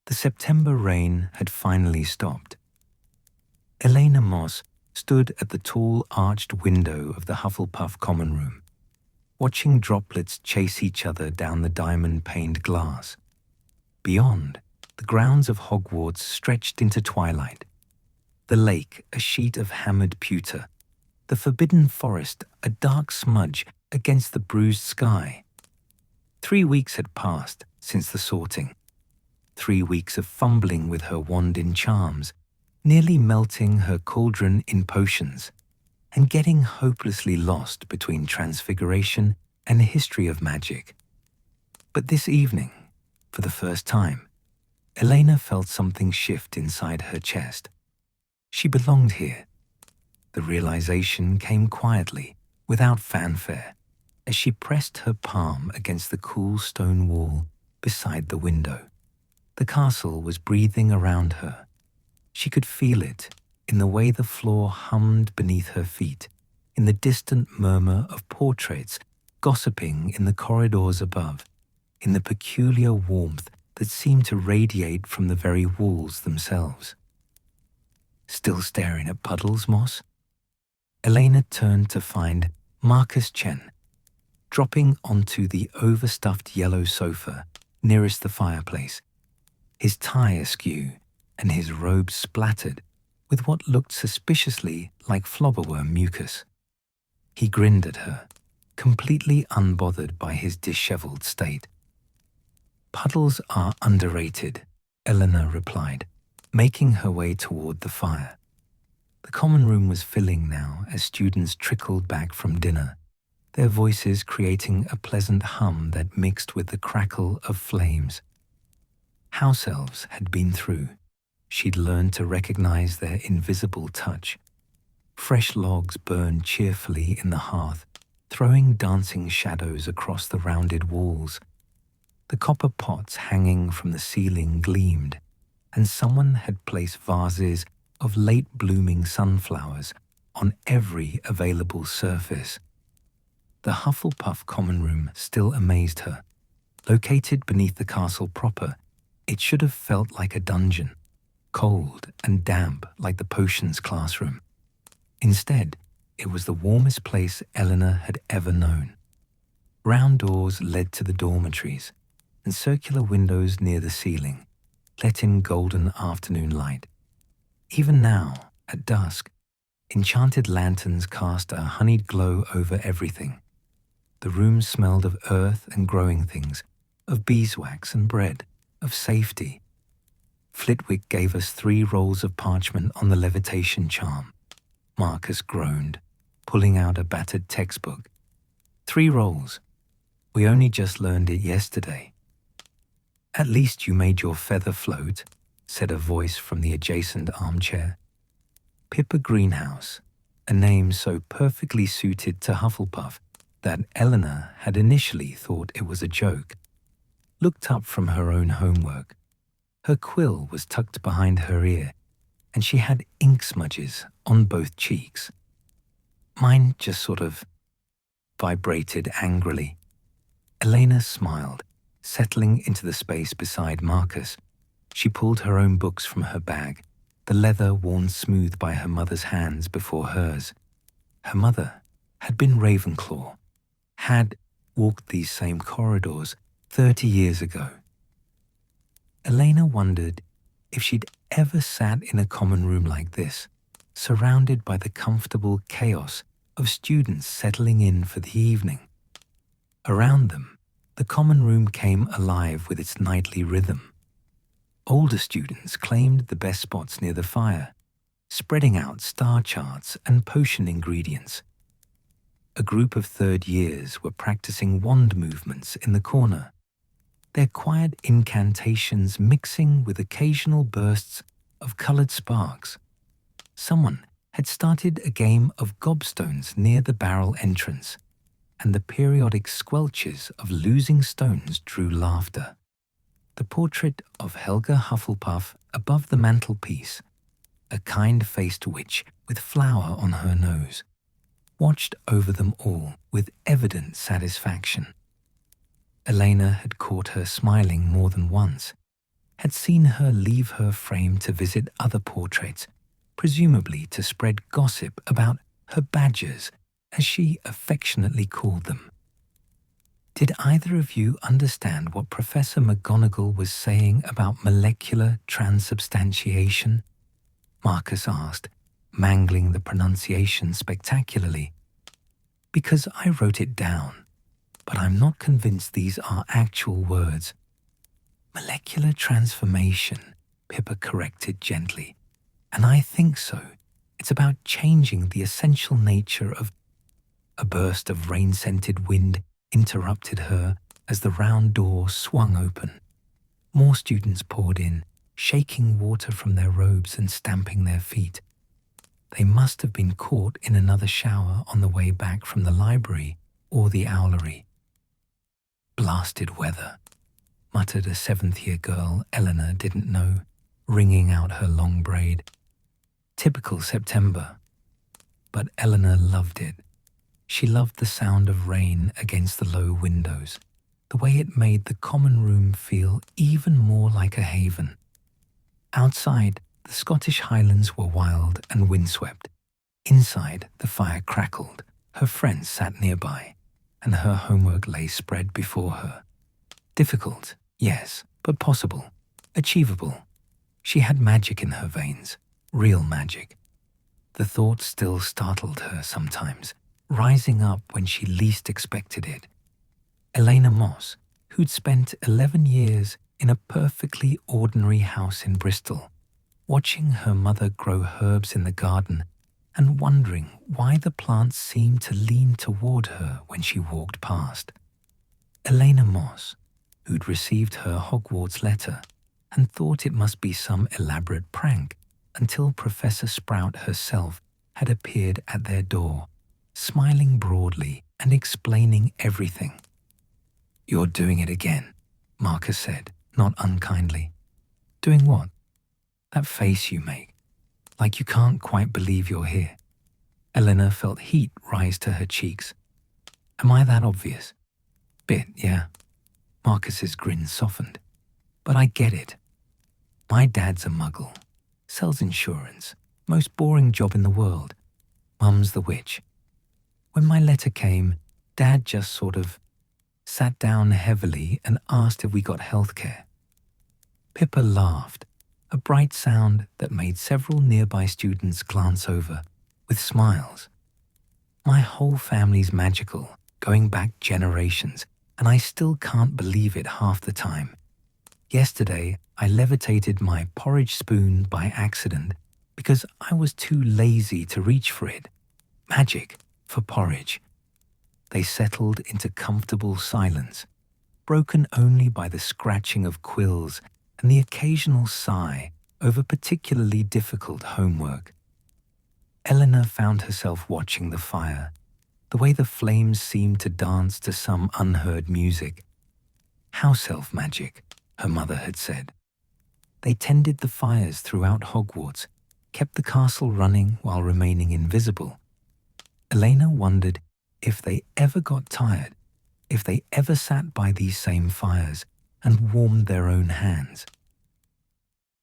The September rain had finally stopped. Elena Moss stood at the tall arched window of the Hufflepuff common room, watching droplets chase each other down the diamond-paned glass. Beyond, the grounds of Hogwarts stretched into twilight. The lake, a sheet of hammered pewter. The forbidden forest, a dark smudge against the bruised sky. 3 weeks had passed since the sorting. 3 weeks of fumbling with her wand in charms, nearly melting her cauldron in potions, and getting hopelessly lost between transfiguration and the history of magic. But this evening, for the first time, Elena felt something shift inside her chest. She belonged here. The realization came quietly, without fanfare, as she pressed her palm against the cool stone wall beside the window. The castle was breathing around her. She could feel it in the way the floor hummed beneath her feet, in the distant murmur of portraits gossiping in the corridors above, in the peculiar warmth that seemed to radiate from the very walls themselves. Still staring at puddles, Moss? Elena turned to find Marcus Chen, dropping onto the overstuffed yellow sofa nearest the fireplace, his tie askew and his robe splattered with what looked suspiciously like flobberworm mucus. He grinned at her, completely unbothered by his disheveled state. "Puddles are underrated," Eleanor replied, making her way toward the fire. The common room was filling now as students trickled back from dinner, their voices creating a pleasant hum that mixed with the crackle of flames. House elves had been through. She'd learned to recognize their invisible touch. Fresh logs burned cheerfully in the hearth, throwing dancing shadows across the rounded walls. The copper pots hanging from the ceiling gleamed, and someone had placed vases of late-blooming sunflowers on every available surface. The Hufflepuff common room still amazed her. Located beneath the castle proper, it should have felt like a dungeon, cold and damp like the potions classroom. Instead, it was the warmest place Eleanor had ever known. Round doors led to the dormitories, and circular windows near the ceiling let in golden afternoon light. Even now, at dusk, enchanted lanterns cast a honeyed glow over everything. The room smelled of earth and growing things, of beeswax and bread, of safety. Flitwick gave us 3 rolls of parchment on the levitation charm. Marcus groaned, pulling out a battered textbook. 3 rolls. We only just learned it yesterday. "At least you made your feather float," said a voice from the adjacent armchair. Pippa Greenhouse, a name so perfectly suited to Hufflepuff that Eleanor had initially thought it was a joke, looked up from her own homework. Her quill was tucked behind her ear, and she had ink smudges on both cheeks. Mine just sort of vibrated angrily. Elena smiled, settling into the space beside Marcus. She pulled her own books from her bag, the leather worn smooth by her mother's hands before hers. Her mother had been Ravenclaw, had walked these same corridors 30 years ago. Elena wondered if she'd ever sat in a common room like this, surrounded by the comfortable chaos of students settling in for the evening. Around them, the common room came alive with its nightly rhythm. Older students claimed the best spots near the fire, spreading out star charts and potion ingredients. A group of third years were practicing wand movements in the corner, their quiet incantations mixing with occasional bursts of colored sparks. Someone had started a game of gobstones near the barrel entrance, and the periodic squelches of losing stones drew laughter. The portrait of Helga Hufflepuff above the mantelpiece, a kind-faced witch with flower on her nose, watched over them all with evident satisfaction. Elena had caught her smiling more than once. had seen her leave her frame to visit other portraits, presumably to spread gossip about her badgers, as she affectionately called them. Did either of you understand what Professor McGonagall was saying about molecular transubstantiation? Marcus asked, mangling the pronunciation spectacularly. Because I wrote it down, but I'm not convinced these are actual words. Molecular transformation, Pippa corrected gently. And I think so. It's about changing the essential nature of... A burst of rain-scented wind interrupted her as the round door swung open. More students poured in, shaking water from their robes and stamping their feet. They must have been caught in another shower on the way back from the library or the owlery. Blasted weather, muttered a seventh-year girl Eleanor didn't know, wringing out her long braid. Typical September. But Eleanor loved it. She loved the sound of rain against the low windows, the way it made the common room feel even more like a haven. Outside, the Scottish Highlands were wild and windswept. Inside, the fire crackled. Her friends sat nearby, and her homework lay spread before her. Difficult, yes, but possible, achievable. She had magic in her veins, real magic. The thought still startled her sometimes, rising up when she least expected it. Elena Moss, who'd spent 11 years in a perfectly ordinary house in Bristol, watching her mother grow herbs in the garden and wondering why the plants seemed to lean toward her when she walked past. Elena Moss, who'd received her Hogwarts letter and thought it must be some elaborate prank until Professor Sprout herself had appeared at their door, smiling broadly and explaining everything. "You're doing it again," Marcus said, not unkindly. "Doing what?" "That face you make, like you can't quite believe you're here." Eleanor felt heat rise to her cheeks. "Am I that obvious?" "Bit, yeah." Marcus's grin softened. "But I get it. My dad's a muggle. Sells insurance. Most boring job in the world. Mum's the witch. When my letter came, Dad just sort of sat down heavily and asked if we got healthcare." Pippa laughed, a bright sound that made several nearby students glance over, with smiles. "My whole family's magical, going back generations, and I still can't believe it half the time. Yesterday, I levitated my porridge spoon by accident because I was too lazy to reach for it. Magic for porridge." They settled into comfortable silence, broken only by the scratching of quills and the occasional sigh over particularly difficult homework. Eleanor found herself watching the fire, the way the flames seemed to dance to some unheard music. House elf magic, her mother had said. They tended the fires throughout Hogwarts, kept the castle running while remaining invisible. Elena wondered if they ever got tired, if they ever sat by these same fires and warmed their own hands.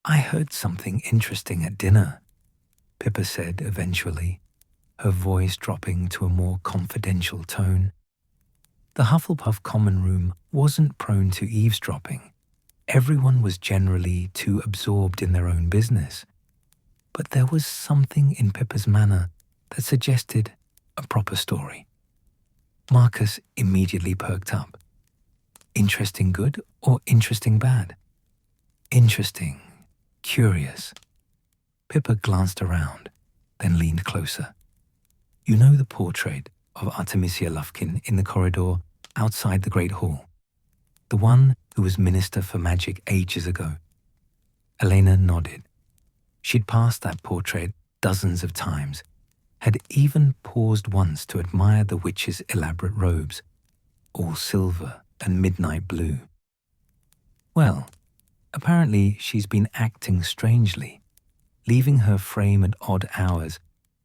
"I heard something interesting at dinner," Pippa said eventually, her voice dropping to a more confidential tone. The Hufflepuff common room wasn't prone to eavesdropping. Everyone was generally too absorbed in their own business. But there was something in Pippa's manner that suggested a proper story. Marcus immediately perked up. "Interesting good or interesting bad?" "Interesting, curious." Pippa glanced around, then leaned closer. "You know the portrait of Artemisia Lufkin in the corridor outside the Great Hall? The one who was Minister for Magic ages ago?" Elena nodded. She'd passed that portrait dozens of times, had even paused once to admire the witch's elaborate robes, all silver and midnight blue. "Well, apparently she's been acting strangely, leaving her frame at odd hours,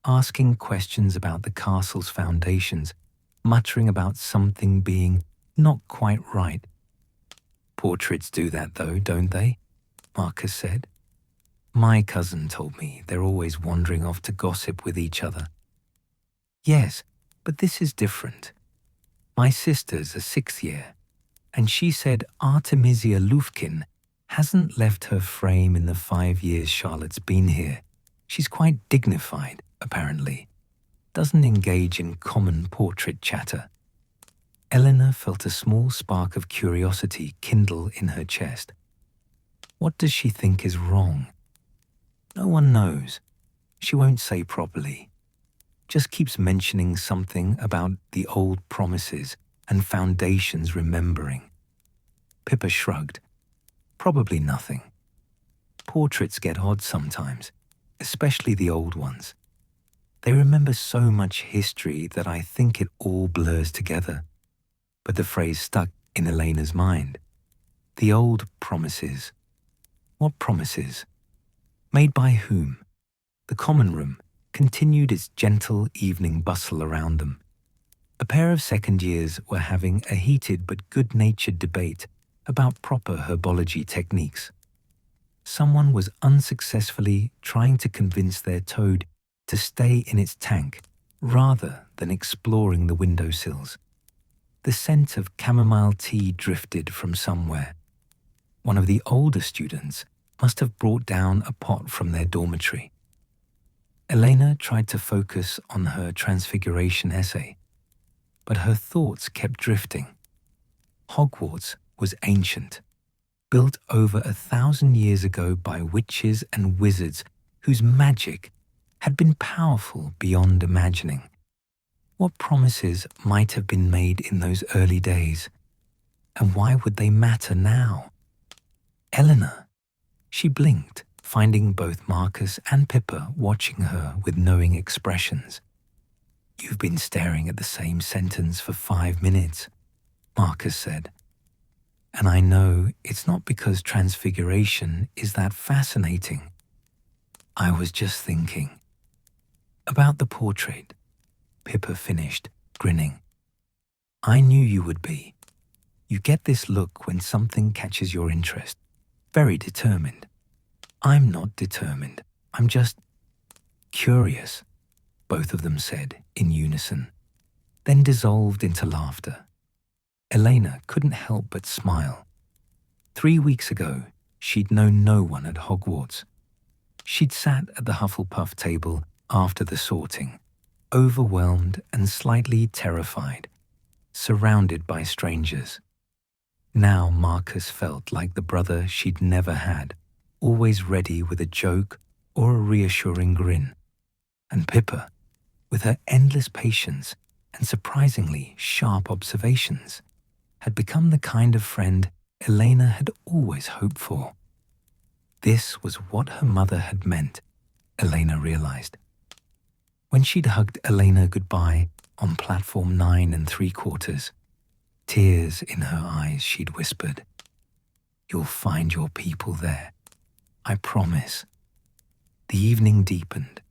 asking questions about the castle's foundations, muttering about something being not quite right. Portraits do that though, don't they? Marcus said. My cousin told me they're always wandering off to gossip with each other. Yes, but this is different. My sister's a 6th year, and she said Artemisia Lufkin hasn't left her frame in the 5 years Charlotte's been here. She's quite dignified, apparently. Doesn't engage in common portrait chatter. Eleanor felt a small spark of curiosity kindle in her chest. What does she think is wrong? No one knows. She won't say properly. Just keeps mentioning something about the old promises and foundations remembering. Pippa shrugged. Probably nothing. Portraits get odd sometimes, especially the old ones. They remember so much history that I think it all blurs together. But the phrase stuck in Elena's mind. The old promises. What promises? Made by whom? The common room continued its gentle evening bustle around them. A pair of 2nd years were having a heated but good-natured debate about proper herbology techniques. Someone was unsuccessfully trying to convince their toad to stay in its tank rather than exploring the windowsills. The scent of chamomile tea drifted from somewhere. One of the older students must have brought down a pot from their dormitory. Elena tried to focus on her transfiguration essay, but her thoughts kept drifting. Hogwarts was ancient, built over 1,000 years ago by witches and wizards whose magic had been powerful beyond imagining. What promises might have been made in those early days, and why would they matter now? Eleanor. She blinked, finding both Marcus and Pippa watching her with knowing expressions. You've been staring at the same sentence for 5 minutes, Marcus said. And I know it's not because transfiguration is that fascinating. I was just thinking. About the portrait, Pippa finished, grinning. I knew you would be. You get this look when something catches your interest. Very determined. I'm not determined. I'm just curious, both of them said in unison, then dissolved into laughter. Elena couldn't help but smile. 3 weeks ago, she'd known no one at Hogwarts. She'd sat at the Hufflepuff table after the sorting, overwhelmed and slightly terrified, surrounded by strangers. Now Marcus felt like the brother she'd never had, always ready with a joke or a reassuring grin. And Pippa, with her endless patience and surprisingly sharp observations, had become the kind of friend Elena had always hoped for. This was what her mother had meant, Elena realized. When she'd hugged Elena goodbye on platform 9 3/4, tears in her eyes, she'd whispered, "You'll find your people there. I promise." The evening deepened.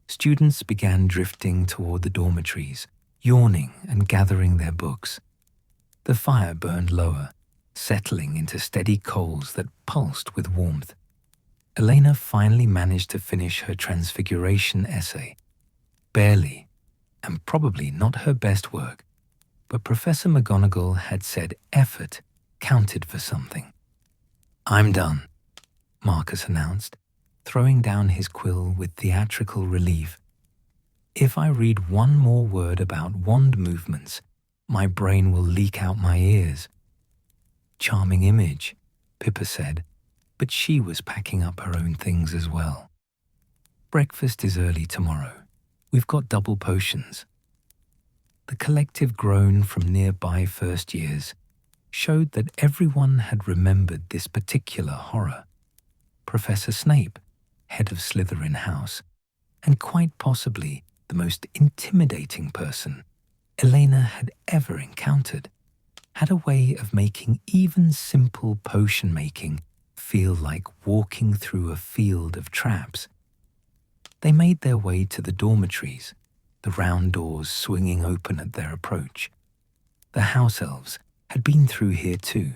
Students began drifting toward the dormitories, yawning and gathering their books. The fire burned lower, settling into steady coals that pulsed with warmth. Elena finally managed to finish her transfiguration essay. Barely, and probably not her best work, but Professor McGonagall had said effort counted for something. "I'm done," Marcus announced, throwing down his quill with theatrical relief. "If I read one more word about wand movements, my brain will leak out my ears." "Charming image," Pippa said, but she was packing up her own things as well. "Breakfast is early tomorrow. We've got double potions." The collective groan from nearby first years showed that everyone had remembered this particular horror. Professor Snape, head of Slytherin House, and quite possibly the most intimidating person Elena had ever encountered, had a way of making even simple potion making feel like walking through a field of traps. They made their way to the dormitories, the round doors swinging open at their approach. The house elves had been through here too.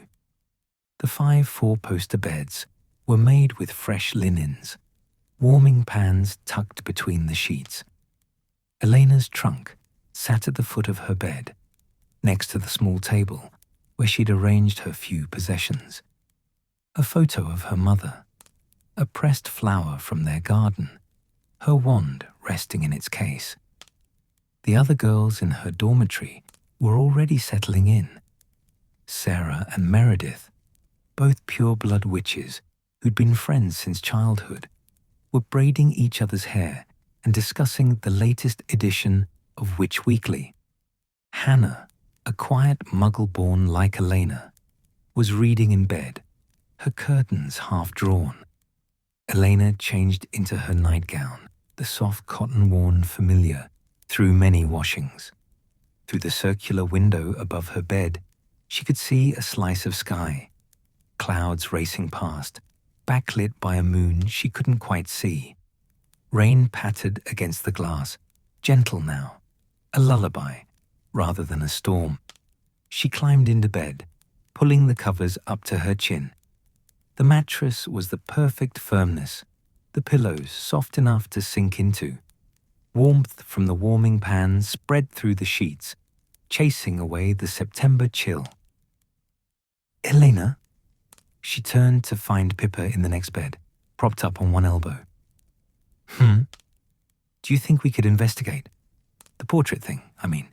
The 5 4-poster beds were made with fresh linens, warming pans tucked between the sheets. Elena's trunk sat at the foot of her bed, next to the small table where she'd arranged her few possessions. A photo of her mother, a pressed flower from their garden, her wand resting in its case. The other girls in her dormitory were already settling in. Sarah and Meredith, both pure-blood witches who'd been friends since childhood, were braiding each other's hair and discussing the latest edition of Witch Weekly. Hannah, a quiet muggle-born like Elena, was reading in bed, her curtains half drawn. Elena changed into her nightgown, the soft cotton-worn familiar, through many washings. Through the circular window above her bed, she could see a slice of sky, clouds racing past, backlit by a moon she couldn't quite see. Rain pattered against the glass, gentle now, a lullaby rather than a storm. She climbed into bed, pulling the covers up to her chin. The mattress was the perfect firmness, the pillows soft enough to sink into. Warmth from the warming pan spread through the sheets, chasing away the September chill. Elena? She turned to find Pippa in the next bed, propped up on one elbow. Do you think we could investigate? The portrait thing, I mean.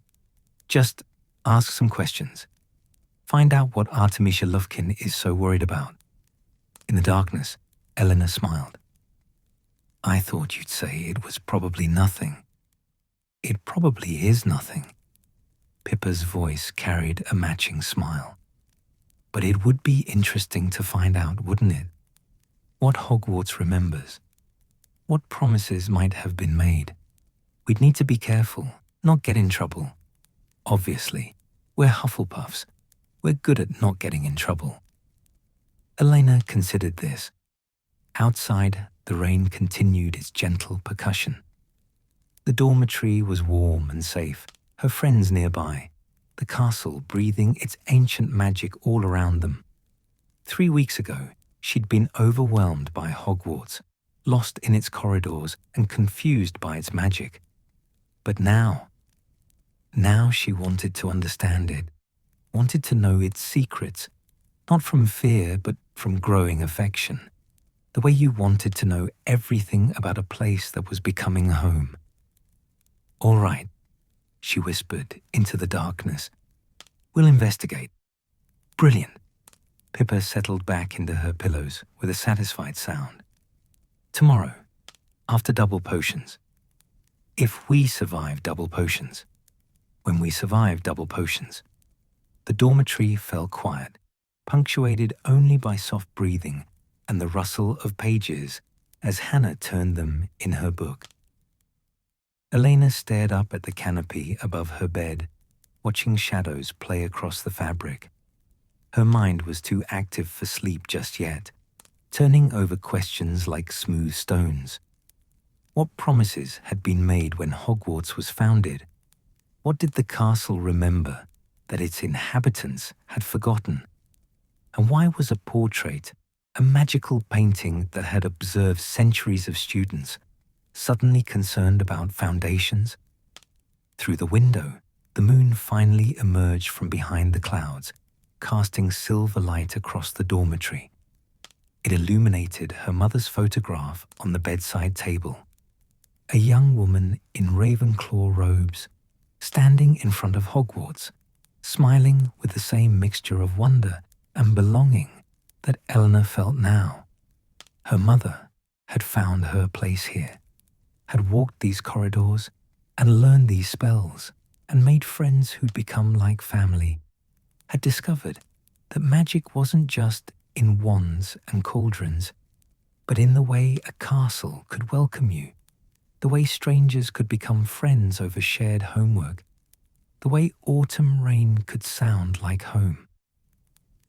Just ask some questions. Find out what Artemisia Lufkin is so worried about. In the darkness, Eleanor smiled. I thought you'd say it was probably nothing. It probably is nothing. Pippa's voice carried a matching smile. But it would be interesting to find out, wouldn't it? What Hogwarts remembers. What promises might have been made. We'd need to be careful, not get in trouble. Obviously, we're Hufflepuffs. We're good at not getting in trouble. Elena considered this. Outside, the rain continued its gentle percussion. The dormitory was warm and safe, her friends nearby, the castle breathing its ancient magic all around them. 3 weeks ago, she'd been overwhelmed by Hogwarts, lost in its corridors and confused by its magic. But now she wanted to understand it, wanted to know its secrets, not from fear but from growing affection, the way you wanted to know everything about a place that was becoming home. All right, she whispered into the darkness. We'll investigate. Brilliant. Pippa settled back into her pillows with a satisfied sound. Tomorrow, after double potions. If we survive double potions. When we survive double potions. The dormitory fell quiet, punctuated only by soft breathing and the rustle of pages as Hannah turned them in her book. Elena stared up at the canopy above her bed, watching shadows play across the fabric. Her mind was too active for sleep just yet, turning over questions like smooth stones. What promises had been made when Hogwarts was founded? What did the castle remember that its inhabitants had forgotten? And why was a portrait, a magical painting that had observed centuries of students, suddenly concerned about foundations? Through the window, the moon finally emerged from behind the clouds, casting silver light across the dormitory. It illuminated her mother's photograph on the bedside table. A young woman in Ravenclaw robes, standing in front of Hogwarts, smiling with the same mixture of wonder and belonging that Eleanor felt now. Her mother had found her place here, had walked these corridors and learned these spells and made friends who'd become like family, had discovered that magic wasn't just in wands and cauldrons, but in the way a castle could welcome you, the way strangers could become friends over shared homework, the way autumn rain could sound like home.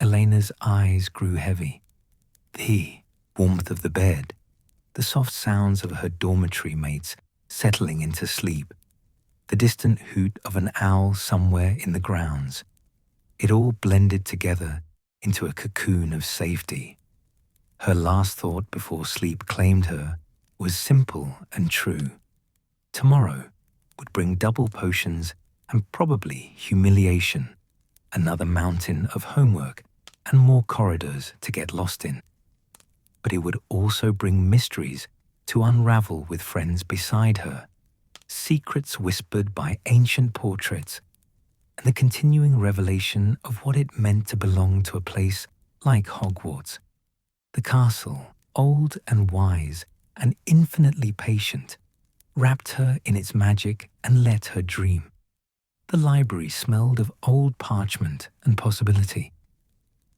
Elena's eyes grew heavy. The warmth of the bed, the soft sounds of her dormitory mates settling into sleep, the distant hoot of an owl somewhere in the grounds. It all blended together into a cocoon of safety. Her last thought before sleep claimed her was simple and true. Tomorrow would bring double potions and probably humiliation, another mountain of homework and more corridors to get lost in. But it would also bring mysteries to unravel with friends beside her, secrets whispered by ancient portraits, and the continuing revelation of what it meant to belong to a place like Hogwarts. The castle, old and wise and infinitely patient, wrapped her in its magic and let her dream. The library smelled of old parchment and possibility.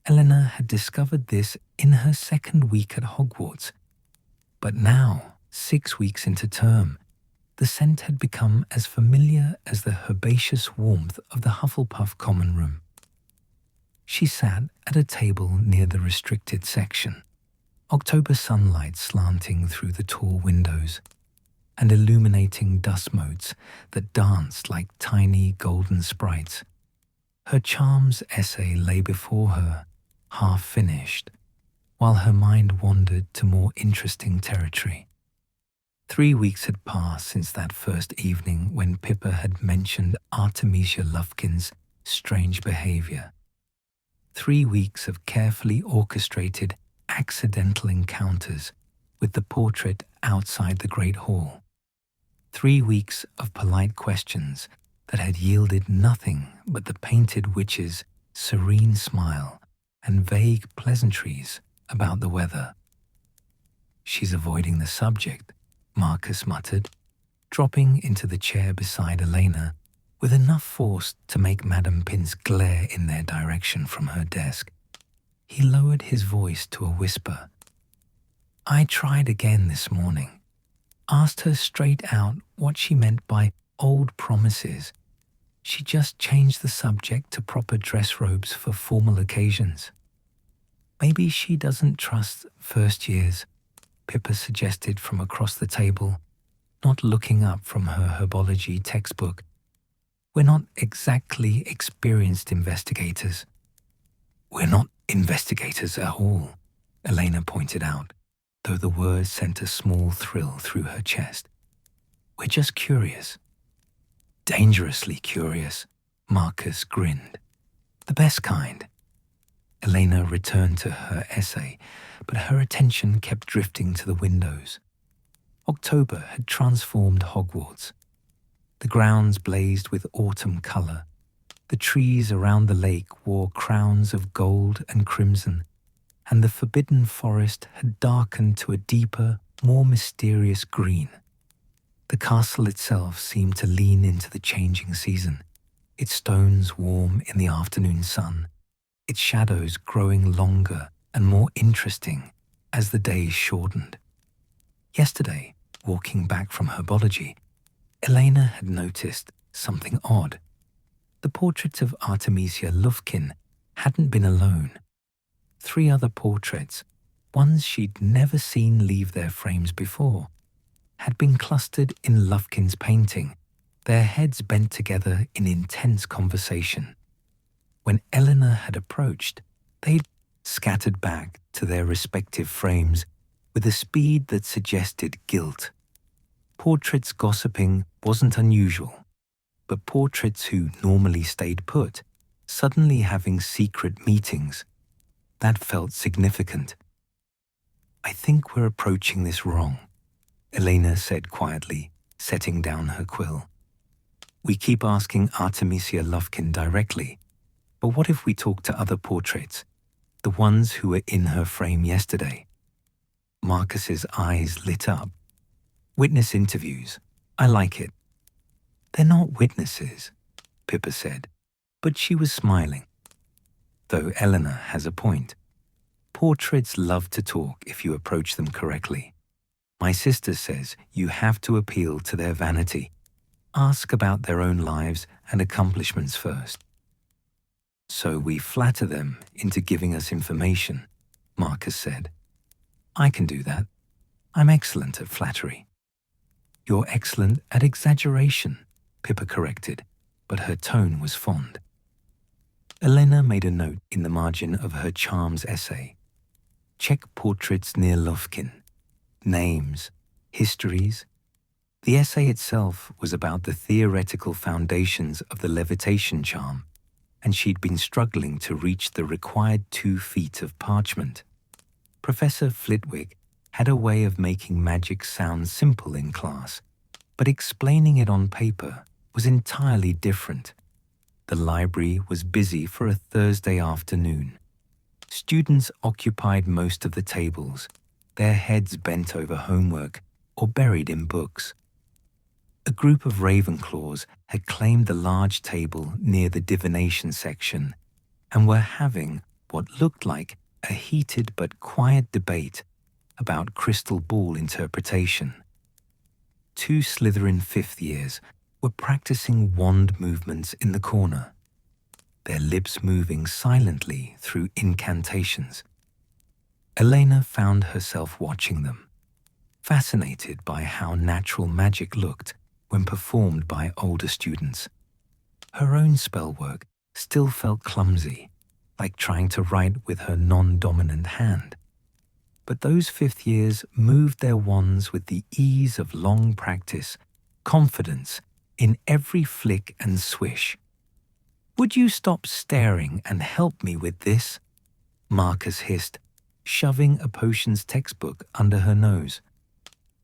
Eleanor had discovered this in her second week at Hogwarts. But now, 6 weeks into term, the scent had become as familiar as the herbaceous warmth of the Hufflepuff common room. She sat at a table near the restricted section, October sunlight slanting through the tall windows and illuminating dust motes that danced like tiny golden sprites. Her charms essay lay before her, half finished, while her mind wandered to more interesting territory. 3 weeks had passed since that first evening when Pippa had mentioned Artemisia Lufkin's strange behavior. 3 weeks of carefully orchestrated accidental encounters with the portrait outside the Great Hall. 3 weeks of polite questions that had yielded nothing but the painted witch's serene smile and vague pleasantries about the weather. "She's avoiding the subject," Marcus muttered, dropping into the chair beside Elena with enough force to make Madame Pince glare in their direction from her desk. He lowered his voice to a whisper. "I tried again this morning. Asked her straight out what she meant by old promises. She just changed the subject to proper dress robes for formal occasions." "Maybe she doesn't trust first years," Pippa suggested from across the table, not looking up from her herbology textbook. "We're not exactly experienced investigators." "We're not investigators at all," Elena pointed out, though the words sent a small thrill through her chest. "We're just curious." "Dangerously curious," Marcus grinned. "The best kind." Elena returned to her essay, but her attention kept drifting to the windows. October had transformed Hogwarts. The grounds blazed with autumn color. The trees around the lake wore crowns of gold and crimson, and the forbidden forest had darkened to a deeper, more mysterious green. The castle itself seemed to lean into the changing season, its stones warm in the afternoon sun, its shadows growing longer and more interesting as the days shortened. Yesterday, walking back from herbology, Elena had noticed something odd. The portrait of Artemisia Lufkin hadn't been alone. 3 other portraits, ones she'd never seen leave their frames before, had been clustered in Lufkin's painting, their heads bent together in intense conversation. When Eleanor had approached, they'd scattered back to their respective frames with a speed that suggested guilt. Portraits gossiping wasn't unusual, but portraits who normally stayed put, suddenly having secret meetings, that felt significant. "I think we're approaching this wrong," Elena said quietly, setting down her quill. "We keep asking Artemisia Lufkin directly, but what if we talk to other portraits, the ones who were in her frame yesterday?" Marcus's eyes lit up. "Witness interviews. I like it." "They're not witnesses," Pippa said, but she was smiling. Though Eleanor has a point. Portraits love to talk if you approach them correctly. My sister says you have to appeal to their vanity. Ask about their own lives and accomplishments first. "So we flatter them into giving us information," Marcus said. "I can do that. I'm excellent at flattery." "You're excellent at exaggeration," Pippa corrected, but her tone was fond. Elena made a note in the margin of her charms essay. check portraits near Lufkin, names, histories. The essay itself was about the theoretical foundations of the levitation charm, and she'd been struggling to reach the required 2 feet of parchment. Professor Flitwick had a way of making magic sound simple in class, but explaining it on paper was entirely different. The library was busy for a Thursday afternoon. Students occupied most of the tables, their heads bent over homework or buried in books. A group of Ravenclaws had claimed the large table near the divination section and were having what looked like a heated but quiet debate about crystal ball interpretation. 2 Slytherin 5th years were practicing wand movements in the corner, their lips moving silently through incantations. Elena found herself watching them, fascinated by how natural magic looked when performed by older students. Her own spell work still felt clumsy, like trying to write with her non-dominant hand. But those 5th years moved their wands with the ease of long practice, confidence in every flick and swish. "Would you stop staring and help me with this?" Marcus hissed, shoving a potions textbook under her nose.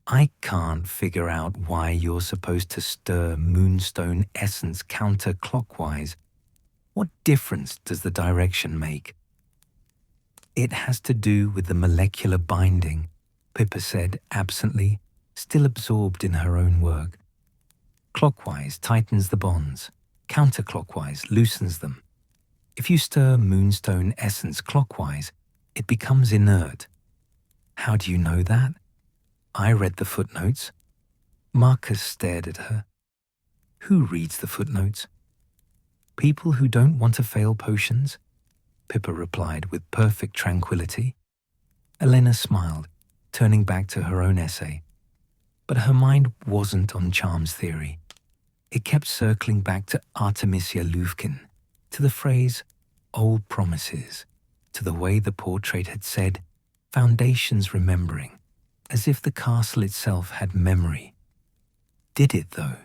"I can't figure out why you're supposed to stir moonstone essence counterclockwise. What difference does the direction make?" "It has to do with the molecular binding," Pippa said absently, still absorbed in her own work. "Clockwise tightens the bonds, counterclockwise loosens them. If you stir moonstone essence clockwise, it becomes inert." "How do you know that?" "I read the footnotes." Marcus stared at her. "Who reads the footnotes?" "People who don't want to fail potions," Pippa replied with perfect tranquility. Elena smiled, turning back to her own essay. But her mind wasn't on charms theory. It kept circling back to Artemisia Lufkin, to the phrase, "old promises," to the way the portrait had said, "foundations remembering," as if the castle itself had memory. Did it, though?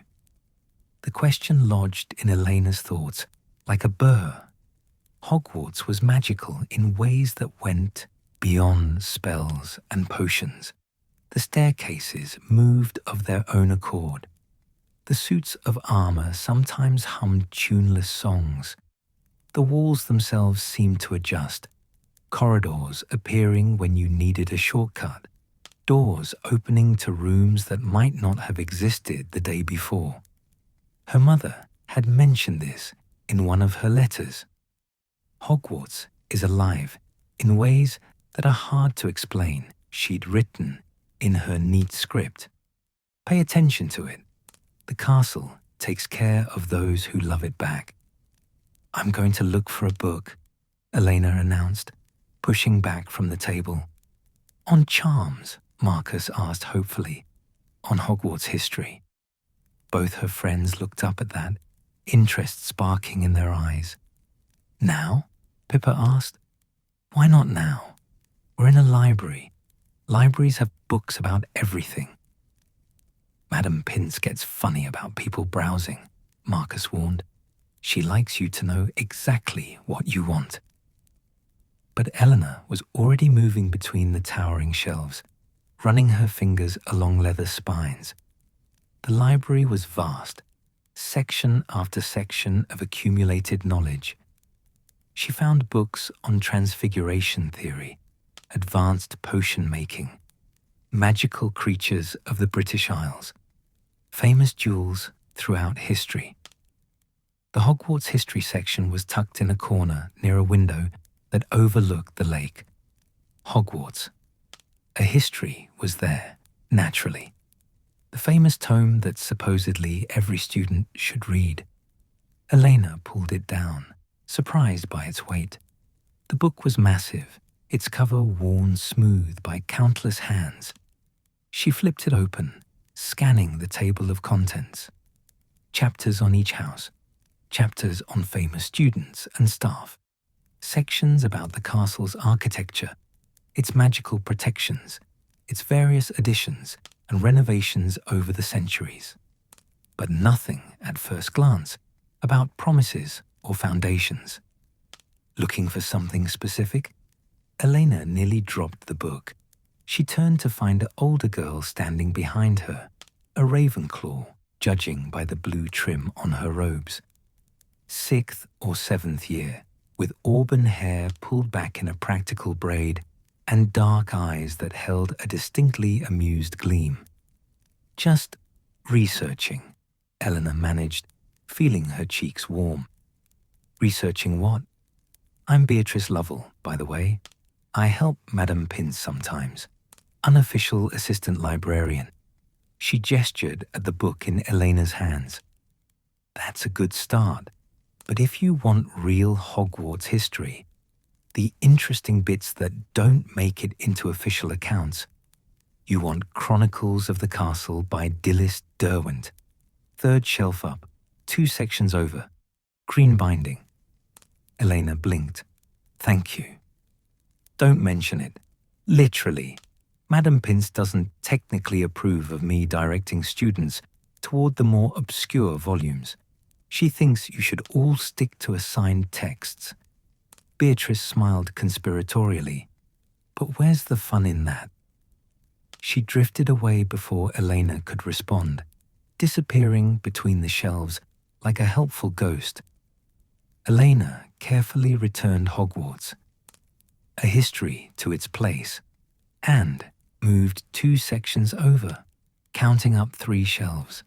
The question lodged in Elena's thoughts like a burr. Hogwarts was magical in ways that went beyond spells and potions. The staircases moved of their own accord. The suits of armor sometimes hummed tuneless songs. The walls themselves seemed to adjust, corridors appearing when you needed a shortcut, doors opening to rooms that might not have existed the day before. Her mother had mentioned this in one of her letters. Hogwarts is alive in ways that are hard to explain, she'd written in her neat script. Pay attention to it. The castle takes care of those who love it back. "I'm going to look for a book," Elena announced, pushing back from the table. "On charms?" Marcus asked hopefully. "On Hogwarts history." Both her friends looked up at that, interest sparking in their eyes. "Now?" Pippa asked. "Why not now? We're in a library. Libraries have books about everything." "Madam Pince gets funny about people browsing," Marcus warned. "She likes you to know exactly what you want." But Eleanor was already moving between the towering shelves, running her fingers along leather spines. The library was vast, section after section of accumulated knowledge. She found books on transfiguration theory, advanced potion making, magical creatures of the British Isles, famous jewels throughout history. The Hogwarts history section was tucked in a corner near a window that overlooked the lake. Hogwarts. A history was there, naturally. The famous tome that supposedly every student should read. Elena pulled it down, surprised by its weight. The book was massive, its cover worn smooth by countless hands. She flipped it open, scanning the table of contents. Chapters on each house, chapters on famous students and staff, sections about the castle's architecture, its magical protections, its various additions and renovations over the centuries. But nothing, at first glance, about promises or foundations. Looking for something specific, Elena nearly dropped the book. She turned to find an older girl standing behind her, a Ravenclaw, judging by the blue trim on her robes. 6th or 7th year, with auburn hair pulled back in a practical braid and dark eyes that held a distinctly amused gleam. Just researching, Eleanor managed, feeling her cheeks warm. Researching what? I'm Beatrice Lovell, by the way. I help Madame Pince sometimes. Unofficial assistant librarian. She gestured at the book in Elena's hands. That's a good start. But if you want real Hogwarts history, the interesting bits that don't make it into official accounts, you want Chronicles of the Castle by Dilys Derwent. 3rd shelf up, 2 sections over. Green binding. Elena blinked. Thank you. Don't mention it. Literally. Madame Pince doesn't technically approve of me directing students toward the more obscure volumes. She thinks you should all stick to assigned texts. Beatrice smiled conspiratorially. But where's the fun in that? She drifted away before Elena could respond, disappearing between the shelves like a helpful ghost. Elena carefully returned Hogwarts, a history to its place, and moved 2 sections over, counting up 3 shelves.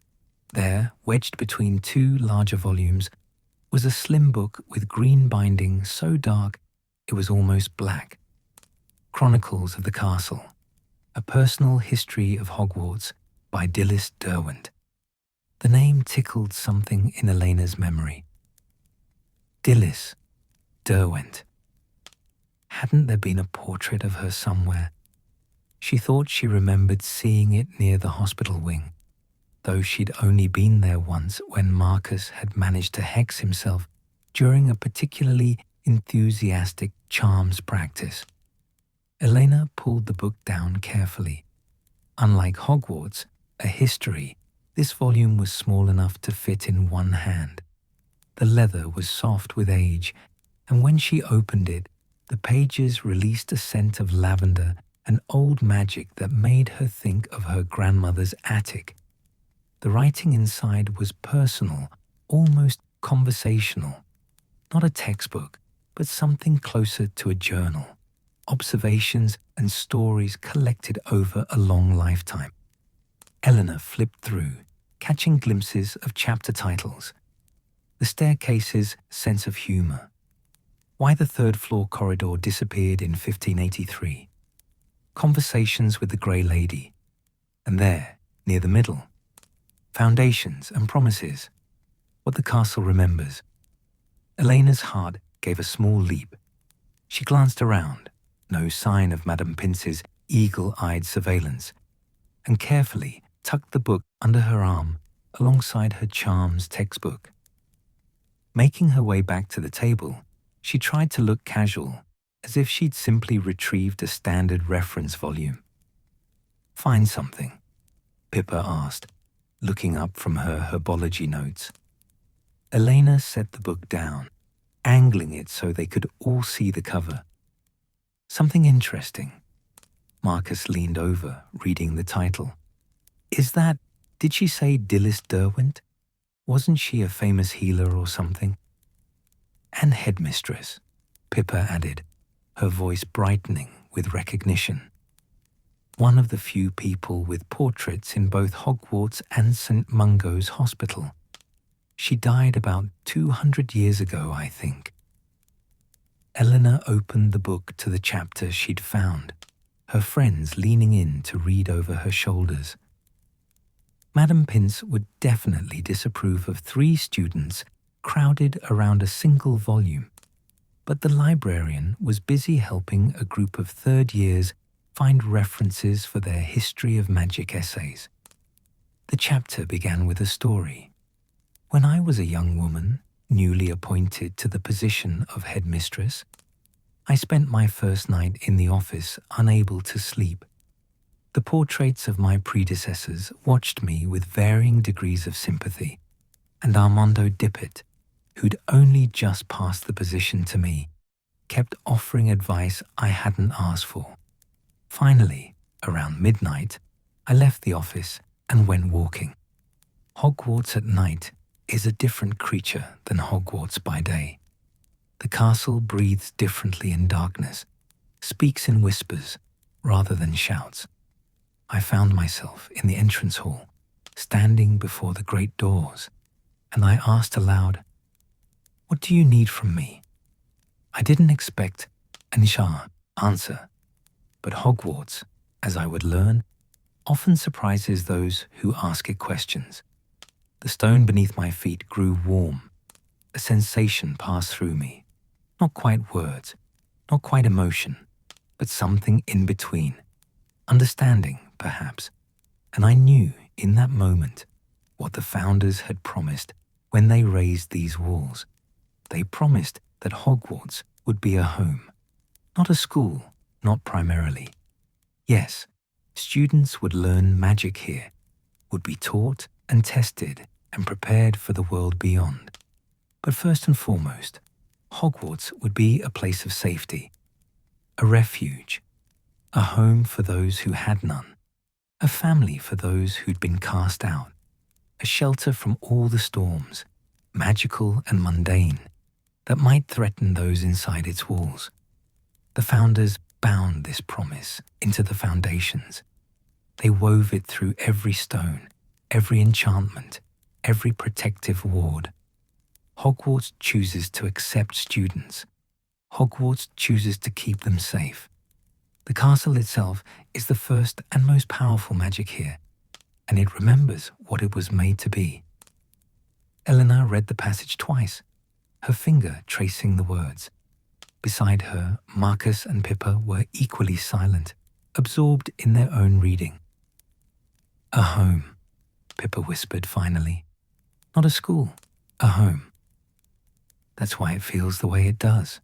There, wedged between 2 larger volumes, was a slim book with green binding so dark it was almost black. Chronicles of the Castle, a personal history of Hogwarts by Dilys Derwent. The name tickled something in Elena's memory. Dilys Derwent. Hadn't there been a portrait of her somewhere? She thought she remembered seeing it near the hospital wing, though she'd only been there once when Marcus had managed to hex himself during a particularly enthusiastic charms practice. Elena pulled the book down carefully. Unlike Hogwarts, a history, this volume was small enough to fit in one hand. The leather was soft with age, and when she opened it, the pages released a scent of lavender and old magic that made her think of her grandmother's attic. The writing inside was personal, almost conversational. Not a textbook, but something closer to a journal. Observations and stories collected over a long lifetime. Eleanor flipped through, catching glimpses of chapter titles. The Staircase's Sense of Humor. Why the 3rd floor corridor disappeared in 1583. Conversations with the Grey Lady. And there, near the middle, Foundations and Promises. What the Castle Remembers. Elena's heart gave a small leap. She glanced around, no sign of Madame Pince's eagle-eyed surveillance, and carefully tucked the book under her arm alongside her charms textbook. Making her way back to the table, she tried to look casual, as if she'd simply retrieved a standard reference volume. Find something? Pippa asked, looking up from her herbology notes. Elena set the book down, angling it so they could all see the cover. Something interesting. Marcus leaned over, reading the title. Did she say Dilys Derwent? Wasn't she a famous healer or something? And headmistress, Pippa added, her voice brightening with recognition. One of the few people with portraits in both Hogwarts and St. Mungo's Hospital. She died about 200 years ago, I think. Eleanor opened the book to the chapter she'd found, her friends leaning in to read over her shoulders. Madame Pince would definitely disapprove of 3 students crowded around a single volume, but the librarian was busy helping a group of 3rd years find references for their history of magic essays. The chapter began with a story. When I was a young woman, newly appointed to the position of headmistress, I spent my first night in the office unable to sleep. The portraits of my predecessors watched me with varying degrees of sympathy, and Armando Dippet, who'd only just passed the position to me, kept offering advice I hadn't asked for. Finally, around midnight, I left the office and went walking. Hogwarts at night is a different creature than Hogwarts by day. The castle breathes differently in darkness, speaks in whispers rather than shouts. I found myself in the entrance hall, standing before the great doors, and I asked aloud, "What do you need from me?" I didn't expect an answer, but Hogwarts, as I would learn, often surprises those who ask it questions. The stone beneath my feet grew warm. A sensation passed through me. Not quite words, not quite emotion, but something in between. Understanding, perhaps. And I knew in that moment what the founders had promised when they raised these walls. They promised that Hogwarts would be a home, not a school, not primarily. Yes, students would learn magic here, would be taught and tested and prepared for the world beyond. But first and foremost, Hogwarts would be a place of safety, a refuge, a home for those who had none, a family for those who'd been cast out, a shelter from all the storms, magical and mundane, that might threaten those inside its walls. The founders bound this promise into the foundations. They wove it through every stone, every enchantment, every protective ward. Hogwarts chooses to accept students. Hogwarts chooses to keep them safe. The castle itself is the first and most powerful magic here, and it remembers what it was made to be. Eleanor read the passage twice, her finger tracing the words. Beside her, Marcus and Pippa were equally silent, absorbed in their own reading. "A home," Pippa whispered finally. "Not a school, a home." "That's why it feels the way it does,"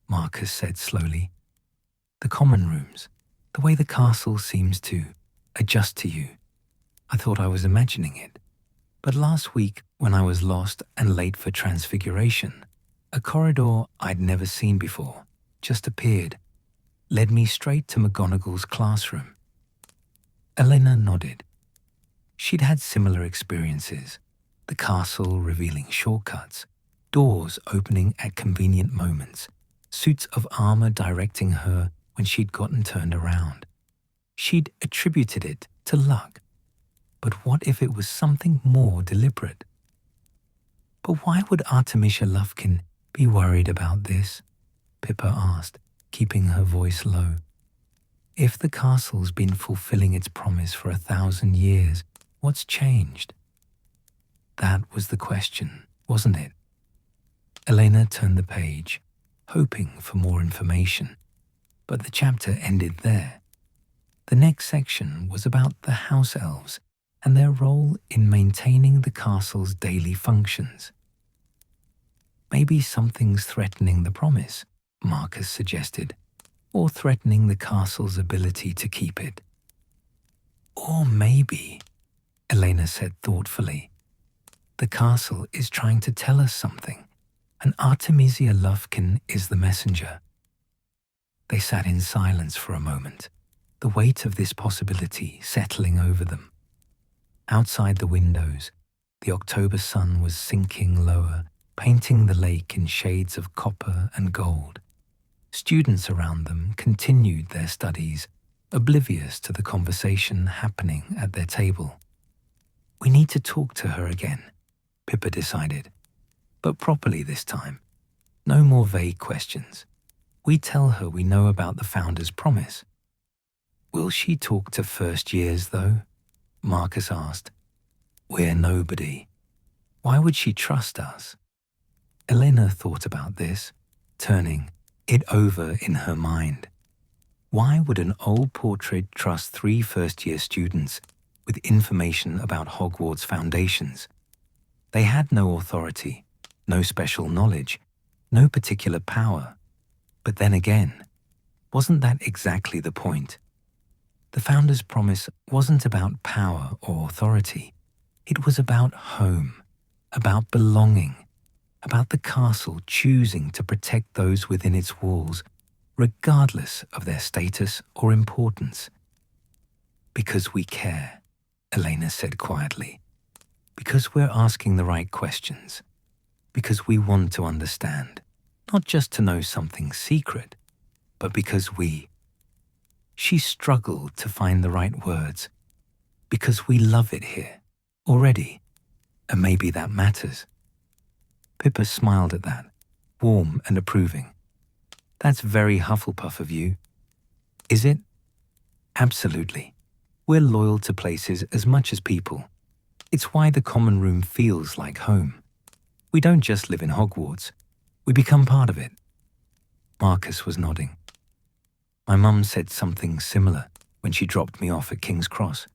Marcus said slowly. "The common rooms, the way the castle seems to adjust to you. I thought I was imagining it. But last week, when I was lost and late for transfiguration, a corridor I'd never seen before just appeared, led me straight to McGonagall's classroom." Elena nodded. She'd had similar experiences, the castle revealing shortcuts, doors opening at convenient moments, suits of armor directing her when she'd gotten turned around. She'd attributed it to luck. But what if it was something more deliberate? "But why would Artemisia Lufkin be worried about this?" Pippa asked, keeping her voice low. "If the castle's been fulfilling its promise for 1,000 years, what's changed?" That was the question, wasn't it? Elena turned the page, hoping for more information, but the chapter ended there. The next section was about the house elves and their role in maintaining the castle's daily functions. "Maybe something's threatening the promise," Marcus suggested, "or threatening the castle's ability to keep it." "Or maybe," Elena said thoughtfully, "the castle is trying to tell us something, and Artemisia Lufkin is the messenger." They sat in silence for a moment, the weight of this possibility settling over them. Outside the windows, the October sun was sinking lower, painting the lake in shades of copper and gold. Students around them continued their studies, oblivious to the conversation happening at their table. "We need to talk to her again," Pippa decided, "but properly this time. No more vague questions. We tell her we know about the founder's promise." "Will she talk to first years, though?" Marcus asked. "We're nobody. Why would she trust us?" Elena thought about this, turning it over in her mind. Why would an old portrait trust 3 first-year students with information about Hogwarts foundations? They had no authority, no special knowledge, no particular power. But then again, wasn't that exactly the point? The founder's promise wasn't about power or authority. It was about home, about belonging, about the castle choosing to protect those within its walls, regardless of their status or importance. Because we care, Elena said quietly. Because we're asking the right questions. Because we want to understand, not just to know something secret, but because She struggled to find the right words. Because we love it here, already, and maybe that matters. Pippa smiled at that, warm and approving. That's very Hufflepuff of you. Is it? Absolutely. We're loyal to places as much as people. It's why the common room feels like home. We don't just live in Hogwarts. We become part of it. Marcus was nodding. My mum said something similar when she dropped me off at King's Cross.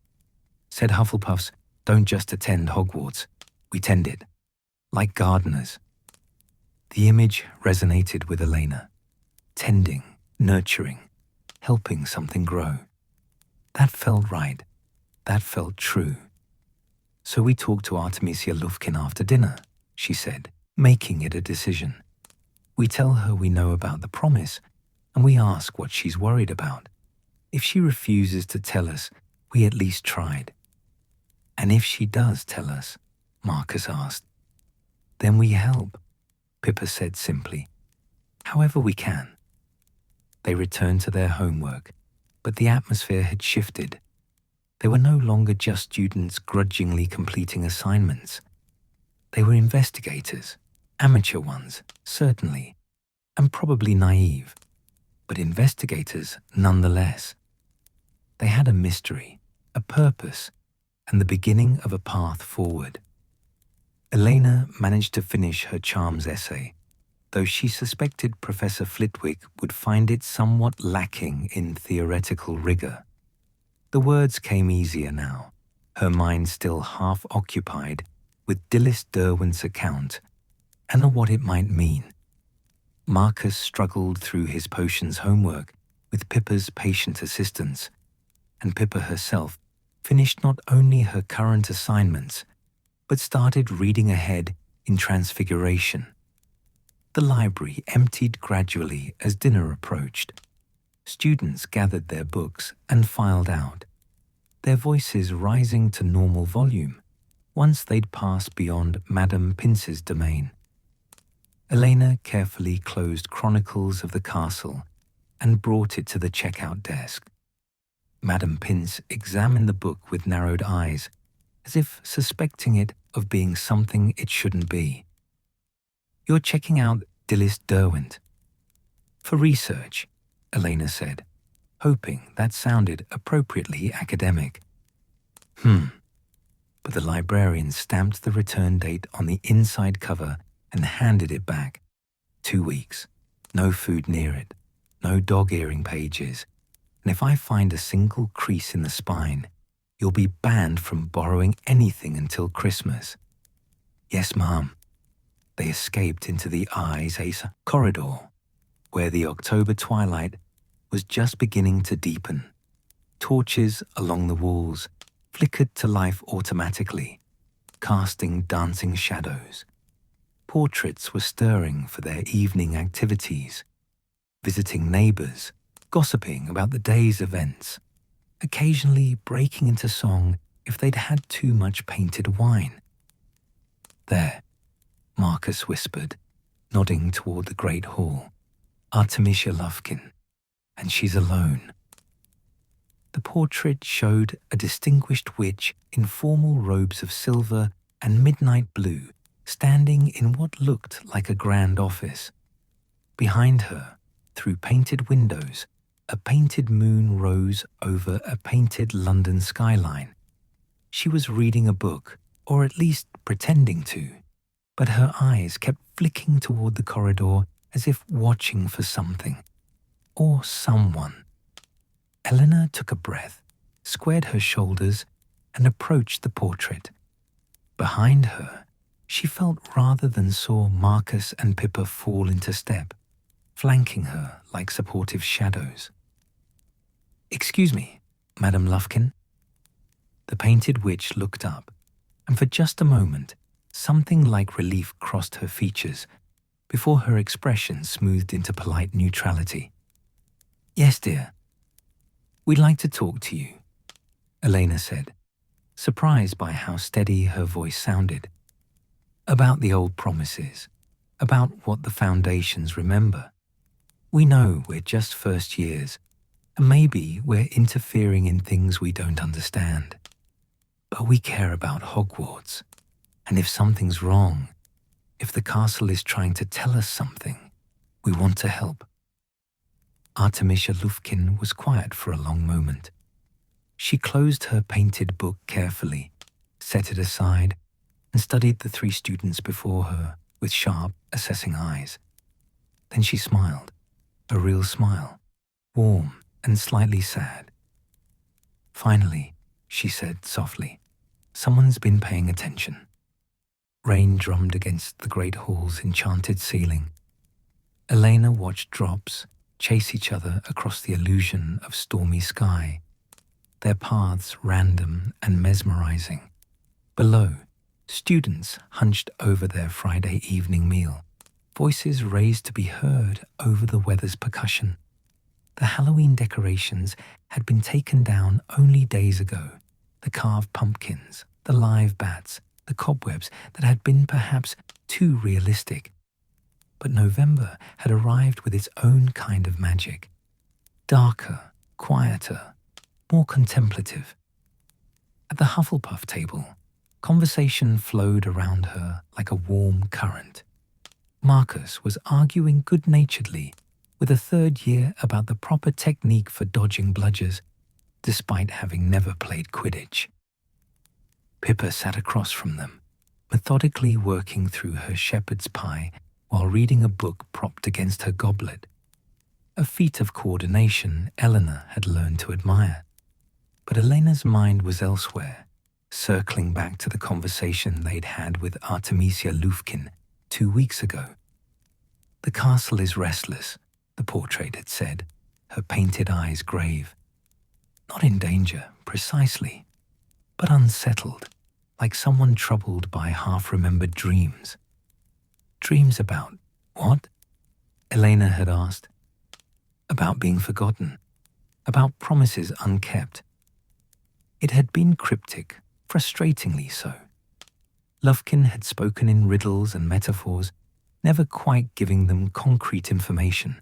Said Hufflepuffs don't just attend Hogwarts, we tend it. Like gardeners. The image resonated with Elena. Tending, nurturing, helping something grow. That felt right. That felt true. So we talked to Artemisia Lufkin after dinner, she said, making it a decision. We tell her we know about the promise, and we ask what she's worried about. If she refuses to tell us, we at least tried. And if she does tell us, Marcus asked, then we help, Pippa said simply. However we can. They returned to their homework, but the atmosphere had shifted. They were no longer just students grudgingly completing assignments. They were investigators, amateur ones, certainly, and probably naive, but investigators nonetheless. They had a mystery, a purpose, and the beginning of a path forward. Elena managed to finish her charms essay, though she suspected Professor Flitwick would find it somewhat lacking in theoretical rigor. The words came easier now, her mind still half occupied with Dilys Derwent's account and what it might mean. Marcus struggled through his potions homework with Pippa's patient assistance, and Pippa herself finished not only her current assignments, but started reading ahead in Transfiguration. The library emptied gradually as dinner approached. Students gathered their books and filed out, their voices rising to normal volume once they'd passed beyond Madame Pince's domain. Elena carefully closed Chronicles of the Castle and brought it to the checkout desk. Madame Pince examined the book with narrowed eyes, as if suspecting it of being something it shouldn't be. You're checking out Dilys Derwent. For research, Elena said, hoping that sounded appropriately academic. But the librarian stamped the return date on the inside cover and handed it back. 2 weeks. No food near it. No dog-earing pages. And if I find a single crease in the spine, you'll be banned from borrowing anything until Christmas. Yes, Ma'am. They escaped into the Eyes Ace corridor, where the October twilight was just beginning to deepen. Torches along the walls flickered to life automatically, casting dancing shadows. Portraits were stirring for their evening activities, visiting neighbors, gossiping about the day's events, occasionally breaking into song if they'd had too much painted wine. There, Marcus whispered, nodding toward the great hall. Artemisia Lufkin, and she's alone. The portrait showed a distinguished witch in formal robes of silver and midnight blue, standing in what looked like a grand office. Behind her, through painted windows, a painted moon rose over a painted London skyline. She was reading a book, or at least pretending to, but her eyes kept flicking toward the corridor as if watching for something, or someone. Eleanor took a breath, squared her shoulders, and approached the portrait. Behind her, she felt rather than saw Marcus and Pippa fall into step. flanking her like supportive shadows. "Excuse me, Madam Lufkin?" The painted witch looked up, and for just a moment, something like relief crossed her features before her expression smoothed into polite neutrality. "Yes, dear. We'd like to talk to you," Elena said, surprised by how steady her voice sounded. "About the old promises, about what the foundations remember. We know we're just first years, and maybe we're interfering in things we don't understand. But we care about Hogwarts, and if something's wrong, if the castle is trying to tell us something, we want to help." Artemisia Lufkin was quiet for a long moment. She closed her painted book carefully, set it aside, and studied the three students before her with sharp, assessing eyes. Then she smiled, a real smile, warm and slightly sad. "Finally," she said softly, "someone's been paying attention." Rain drummed against the great hall's enchanted ceiling. Elena watched drops chase each other across the illusion of stormy sky, their paths random and mesmerizing. Below, students hunched over their Friday evening meal, voices raised to be heard over the weather's percussion. The Halloween decorations had been taken down only days ago, the carved pumpkins, the live bats, the cobwebs that had been perhaps too realistic. But November had arrived with its own kind of magic, darker, quieter, more contemplative. At the Hufflepuff table, conversation flowed around her like a warm current. Marcus was arguing good-naturedly with a third year about the proper technique for dodging bludgers, despite having never played Quidditch. Pippa sat across from them, methodically working through her shepherd's pie while reading a book propped against her goblet, a feat of coordination Eleanor had learned to admire. But Elena's mind was elsewhere, circling back to the conversation they'd had with Artemisia Lufkin 2 weeks ago. "The castle is restless," the portrait had said, her painted eyes grave. "Not in danger, precisely, but unsettled, like someone troubled by half-remembered dreams." "Dreams about what?" Elena had asked. "About being forgotten, about promises unkept." It had been cryptic, frustratingly so. Lufkin had spoken in riddles and metaphors, never quite giving them concrete information.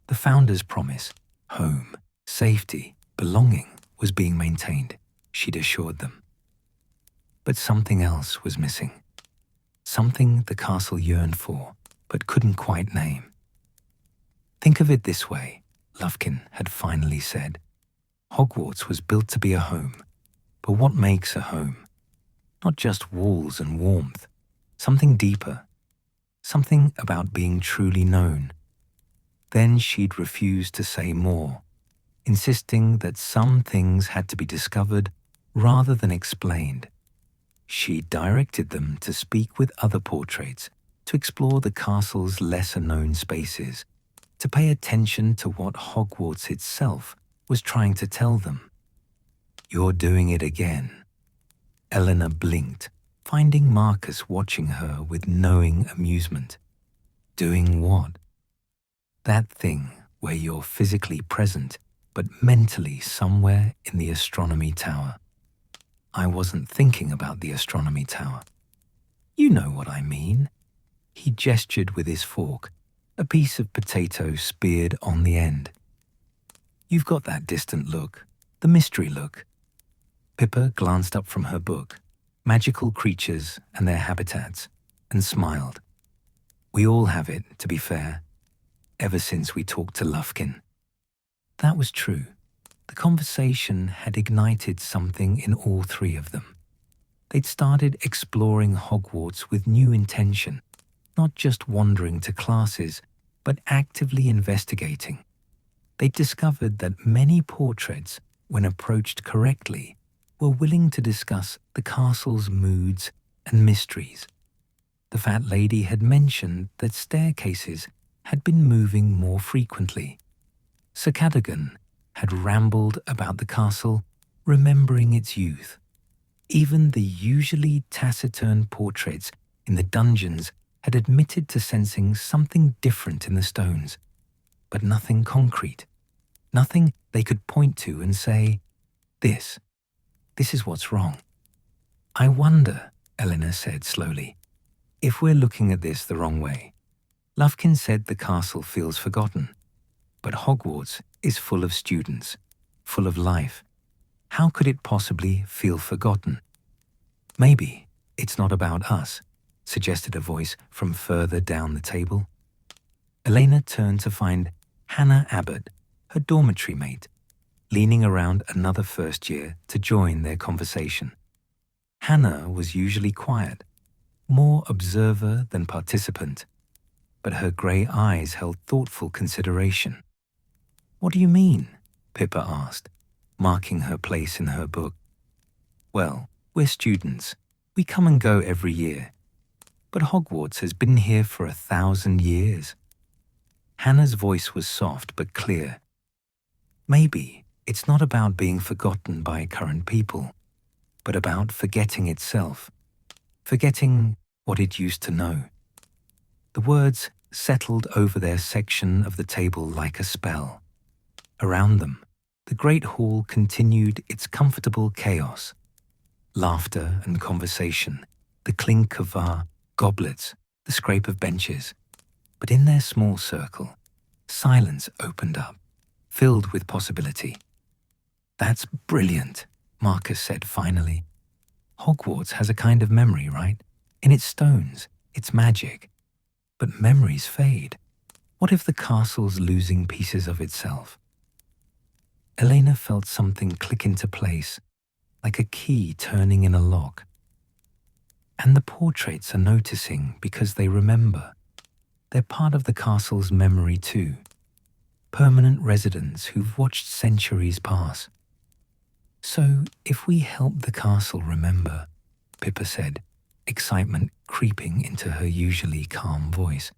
The founder's promise, home, safety, belonging, was being maintained, she'd assured them. But something else was missing. Something the castle yearned for, but couldn't quite name. "Think of it this way," Lufkin had finally said. "Hogwarts was built to be a home, but what makes a home? Not just walls and warmth, something deeper, something about being truly known." Then she'd refused to say more, insisting that some things had to be discovered rather than explained. She directed them to speak with other portraits, to explore the castle's lesser-known spaces, to pay attention to what Hogwarts itself was trying to tell them. "You're doing it again." Eleanor blinked, finding Marcus watching her with knowing amusement. "Doing what?" "That thing where you're physically present, but mentally somewhere in the astronomy tower." "I wasn't thinking about the astronomy tower." "You know what I mean." He gestured with his fork, a piece of potato speared on the end. "You've got that distant look, the mystery look." Pippa glanced up from her book, Magical Creatures and Their Habitats, and smiled. "We all have it, to be fair, ever since we talked to Lufkin." That was true. The conversation had ignited something in all three of them. They'd started exploring Hogwarts with new intention, not just wandering to classes, but actively investigating. They'd discovered that many portraits, when approached correctly, were willing to discuss the castle's moods and mysteries. The fat lady had mentioned that staircases had been moving more frequently. Sir Cadogan had rambled about the castle, remembering its youth. Even the usually taciturn portraits in the dungeons had admitted to sensing something different in the stones, but nothing concrete, nothing they could point to and say, this is what's wrong. I wonder, Eleanor said slowly, if we're looking at this the wrong way. Lufkin said the castle feels forgotten, but Hogwarts is full of students, full of life. How could it possibly feel forgotten? Maybe it's not about us, suggested a voice from further down the table. Elena turned to find Hannah Abbott, her dormitory mate, leaning around another first year to join their conversation. Hannah was usually quiet, more observer than participant, but her grey eyes held thoughtful consideration. What do you mean? Pippa asked, marking her place in her book. Well, we're students. We come and go every year. But Hogwarts has been here for 1,000 years. Hannah's voice was soft but clear. Maybe it's not about being forgotten by current people, but about forgetting itself, forgetting what it used to know. The words settled over their section of the table like a spell. Around them, the great hall continued its comfortable chaos. Laughter and conversation, the clink of goblets, the scrape of benches. But in their small circle, silence opened up, filled with possibility. That's brilliant, Marcus said finally. Hogwarts has a kind of memory, right? In its stones, its magic. But memories fade. What if the castle's losing pieces of itself? Elena felt something click into place, like a key turning in a lock. And the portraits are noticing because they remember. They're part of the castle's memory too. Permanent residents who've watched centuries pass. So if we help the castle remember, Pippa said, excitement creeping into her usually calm voice,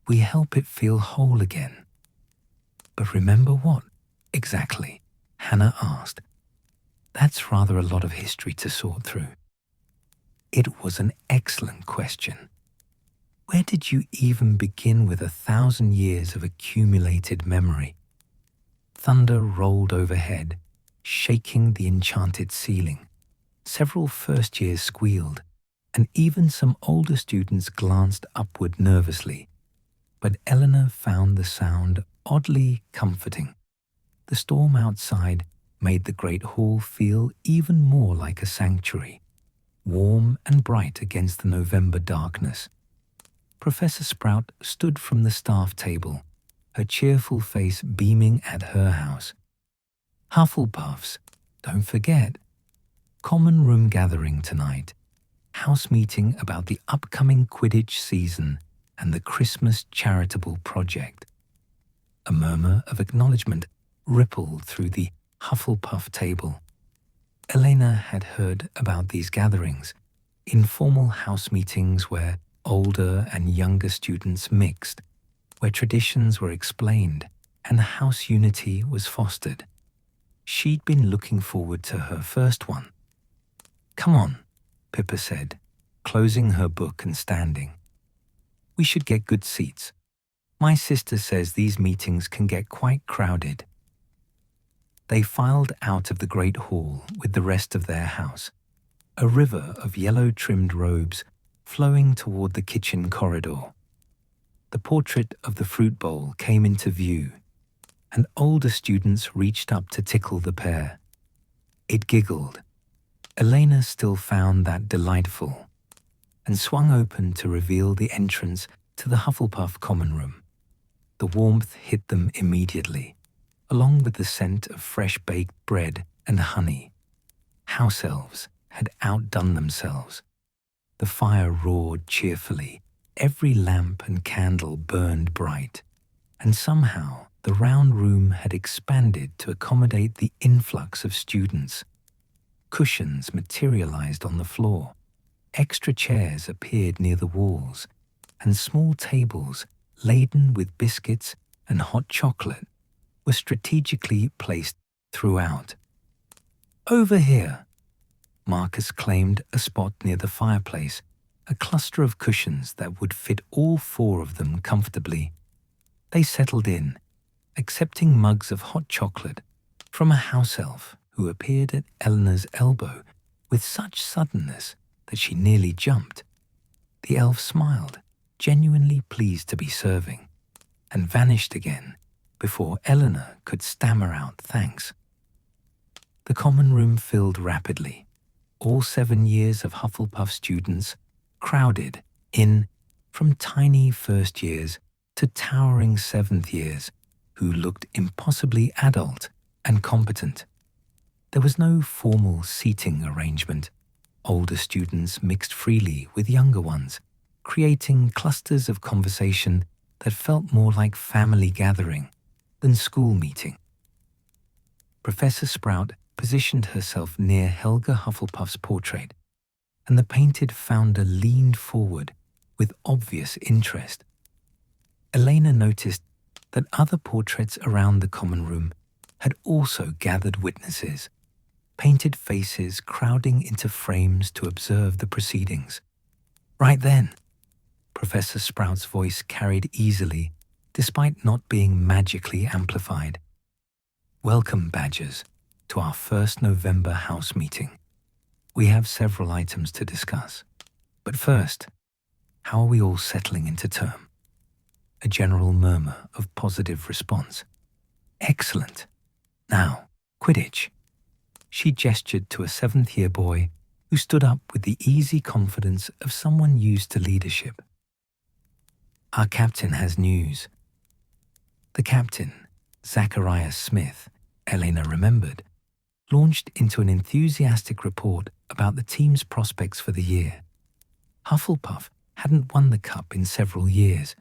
we help it feel whole again. But remember what, exactly? Hannah asked. That's rather a lot of history to sort through. It was an excellent question. Where did you even begin with 1,000 years of accumulated memory? Thunder rolled overhead, shaking the enchanted ceiling. Several first years squealed, and even some older students glanced upward nervously. But Eleanor found the sound oddly comforting. The storm outside made the great hall feel even more like a sanctuary, warm and bright against the November darkness. Professor Sprout stood from the staff table, her cheerful face beaming at her house. Hufflepuffs, don't forget. Common room gathering tonight. House meeting about the upcoming Quidditch season and the Christmas charitable project. A murmur of acknowledgement rippled through the Hufflepuff table. Elena had heard about these gatherings, informal house meetings where older and younger students mixed, where traditions were explained and house unity was fostered. She'd been looking forward to her first one. Come on, Pippa said, closing her book and standing. We should get good seats. My sister says these meetings can get quite crowded. They filed out of the great hall with the rest of their house, a river of yellow-trimmed robes flowing toward the kitchen corridor. The portrait of the fruit bowl came into view, and older students reached up to tickle the pair. It giggled. Elena still found that delightful, and swung open to reveal the entrance to the Hufflepuff common room. The warmth hit them immediately, along with the scent of fresh-baked bread and honey. House elves had outdone themselves. The fire roared cheerfully, every lamp and candle burned bright, and somehow the round room had expanded to accommodate the influx of students. Cushions materialized on the floor, extra chairs appeared near the walls, and small tables laden with biscuits and hot chocolate, were strategically placed throughout. "Over here," Marcus claimed a spot near the fireplace, a cluster of cushions that would fit all four of them comfortably. They settled in, accepting mugs of hot chocolate from a house elf who appeared at Eleanor's elbow with such suddenness that she nearly jumped. The elf smiled, genuinely pleased to be serving, and vanished again before Eleanor could stammer out thanks. The common room filled rapidly. All 7 years of Hufflepuff students crowded in, from tiny first years to towering 7th years, who looked impossibly adult and competent. There was no formal seating arrangement. Older students mixed freely with younger ones, creating clusters of conversation that felt more like family gathering than school meeting. Professor Sprout positioned herself near Helga Hufflepuff's portrait, and the painted founder leaned forward with obvious interest. Elena noticed that other portraits around the common room had also gathered witnesses, painted faces crowding into frames to observe the proceedings. Right then, Professor Sprout's voice carried easily, despite not being magically amplified. "Welcome, Badgers, to our first November house meeting. We have several items to discuss. But first, how are we all settling into term?" A general murmur of positive response. "Excellent. Now, Quidditch." She gestured to a 7th-year boy who stood up with the easy confidence of someone used to leadership. "Our captain has news." The captain, Zacharias Smith, Elena remembered, launched into an enthusiastic report about the team's prospects for the year. Hufflepuff hadn't won the cup in several years,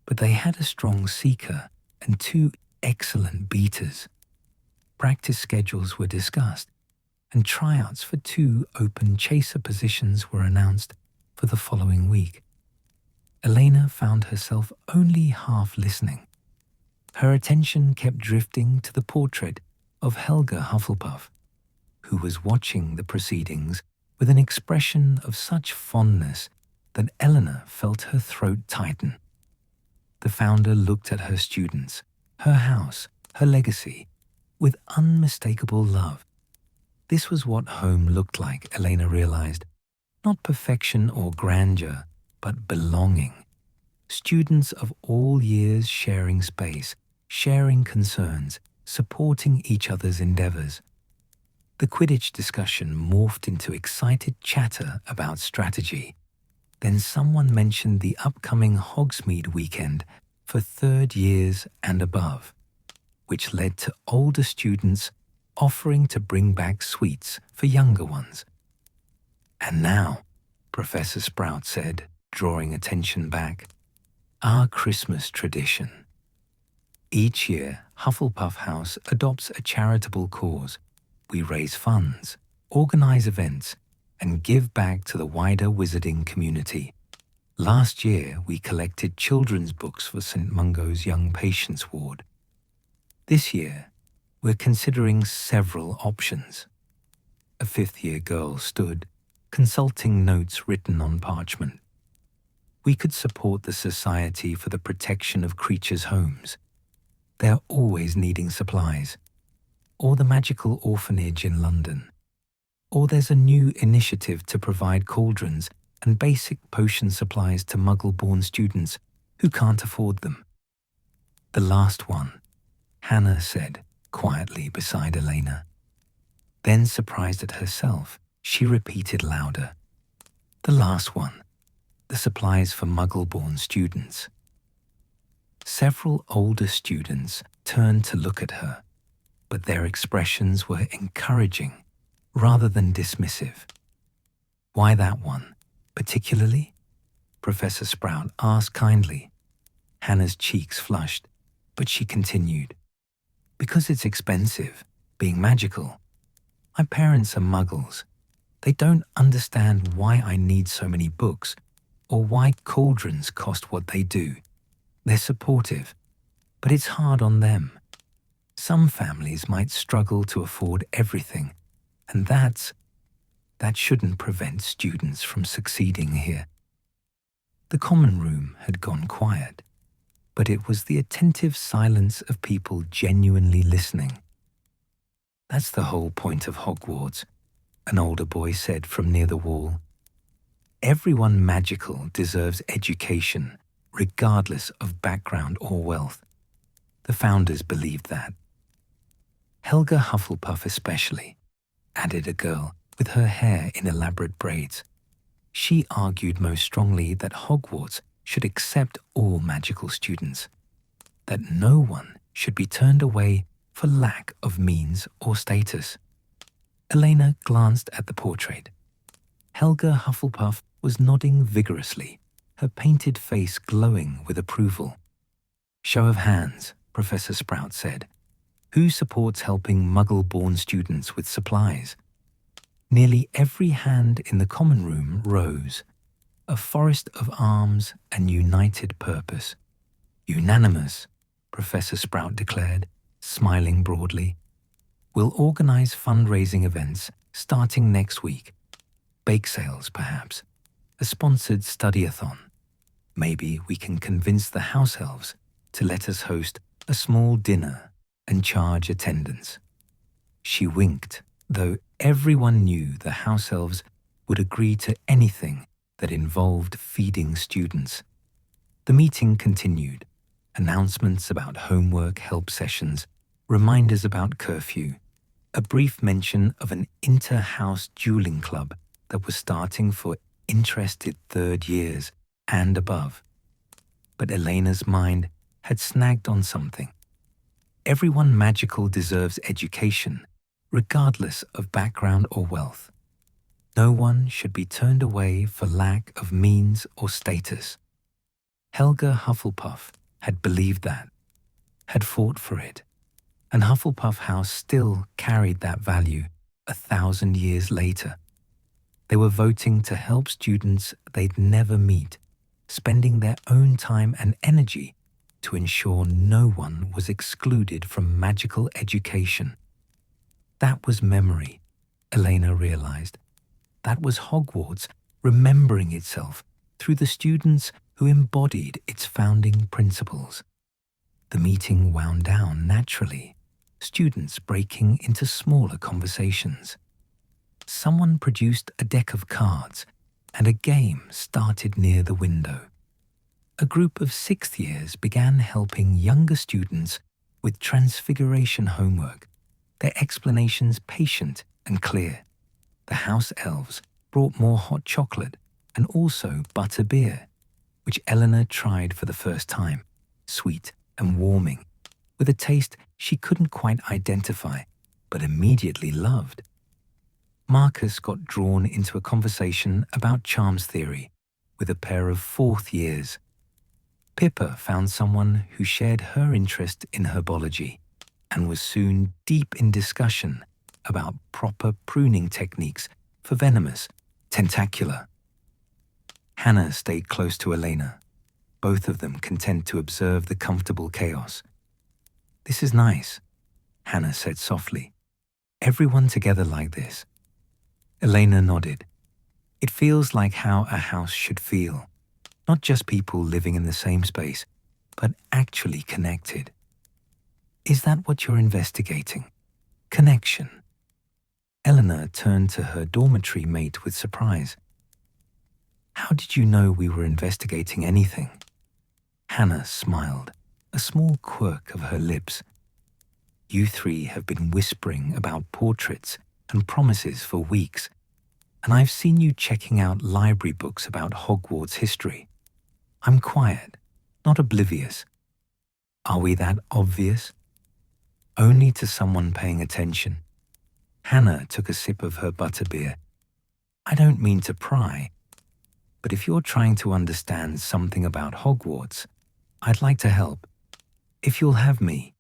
but they had a strong seeker and 2 excellent beaters. Practice schedules were discussed, and tryouts for 2 open chaser positions were announced for the following week. Elena found herself only half listening. Her attention kept drifting to the portrait of Helga Hufflepuff, who was watching the proceedings with an expression of such fondness that Eleanor felt her throat tighten. The founder looked at her students, her house, her legacy, with unmistakable love. This was what home looked like, Elena realized. Not perfection or grandeur, but belonging. Students of all years sharing space, sharing concerns, supporting each other's endeavors. The Quidditch discussion morphed into excited chatter about strategy. Then someone mentioned the upcoming Hogsmeade weekend for 3rd years and above, which led to older students offering to bring back sweets for younger ones. "And now," Professor Sprout said, drawing attention back, "our Christmas tradition. Each year, Hufflepuff House adopts a charitable cause. We raise funds, organize events, and give back to the wider wizarding community. Last year, we collected children's books for St. Mungo's Young Patients Ward. This year, we're considering several options." A 5th-year girl stood, consulting notes written on parchment. "We could support the Society for the Protection of Creatures' Homes. They're always needing supplies. Or the Magical Orphanage in London. Or there's a new initiative to provide cauldrons and basic potion supplies to Muggle-born students who can't afford them." "The last one," Hannah said quietly beside Elena. Then, surprised at herself, she repeated louder, "The last one. The supplies for Muggle-born students." Several older students turned to look at her, but their expressions were encouraging rather than dismissive. "Why that one, particularly?" Professor Sprout asked kindly. Hannah's cheeks flushed, but she continued, "Because it's expensive, being magical. My parents are Muggles. They don't understand why I need so many books or why cauldrons cost what they do. They're supportive, but it's hard on them. Some families might struggle to afford everything, and that shouldn't prevent students from succeeding here. The common room had gone quiet, but it was the attentive silence of people genuinely listening. That's the whole point of Hogwarts, an older boy said from near the wall. Everyone magical deserves education, regardless of background or wealth. The founders believed that. Helga Hufflepuff especially, added a girl with her hair in elaborate braids. She argued most strongly that Hogwarts should accept all magical students, that no one should be turned away for lack of means or status. Elena glanced at the portrait. Helga Hufflepuff was nodding vigorously, her painted face glowing with approval. "Show of hands," Professor Sprout said. "Who supports helping Muggle-born students with supplies?" Nearly every hand in the common room rose, a forest of arms and united purpose. "Unanimous," Professor Sprout declared, smiling broadly. "We'll organize fundraising events starting next week. Bake sales, perhaps. A sponsored study-a-thon. Maybe we can convince the house elves to let us host a small dinner and charge attendance." She winked, though everyone knew the house elves would agree to anything that involved feeding students. The meeting continued. Announcements about homework help sessions, reminders about curfew, a brief mention of an inter-house dueling club that was starting for interested third years and above. But Elena's mind had snagged on something. Everyone magical deserves education, regardless of background or wealth. No one should be turned away for lack of means or status. Helga Hufflepuff had believed that, had fought for it, and Hufflepuff House still carried that value 1,000 years later. They were voting to help students they'd never meet, spending their own time and energy to ensure no one was excluded from magical education. That was memory, Elena realized. That was Hogwarts remembering itself through the students who embodied its founding principles. The meeting wound down naturally, students breaking into smaller conversations. Someone produced a deck of cards, and a game started near the window. A group of sixth years began helping younger students with transfiguration homework, their explanations patient and clear. The house elves brought more hot chocolate and also butter beer, which Eleanor tried for the first time, sweet and warming, with a taste she couldn't quite identify, but immediately loved. Marcus got drawn into a conversation about charms theory with a pair of fourth years. Pippa found someone who shared her interest in herbology and was soon deep in discussion about proper pruning techniques for venomous, tentacular. Hannah stayed close to Elena, both of them content to observe the comfortable chaos. "This is nice," Hannah said softly. "Everyone together like this." Elena nodded. "It feels like how a house should feel. Not just people living in the same space, but actually connected." "Is that what you're investigating? Connection?" Eleanor turned to her dormitory mate with surprise. "How did you know we were investigating anything?" Hannah smiled, a small quirk of her lips. "You three have been whispering about portraits and promises for weeks, and I've seen you checking out library books about Hogwarts history. I'm quiet, not oblivious. Are we that obvious?" "Only to someone paying attention." Hannah took a sip of her butterbeer. "I don't mean to pry, but if you're trying to understand something about Hogwarts, I'd like to help. If you'll have me."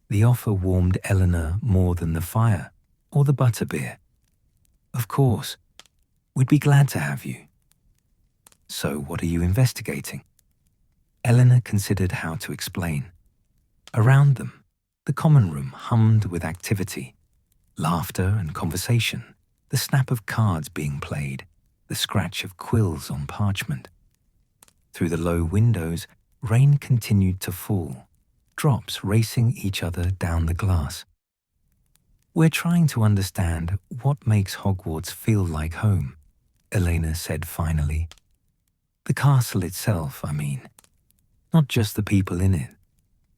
The offer warmed Eleanor more than the fire or the butterbeer. "Of course, we'd be glad to have you." "So what are you investigating?" Eleanor considered how to explain. Around them, the common room hummed with activity, laughter and conversation, the snap of cards being played, the scratch of quills on parchment. Through the low windows, rain continued to fall, drops racing each other down the glass. "We're trying to understand what makes Hogwarts feel like home," Elena said finally. "The castle itself, I mean. Not just the people in it.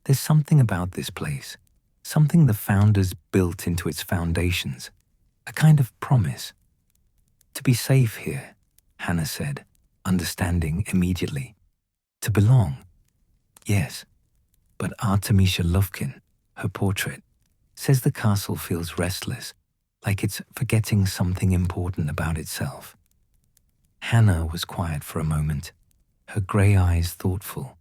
There's something about this place, something the founders built into its foundations, a kind of promise. To be safe here," Hannah said, understanding immediately. "To belong. Yes, but Artemisia Lufkin, her portrait, says the castle feels restless, like it's forgetting something important about itself." Hannah was quiet for a moment, her grey eyes thoughtful.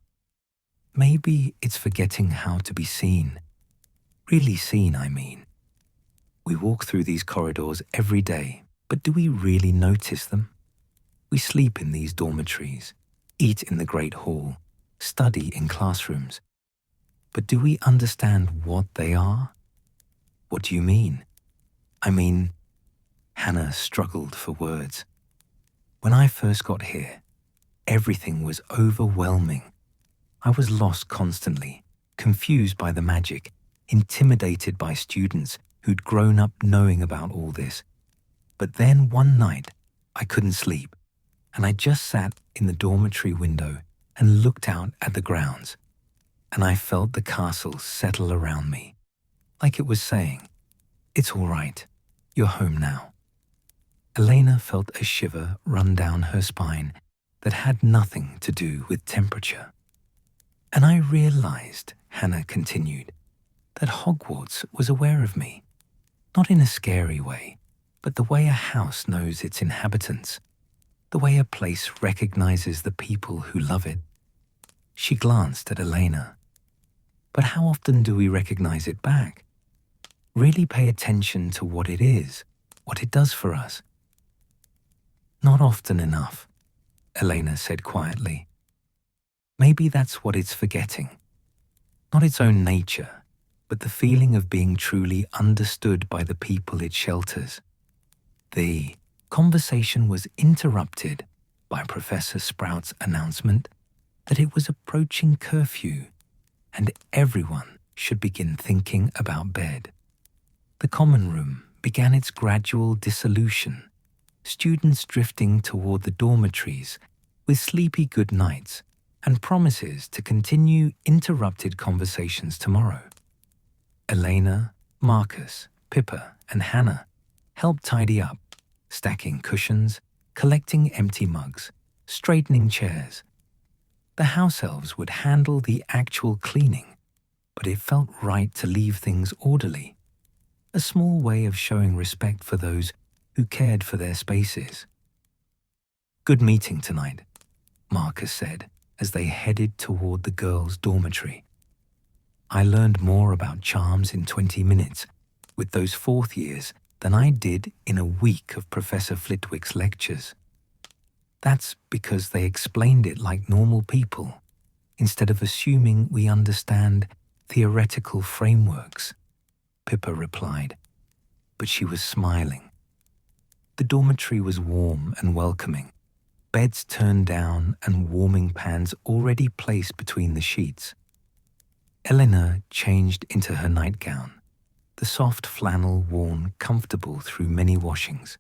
"Maybe it's forgetting how to be seen. Really seen, I mean. We walk through these corridors every day, but do we really notice them? We sleep in these dormitories, eat in the Great Hall, study in classrooms. But do we understand what they are?" "What do you mean?" "I mean," Hannah struggled for words. "When I first got here, everything was overwhelming. I was lost constantly, confused by the magic, intimidated by students who'd grown up knowing about all this. But then one night, I couldn't sleep, and I just sat in the dormitory window and looked out at the grounds, and I felt the castle settle around me, like it was saying, 'It's all right, you're home now.'" Elena felt a shiver run down her spine that had nothing to do with temperature. "And I realized," Hannah continued, "that Hogwarts was aware of me, not in a scary way, but the way a house knows its inhabitants, the way a place recognizes the people who love it." She glanced at Elena. "But how often do we recognize it back? Really pay attention to what it is, what it does for us?" "Not often enough," Elena said quietly. "Maybe that's what it's forgetting. Not its own nature, but the feeling of being truly understood by the people it shelters." The conversation was interrupted by Professor Sprout's announcement that it was approaching curfew and everyone should begin thinking about bed. The common room began its gradual dissolution, students drifting toward the dormitories with sleepy good nights and promises to continue interrupted conversations tomorrow. Elena, Marcus, Pippa, and Hannah helped tidy up, stacking cushions, collecting empty mugs, straightening chairs. The house elves would handle the actual cleaning, but it felt right to leave things orderly, a small way of showing respect for those who cared for their spaces. "Good meeting tonight," Marcus said as they headed toward the girls' dormitory. "I learned more about charms in 20 minutes with those fourth years than I did in a week of Professor Flitwick's lectures. That's because they explained it like normal people, instead of assuming we understand theoretical frameworks," Pippa replied, but she was smiling. The dormitory was warm and welcoming, beds turned down and warming pans already placed between the sheets. Eleanor changed into her nightgown, the soft flannel worn comfortable through many washings.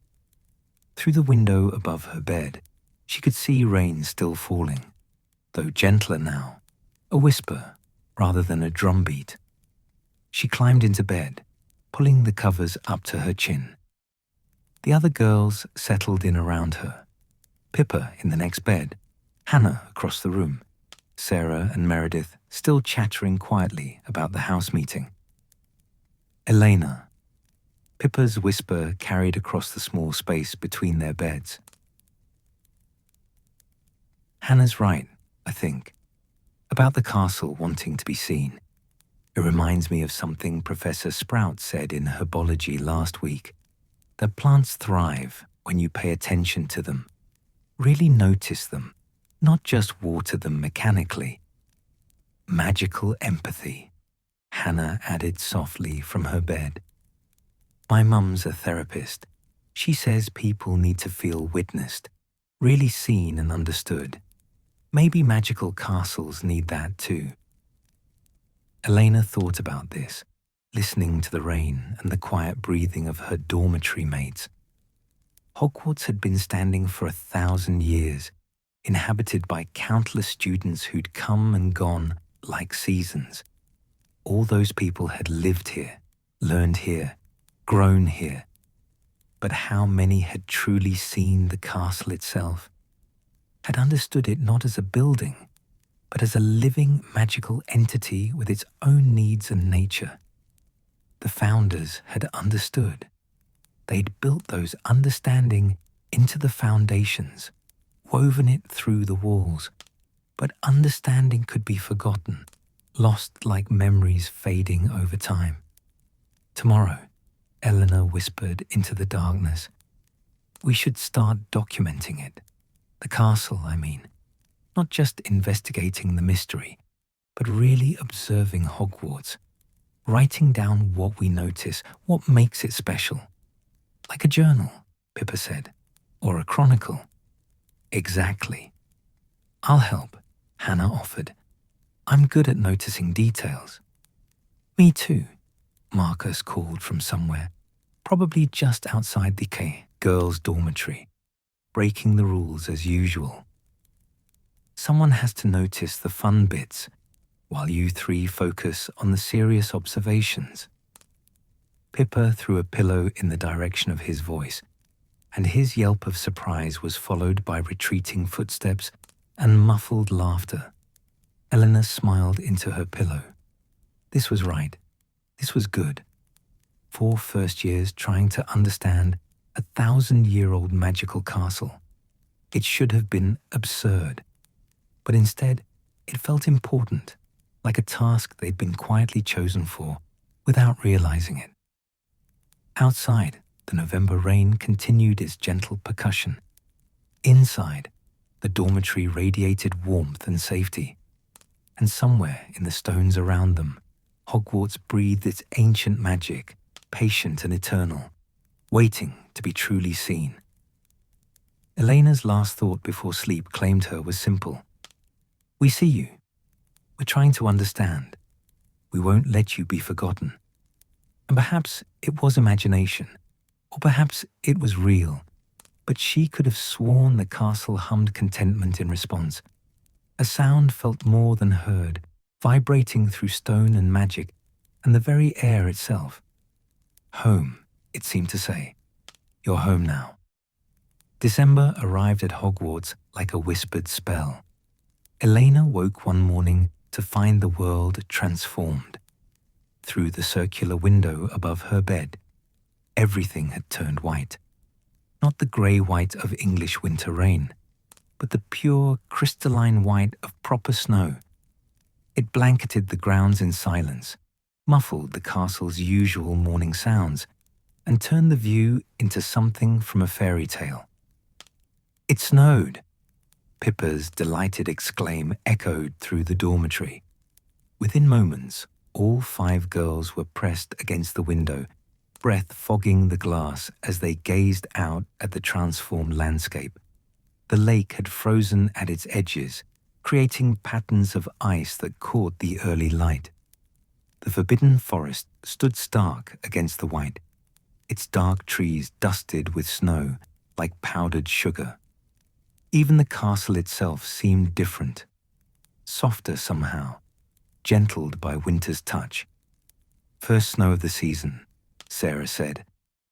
Through the window above her bed, she could see rain still falling, though gentler now, a whisper rather than a drumbeat. She climbed into bed, pulling the covers up to her chin. The other girls settled in around her. Pippa in the next bed, Hannah across the room, Sarah and Meredith still chattering quietly about the house meeting. "Elena," Pippa's whisper carried across the small space between their beds. "Hannah's right, I think, about the castle wanting to be seen. It reminds me of something Professor Sprout said in herbology last week, that plants thrive when you pay attention to them. Really notice them, not just water them mechanically, magical empathy, Hannah added softly from her bed. My mum's a therapist. She says people need to feel witnessed, really seen and understood. Maybe magical castles need that too. Elena thought about this, listening to the rain and the quiet breathing of her dormitory mates. Hogwarts had been standing for 1,000 years, inhabited by countless students who'd come and gone like seasons. All those people had lived here, learned here, grown here. But how many had truly seen the castle itself? Had understood it not as a building, but as a living magical entity with its own needs and nature? The founders had understood. They'd built those understanding into the foundations, woven it through the walls. But understanding could be forgotten, lost like memories fading over time. Tomorrow, Eleanor whispered into the darkness, we should start documenting it. The castle, I mean. Not just investigating the mystery, but really observing Hogwarts, writing down what we notice, what makes it special. Like a journal, Pippa said, or a chronicle. Exactly. I'll help, Hannah offered. I'm good at noticing details. Me too, Marcus called from somewhere, probably just outside the girls' dormitory, breaking the rules as usual. Someone has to notice the fun bits, while you three focus on the serious observations. Pippa threw a pillow in the direction of his voice, and his yelp of surprise was followed by retreating footsteps and muffled laughter. Eleanor smiled into her pillow. This was right. This was good. 4 first years trying to understand a 1,000-year-old magical castle. It should have been absurd. But instead, it felt important, like a task they'd been quietly chosen for, without realizing it. Outside, the November rain continued its gentle percussion. Inside, the dormitory radiated warmth and safety. And somewhere in the stones around them, Hogwarts breathed its ancient magic, patient and eternal, waiting to be truly seen. Elena's last thought before sleep claimed her was simple. We see you. We're trying to understand. We won't let you be forgotten. And perhaps it was imagination, or perhaps it was real, but she could have sworn the castle hummed contentment in response. A sound felt more than heard, vibrating through stone and magic and the very air itself. Home, it seemed to say. You're home now. December arrived at Hogwarts like a whispered spell. Elena woke one morning to find the world transformed. Through the circular window above her bed, everything had turned white. Not the grey-white of English winter rain, but the pure, crystalline white of proper snow. It blanketed the grounds in silence, muffled the castle's usual morning sounds, and turned the view into something from a fairy tale. It snowed! Pippa's delighted exclaim echoed through the dormitory. Within moments, all 5 girls were pressed against the window, breath fogging the glass as they gazed out at the transformed landscape. The lake had frozen at its edges, creating patterns of ice that caught the early light. The forbidden forest stood stark against the white, its dark trees dusted with snow like powdered sugar. Even the castle itself seemed different, softer somehow, gentled by winter's touch. First snow of the season, Sarah said,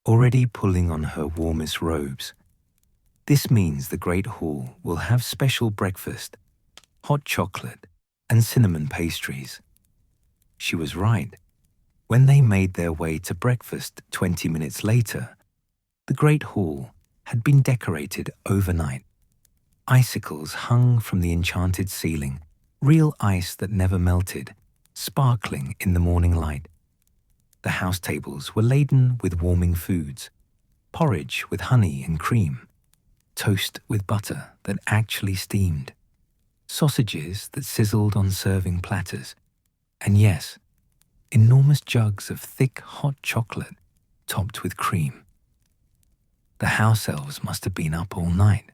already pulling on her warmest robes. This means the Great Hall will have special breakfast, hot chocolate and cinnamon pastries. She was right. When they made their way to breakfast 20 minutes later, the Great Hall had been decorated overnight. Icicles hung from the enchanted ceiling, real ice that never melted, sparkling in the morning light. The house tables were laden with warming foods, porridge with honey and cream, toast with butter that actually steamed, sausages that sizzled on serving platters, and yes, enormous jugs of thick hot chocolate topped with cream. The house elves must have been up all night,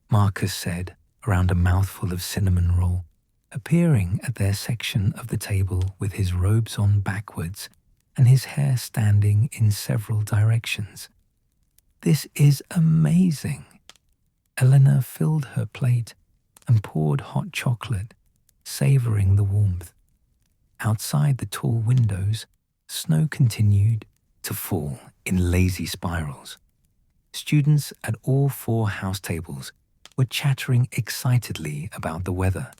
Marcus said around a mouthful of cinnamon roll, appearing at their section of the table with his robes on backwards and his hair standing in several directions. This is amazing. Eleanor filled her plate and poured hot chocolate, savoring the warmth. Outside the tall windows, snow continued to fall in lazy spirals. Students at all 4 house tables were chattering excitedly about the weather,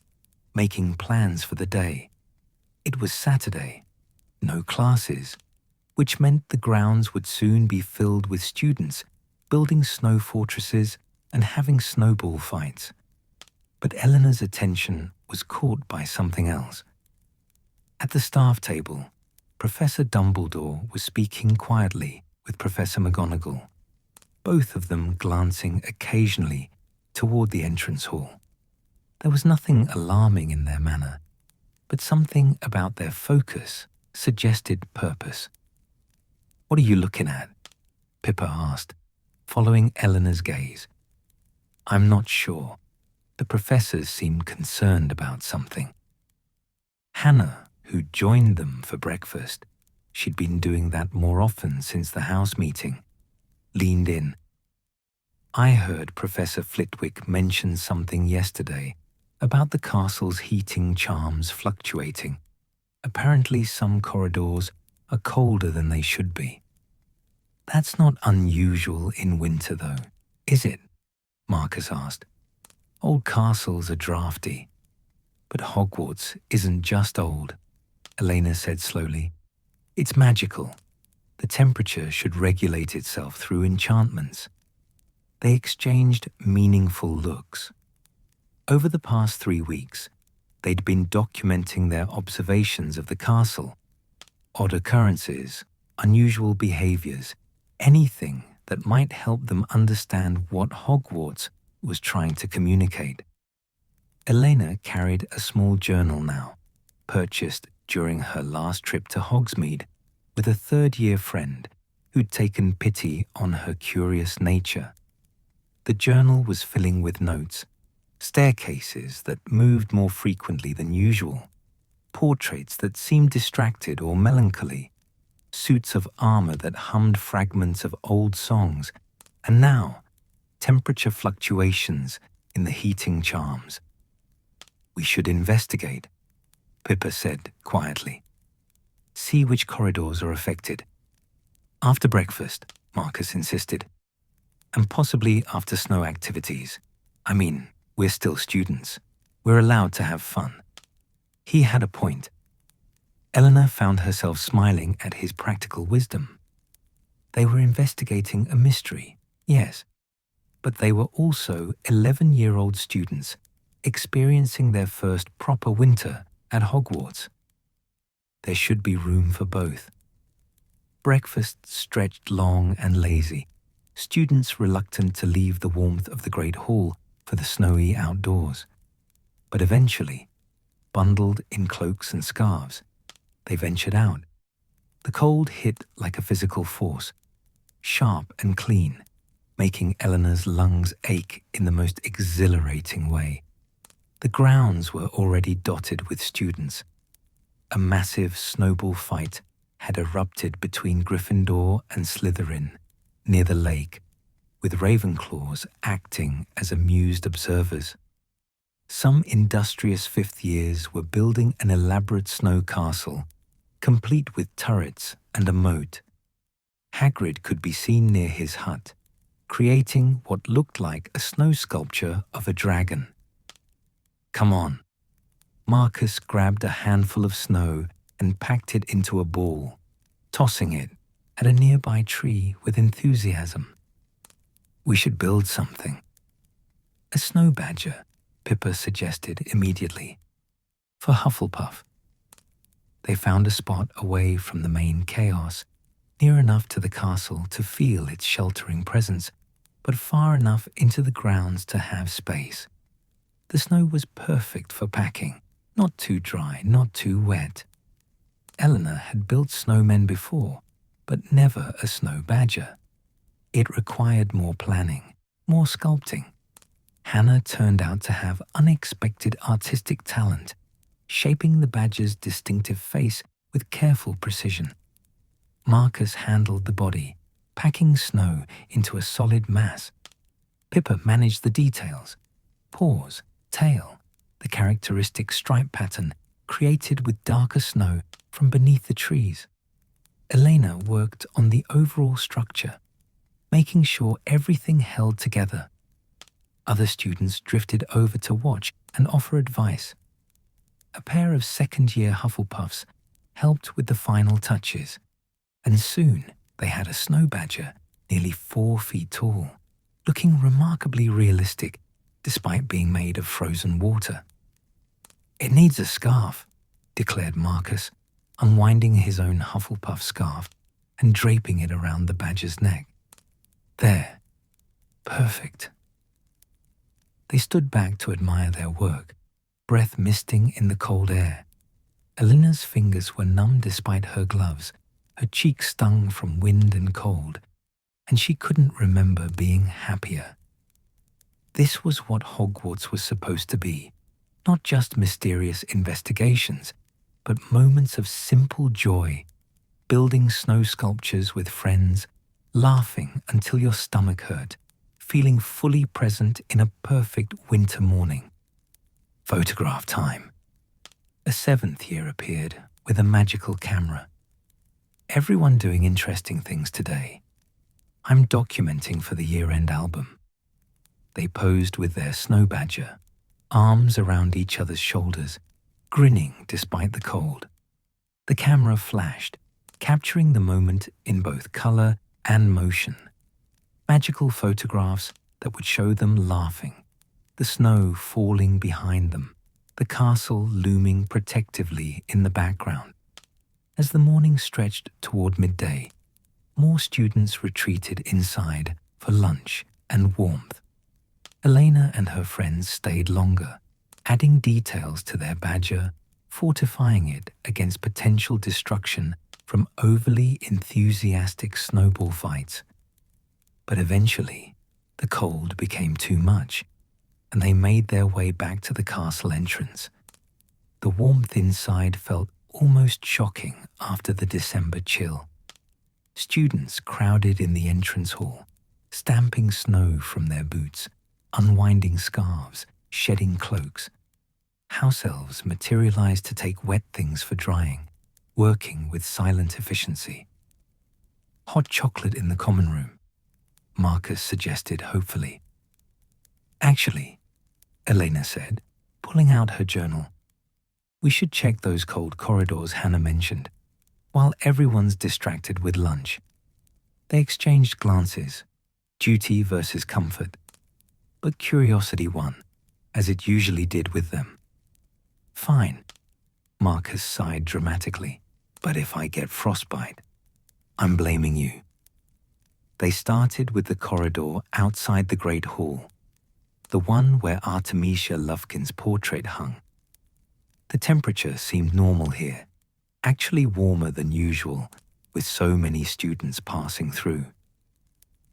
making plans for the day. It was Saturday, no classes, which meant the grounds would soon be filled with students building snow fortresses and having snowball fights. But Eleanor's attention was caught by something else. At the staff table, Professor Dumbledore was speaking quietly with Professor McGonagall, both of them glancing occasionally toward the entrance hall. There was nothing alarming in their manner, but something about their focus suggested purpose. "What are you looking at?" Pippa asked, following Eleanor's gaze. "I'm not sure." The professors seemed concerned about something. Hannah, who joined them for breakfast, she'd been doing that more often since the house meeting, leaned in. "I heard Professor Flitwick mention something yesterday about the castle's heating charms fluctuating. Apparently some corridors are colder than they should be." "That's not unusual in winter, though, is it?" Marcus asked. "Old castles are drafty." "But Hogwarts isn't just old," Elena said slowly. "It's magical. The temperature should regulate itself through enchantments." They exchanged meaningful looks. Over the past 3 weeks, they'd been documenting their observations of the castle, odd occurrences, unusual behaviors, anything that might help them understand what Hogwarts was trying to communicate. Elena carried a small journal now, purchased during her last trip to Hogsmeade with a third-year friend who'd taken pity on her curious nature. The journal was filling with notes, staircases that moved more frequently than usual, portraits that seemed distracted or melancholy, suits of armor that hummed fragments of old songs, and now, temperature fluctuations in the heating charms. "We should investigate," Pippa said quietly. "See which corridors are affected." "After breakfast," Marcus insisted. "And possibly after snow activities. I mean, we're still students. We're allowed to have fun." He had a point. Eleanor found herself smiling at his practical wisdom. They were investigating a mystery, yes, but they were also 11-year-old students experiencing their first proper winter at Hogwarts. There should be room for both. Breakfast stretched long and lazy, students reluctant to leave the warmth of the Great Hall for the snowy outdoors. But eventually, bundled in cloaks and scarves, they ventured out. The cold hit like a physical force, sharp and clean, making Eleanor's lungs ache in the most exhilarating way. The grounds were already dotted with students. A massive snowball fight had erupted between Gryffindor and Slytherin near the lake, with Ravenclaws acting as amused observers. Some industrious fifth years were building an elaborate snow castle, complete with turrets and a moat. Hagrid could be seen near his hut, creating what looked like a snow sculpture of a dragon. "Come on." Marcus grabbed a handful of snow and packed it into a ball, tossing it at a nearby tree with enthusiasm. "We should build something." "A snow badger," Pippa suggested immediately. "For Hufflepuff." They found a spot away from the main chaos, near enough to the castle to feel its sheltering presence, but far enough into the grounds to have space. The snow was perfect for packing, not too dry, not too wet. Eleanor had built snowmen before, but never a snow badger. It required more planning, more sculpting. Hannah turned out to have unexpected artistic talent, shaping the badger's distinctive face with careful precision. Marcus handled the body, packing snow into a solid mass. Pippa managed the details: paws, tail, the characteristic stripe pattern created with darker snow from beneath the trees. Elena worked on the overall structure, making sure everything held together. Other students drifted over to watch and offer advice. A pair of second-year Hufflepuffs helped with the final touches, and soon they had a snow badger nearly 4 feet tall, looking remarkably realistic despite being made of frozen water. "It needs a scarf," declared Marcus, unwinding his own Hufflepuff scarf and draping it around the badger's neck. "There. Perfect." They stood back to admire their work, breath misting in the cold air. Elena's fingers were numb despite her gloves, her cheeks stung from wind and cold, and she couldn't remember being happier. This was what Hogwarts was supposed to be, not just mysterious investigations, but moments of simple joy, building snow sculptures with friends, laughing until your stomach hurt, feeling fully present in a perfect winter morning. Photograph time. A 7th year appeared with a magical camera. "Everyone doing interesting things today. I'm documenting for the year-end album." They posed with their snow badger, arms around each other's shoulders, grinning despite the cold. The camera flashed, capturing the moment in both color and motion. Magical photographs that would show them laughing, the snow falling behind them, the castle looming protectively in the background. As the morning stretched toward midday, more students retreated inside for lunch and warmth. Elena and her friends stayed longer, adding details to their badger, fortifying it against potential destruction from overly enthusiastic snowball fights. But eventually, the cold became too much, and they made their way back to the castle entrance. The warmth inside felt almost shocking after the December chill. Students crowded in the entrance hall, stamping snow from their boots, unwinding scarves, shedding cloaks. House elves materialized to take wet things for drying, working with silent efficiency. "Hot chocolate in the common room," Marcus suggested hopefully. "Actually," Elena said, pulling out her journal, "we should check those cold corridors Hannah mentioned, while everyone's distracted with lunch." They exchanged glances, duty versus comfort, but curiosity won, as it usually did with them. "Fine," Marcus sighed dramatically, "but if I get frostbite, I'm blaming you." They started with the corridor outside the Great Hall, the one where Artemisia Lufkin's portrait hung. The temperature seemed normal here, actually warmer than usual, with so many students passing through.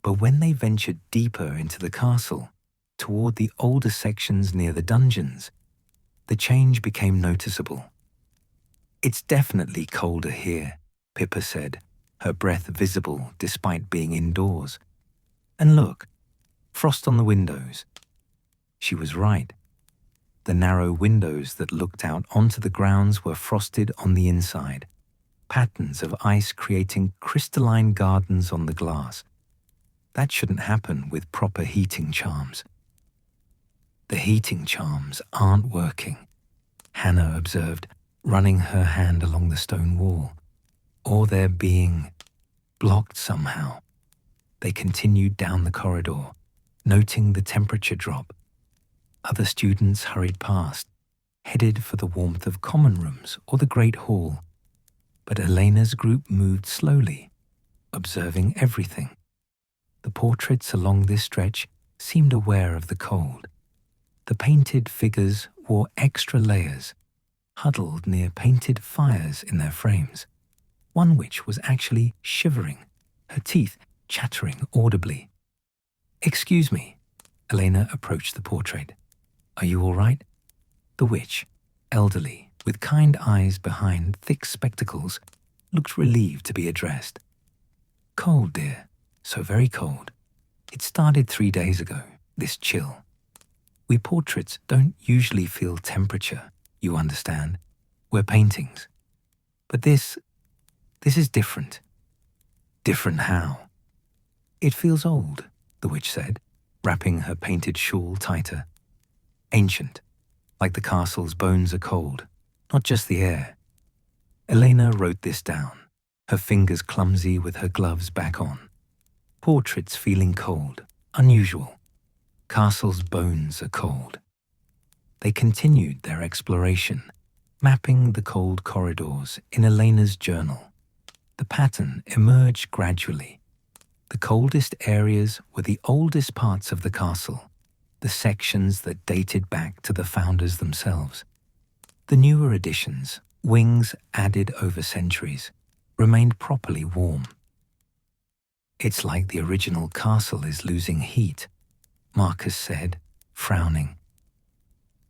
But when they ventured deeper into the castle, toward the older sections near the dungeons, the change became noticeable. "It's definitely colder here," Pippa said, her breath visible despite being indoors. "And look, frost on the windows." She was right. The narrow windows that looked out onto the grounds were frosted on the inside, patterns of ice creating crystalline gardens on the glass. That shouldn't happen with proper heating charms. "The heating charms aren't working," Hannah observed, running her hand along the stone wall. "Or they're being blocked somehow." They continued down the corridor, noting the temperature drop. Other students hurried past, headed for the warmth of common rooms or the Great Hall. But Elena's group moved slowly, observing everything. The portraits along this stretch seemed aware of the cold. The painted figures wore extra layers, huddled near painted fires in their frames, one which was actually shivering, her teeth chattering audibly. "Excuse me." Elena approached the portrait. "Are you all right?" The witch, elderly, with kind eyes behind thick spectacles, looked relieved to be addressed. "Cold, dear. So very cold. It started 3 days ago, this chill. We portraits don't usually feel temperature, you understand. We're paintings. But this is different." "Different how?" "It feels old," the witch said, wrapping her painted shawl tighter. "Ancient, like the castle's bones are cold, not just the air." Elena wrote this down, her fingers clumsy with her gloves back on. Portraits feeling cold, unusual. Castle's bones are cold. They continued their exploration, mapping the cold corridors in Elena's journal. The pattern emerged gradually. The coldest areas were the oldest parts of the castle, the sections that dated back to the founders themselves. The newer additions, wings added over centuries, remained properly warm. "It's like the original castle is losing heat," Marcus said, frowning.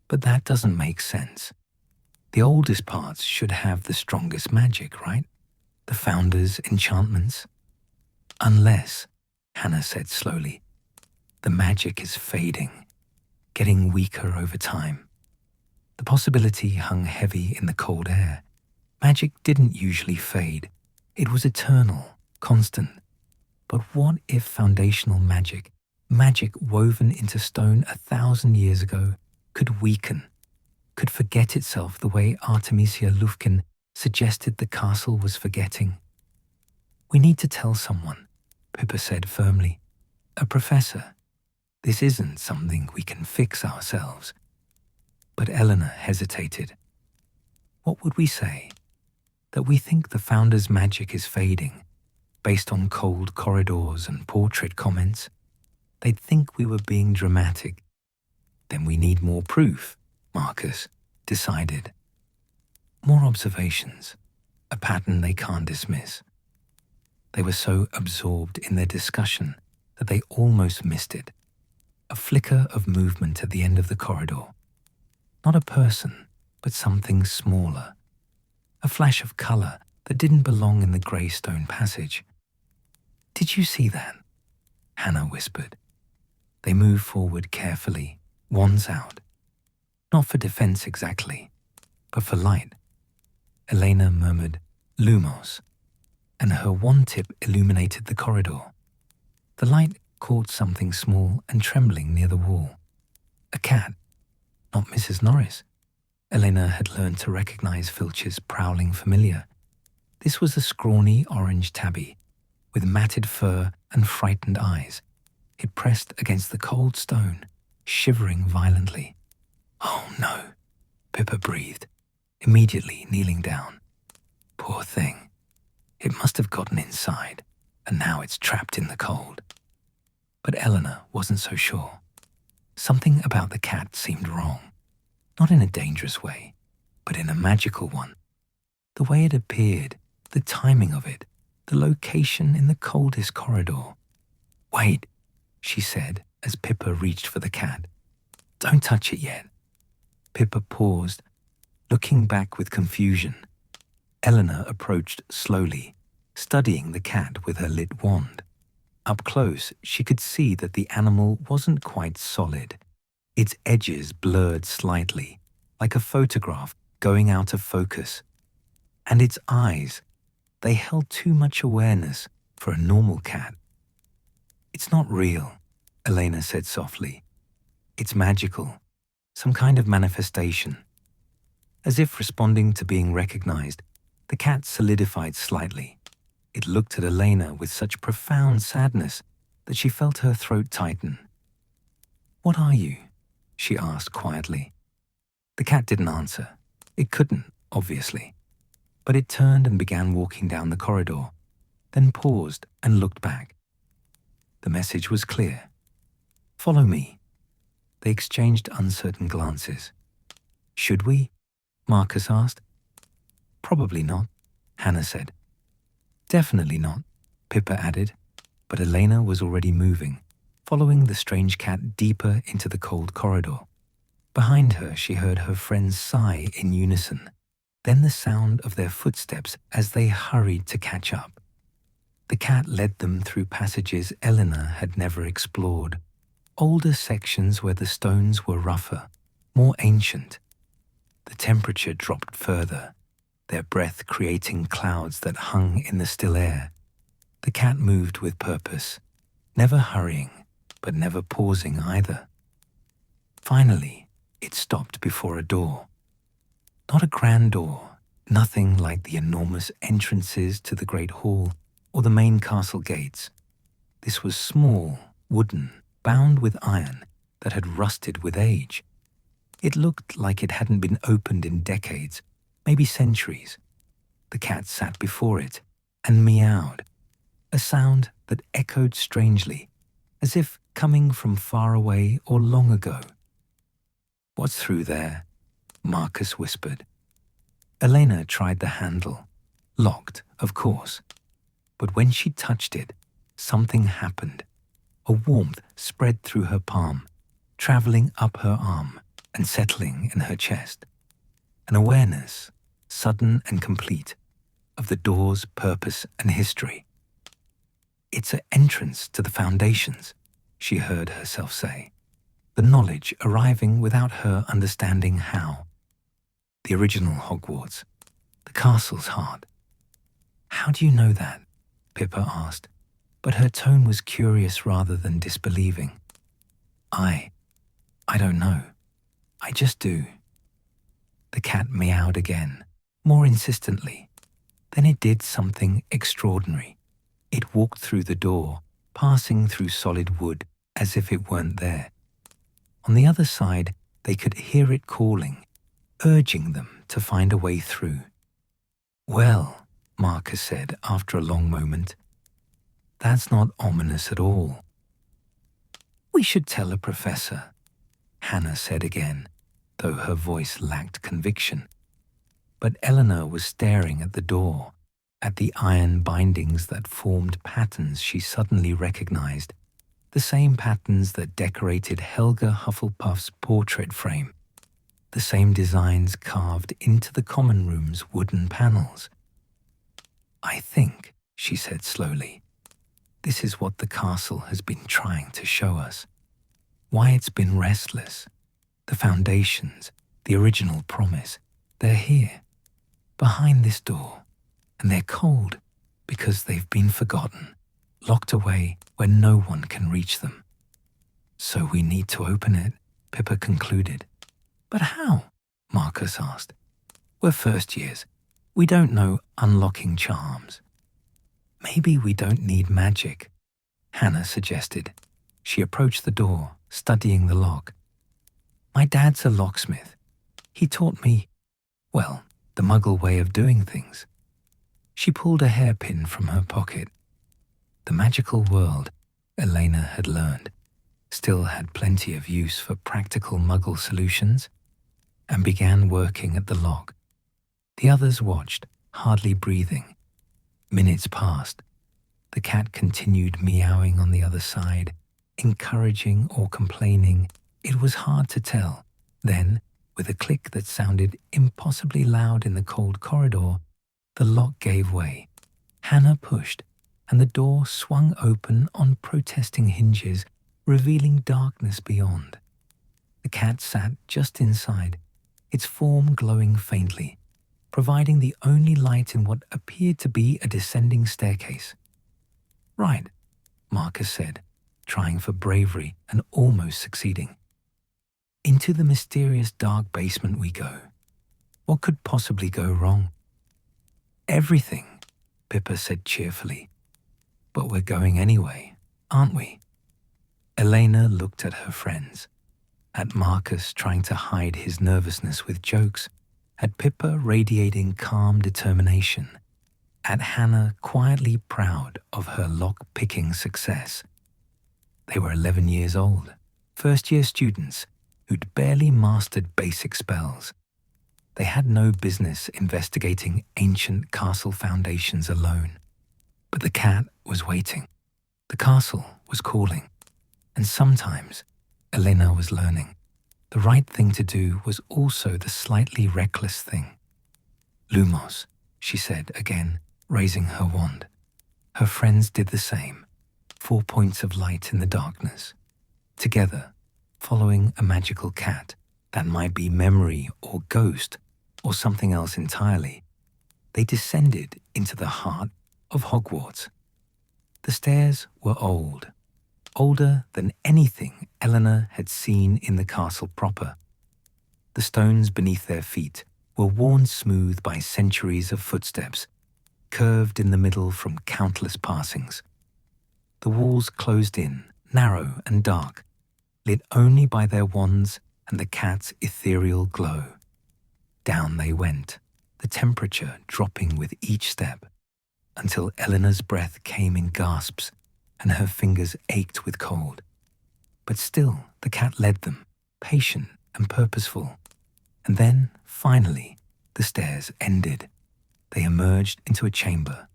"But that doesn't make sense. The oldest parts should have the strongest magic, right? The founders' enchantments." "Unless," Hannah said slowly, "the magic is fading, getting weaker over time." The possibility hung heavy in the cold air. Magic didn't usually fade. It was eternal, constant. But what if foundational magic woven into stone 1,000 years ago, could weaken, could forget itself the way Artemisia Lufkin suggested the castle was forgetting? "We need to tell someone," Pippa said firmly. "A professor. This isn't something we can fix ourselves." But Eleanor hesitated. "What would we say? That we think the founder's magic is fading, based on cold corridors and portrait comments? They'd think we were being dramatic." "Then we need more proof," Marcus decided. "More observations, a pattern they can't dismiss." They were so absorbed in their discussion that they almost missed it. A flicker of movement at the end of the corridor. Not a person, but something smaller. A flash of color that didn't belong in the grey stone passage. "Did you see that?" Hannah whispered. They moved forward carefully, wands out. Not for defense exactly, but for light. Elena murmured, "Lumos," and her wand tip illuminated the corridor. The light caught something small and trembling near the wall. A cat. Not Mrs. Norris. Elena had learned to recognize Filch's prowling familiar. This was a scrawny orange tabby, with matted fur and frightened eyes. It pressed against the cold stone, shivering violently. "Oh no," Pippa breathed, immediately kneeling down. "Poor thing. It must have gotten inside, and now it's trapped in the cold." But Eleanor wasn't so sure. Something about the cat seemed wrong. Not in a dangerous way, but in a magical one. The way it appeared, the timing of it, the location in the coldest corridor. "Wait," she said as Pippa reached for the cat. "Don't touch it yet." Pippa paused, looking back with confusion. Eleanor approached slowly, studying the cat with her lit wand. Up close, she could see that the animal wasn't quite solid. Its edges blurred slightly, like a photograph going out of focus. And its eyes, they held too much awareness for a normal cat. "It's not real," Elena said softly. "It's magical, some kind of manifestation." As if responding to being recognized, the cat solidified slightly. It looked at Elena with such profound sadness that she felt her throat tighten. "What are you?" she asked quietly. The cat didn't answer. It couldn't, obviously. But it turned and began walking down the corridor, then paused and looked back. The message was clear. "Follow me." They exchanged uncertain glances. "Should we?" Marcus asked. "Probably not," Hannah said. "Definitely not," Pippa added, but Elena was already moving, following the strange cat deeper into the cold corridor. Behind her, she heard her friends sigh in unison, then the sound of their footsteps as they hurried to catch up. The cat led them through passages Eleanor had never explored, older sections where the stones were rougher, more ancient. The temperature dropped further, their breath creating clouds that hung in the still air. The cat moved with purpose, never hurrying, but never pausing either. Finally, it stopped before a door. Not a grand door, nothing like the enormous entrances to the Great Hall or the main castle gates. This was small, wooden, bound with iron that had rusted with age. It looked like it hadn't been opened in decades, maybe centuries. The cat sat before it and meowed, a sound that echoed strangely, as if coming from far away or long ago. "What's through there?" Marcus whispered. Elena tried the handle. Locked, of course. But when she touched it, something happened. A warmth spread through her palm, traveling up her arm and settling in her chest. An awareness, sudden and complete, of the door's purpose and history. "It's an entrance to the foundations," she heard herself say, the knowledge arriving without her understanding how. The original Hogwarts, the castle's heart. "How do you know that?" Pippa asked, but her tone was curious rather than disbelieving. I don't know. I just do." The cat meowed again, more insistently. Then it did something extraordinary. It walked through the door, passing through solid wood as if it weren't there. On the other side, they could hear it calling, urging them to find a way through. "Well," Marcus said after a long moment, "that's not ominous at all." "We should tell a professor," Hannah said again, though her voice lacked conviction. But Eleanor was staring at the door, at the iron bindings that formed patterns she suddenly recognized, the same patterns that decorated Helga Hufflepuff's portrait frame, the same designs carved into the common room's wooden panels. "I think," she said slowly, "this is what the castle has been trying to show us. Why it's been restless. The foundations, the original promise, they're here, behind this door, and they're cold because they've been forgotten, locked away where no one can reach them. So we need to open it," Pippa concluded. "But how?" Marcus asked. "We're first years. We don't know unlocking charms." "Maybe we don't need magic," Hannah suggested. She approached the door, studying the lock. "My dad's a locksmith. He taught me, well, the Muggle way of doing things." She pulled a hairpin from her pocket. The magical world, Elena had learned, still had plenty of use for practical Muggle solutions, and began working at the lock. The others watched, hardly breathing. Minutes passed. The cat continued meowing on the other side, encouraging or complaining. It was hard to tell. Then, with a click that sounded impossibly loud in the cold corridor, the lock gave way. Hannah pushed, and the door swung open on protesting hinges, revealing darkness beyond. The cat sat just inside, its form glowing faintly, providing the only light in what appeared to be a descending staircase. "Right," Marcus said, trying for bravery and almost succeeding. "Into the mysterious dark basement we go. What could possibly go wrong?" "Everything," Pippa said cheerfully. "But we're going anyway, aren't we?" Elena looked at her friends, at Marcus trying to hide his nervousness with jokes, at Pippa radiating calm determination, at Hannah quietly proud of her lock-picking success. They were 11 years old, first-year students, who'd barely mastered basic spells. They had no business investigating ancient castle foundations alone. But the cat was waiting. The castle was calling. And sometimes, Elena was learning, the right thing to do was also the slightly reckless thing. "Lumos," she said again, raising her wand. Her friends did the same, 4 points of light in the darkness. Together, following a magical cat that might be memory or ghost or something else entirely, they descended into the heart of Hogwarts. The stairs were old, older than anything Eleanor had seen in the castle proper. The stones beneath their feet were worn smooth by centuries of footsteps, curved in the middle from countless passings. The walls closed in, narrow and dark, lit only by their wands and the cat's ethereal glow. Down they went, the temperature dropping with each step, until Eleanor's breath came in gasps and her fingers ached with cold. But still the cat led them, patient and purposeful. And then, finally, the stairs ended. They emerged into a chamber.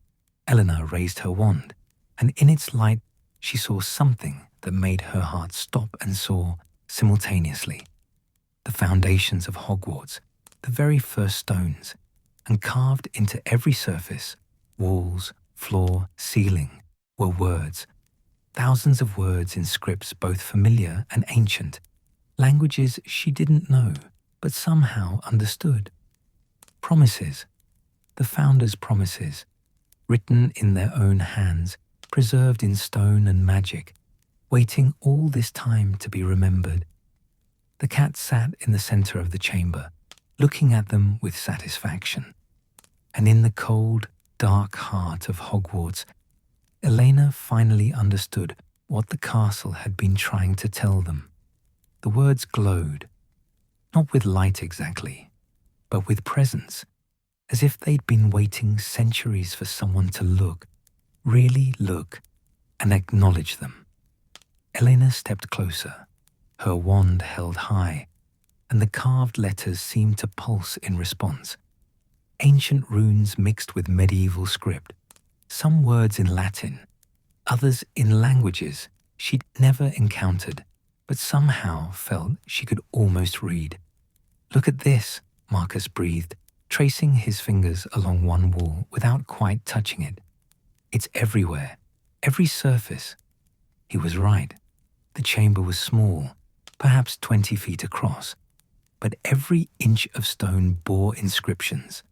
Eleanor raised her wand, and in its light she saw something that made her heart stop and soar simultaneously. The foundations of Hogwarts, the very first stones, and carved into every surface, walls, floor, ceiling, were words. Thousands of words in scripts both familiar and ancient, languages she didn't know but somehow understood. Promises, the founders' promises, written in their own hands, preserved in stone and magic, waiting all this time to be remembered. The cat sat in the center of the chamber, looking at them with satisfaction. And in the cold, dark heart of Hogwarts, Elena finally understood what the castle had been trying to tell them. The words glowed, not with light exactly, but with presence, as if they'd been waiting centuries for someone to look, really look, and acknowledge them. Elena stepped closer, her wand held high, and the carved letters seemed to pulse in response. Ancient runes mixed with medieval script, some words in Latin, others in languages she'd never encountered, but somehow felt she could almost read. "Look at this," Marcus breathed, tracing his fingers along one wall without quite touching it. "It's everywhere, every surface." He was right. The chamber was small, perhaps 20 feet across, but every inch of stone bore inscriptions.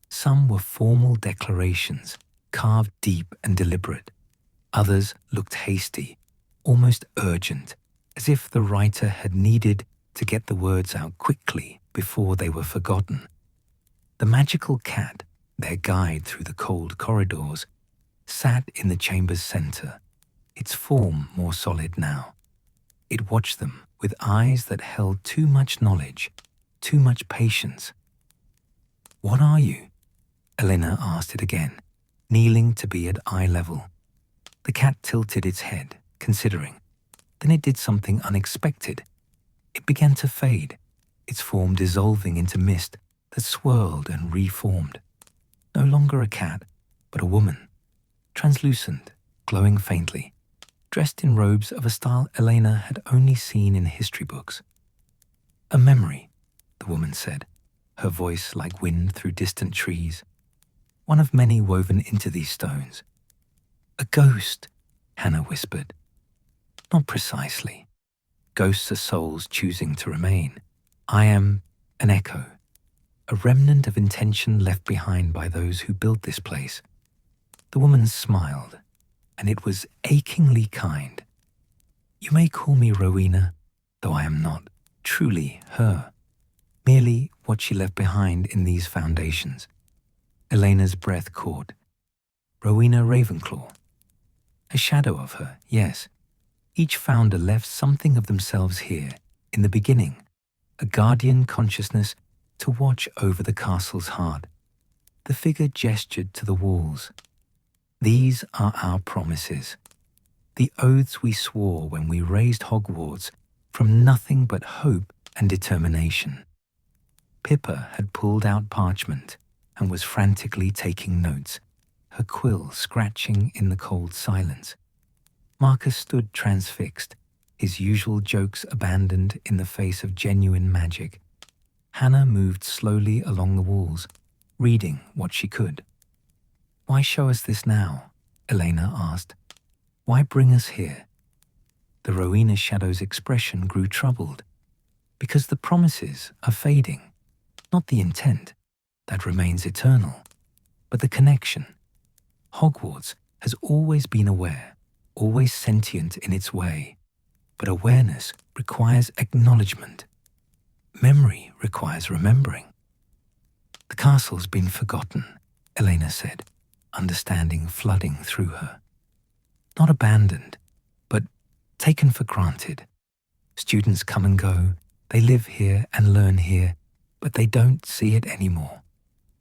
Some were formal declarations, carved deep and deliberate. Others looked hasty, almost urgent, as if the writer had needed to get the words out quickly before they were forgotten. The magical cat, their guide through the cold corridors, sat in the chamber's center, its form more solid now. It watched them with eyes that held too much knowledge, too much patience. "What are you?" Elena asked it again, kneeling to be at eye level. The cat tilted its head, considering. Then it did something unexpected. It began to fade, its form dissolving into mist that swirled and reformed. No longer a cat, but a woman, translucent, glowing faintly, dressed in robes of a style Elena had only seen in history books. "A memory," the woman said, her voice like wind through distant trees. "One of many woven into these stones." "A ghost," Hannah whispered. "Not precisely. Ghosts are souls choosing to remain. I am an echo, a remnant of intention left behind by those who built this place." The woman smiled, and it was achingly kind. "You may call me Rowena, though I am not truly her, merely what she left behind in these foundations." Elena's breath caught. Rowena Ravenclaw. A shadow of her, yes. Each founder left something of themselves here, in the beginning, a guardian consciousness to watch over the castle's heart. The figure gestured to the walls. "These are our promises, the oaths we swore when we raised Hogwarts from nothing but hope and determination. Pippa had pulled out parchment and was frantically taking notes, her quill scratching in the cold silence. Marcus stood transfixed, his usual jokes abandoned in the face of genuine magic. Hannah moved slowly along the walls, reading what she could. "Why show us this now?" Elena asked. "Why bring us here?" The Rowena shadow's expression grew troubled. "Because the promises are fading, not the intent, that remains eternal, but the connection. Hogwarts has always been aware, always sentient in its way, but awareness requires acknowledgement. Memory requires remembering." "The castle's been forgotten," Elena said, understanding flooding through her. "Not abandoned, but taken for granted. Students come and go, they live here and learn here, but they don't see it anymore,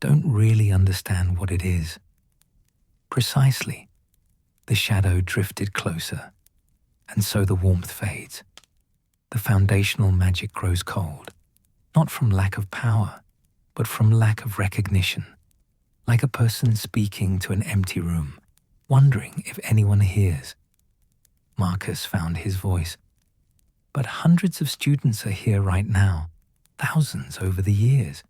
don't really understand what it is." "Precisely." The shadow drifted closer, and so the warmth fades. The foundational magic grows cold, not from lack of power, but from lack of recognition, like a person speaking to an empty room, wondering if anyone hears. Marcus found his voice. "But hundreds of students are here right now, thousands over the years.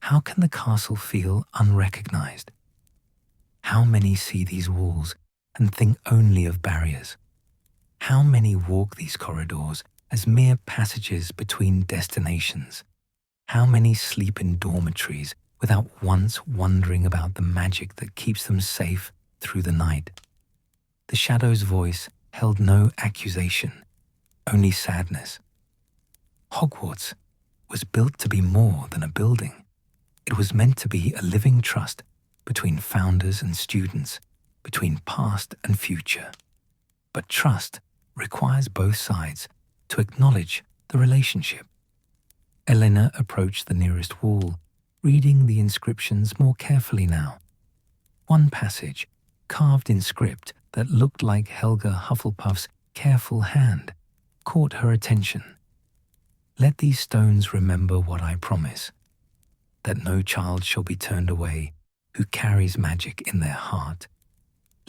How can the castle feel unrecognized? How many see these walls and think only of barriers? How many walk these corridors as mere passages between destinations? How many sleep in dormitories without once wondering about the magic that keeps them safe through the night?" The shadow's voice held no accusation, only sadness. "Hogwarts was built to be more than a building. It was meant to be a living trust between founders and students, between past and future. But trust requires both sides to acknowledge the relationship." Elena approached the nearest wall, reading the inscriptions more carefully now. One passage, carved in script that looked like Helga Hufflepuff's careful hand, caught her attention. "Let these stones remember what I promise, that no child shall be turned away who carries magic in their heart.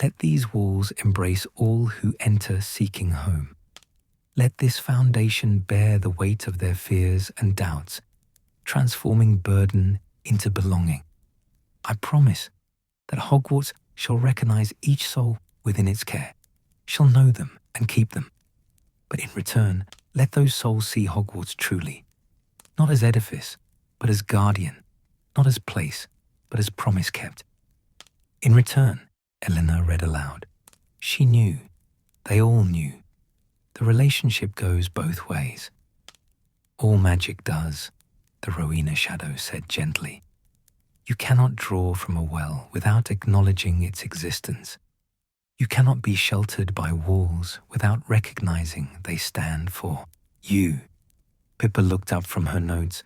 Let these walls embrace all who enter seeking home. Let this foundation bear the weight of their fears and doubts, transforming burden into belonging. I promise that Hogwarts shall recognize each soul within its care, shall know them and keep them. But in return, let those souls see Hogwarts truly, not as edifice, but as guardian, not as place, but as promise kept." "In return," Elena read aloud. She knew, they all knew, the relationship goes both ways. "All magic does," the Rowena shadow said gently. "You cannot draw from a well without acknowledging its existence. You cannot be sheltered by walls without recognizing they stand for you." Pippa looked up from her notes.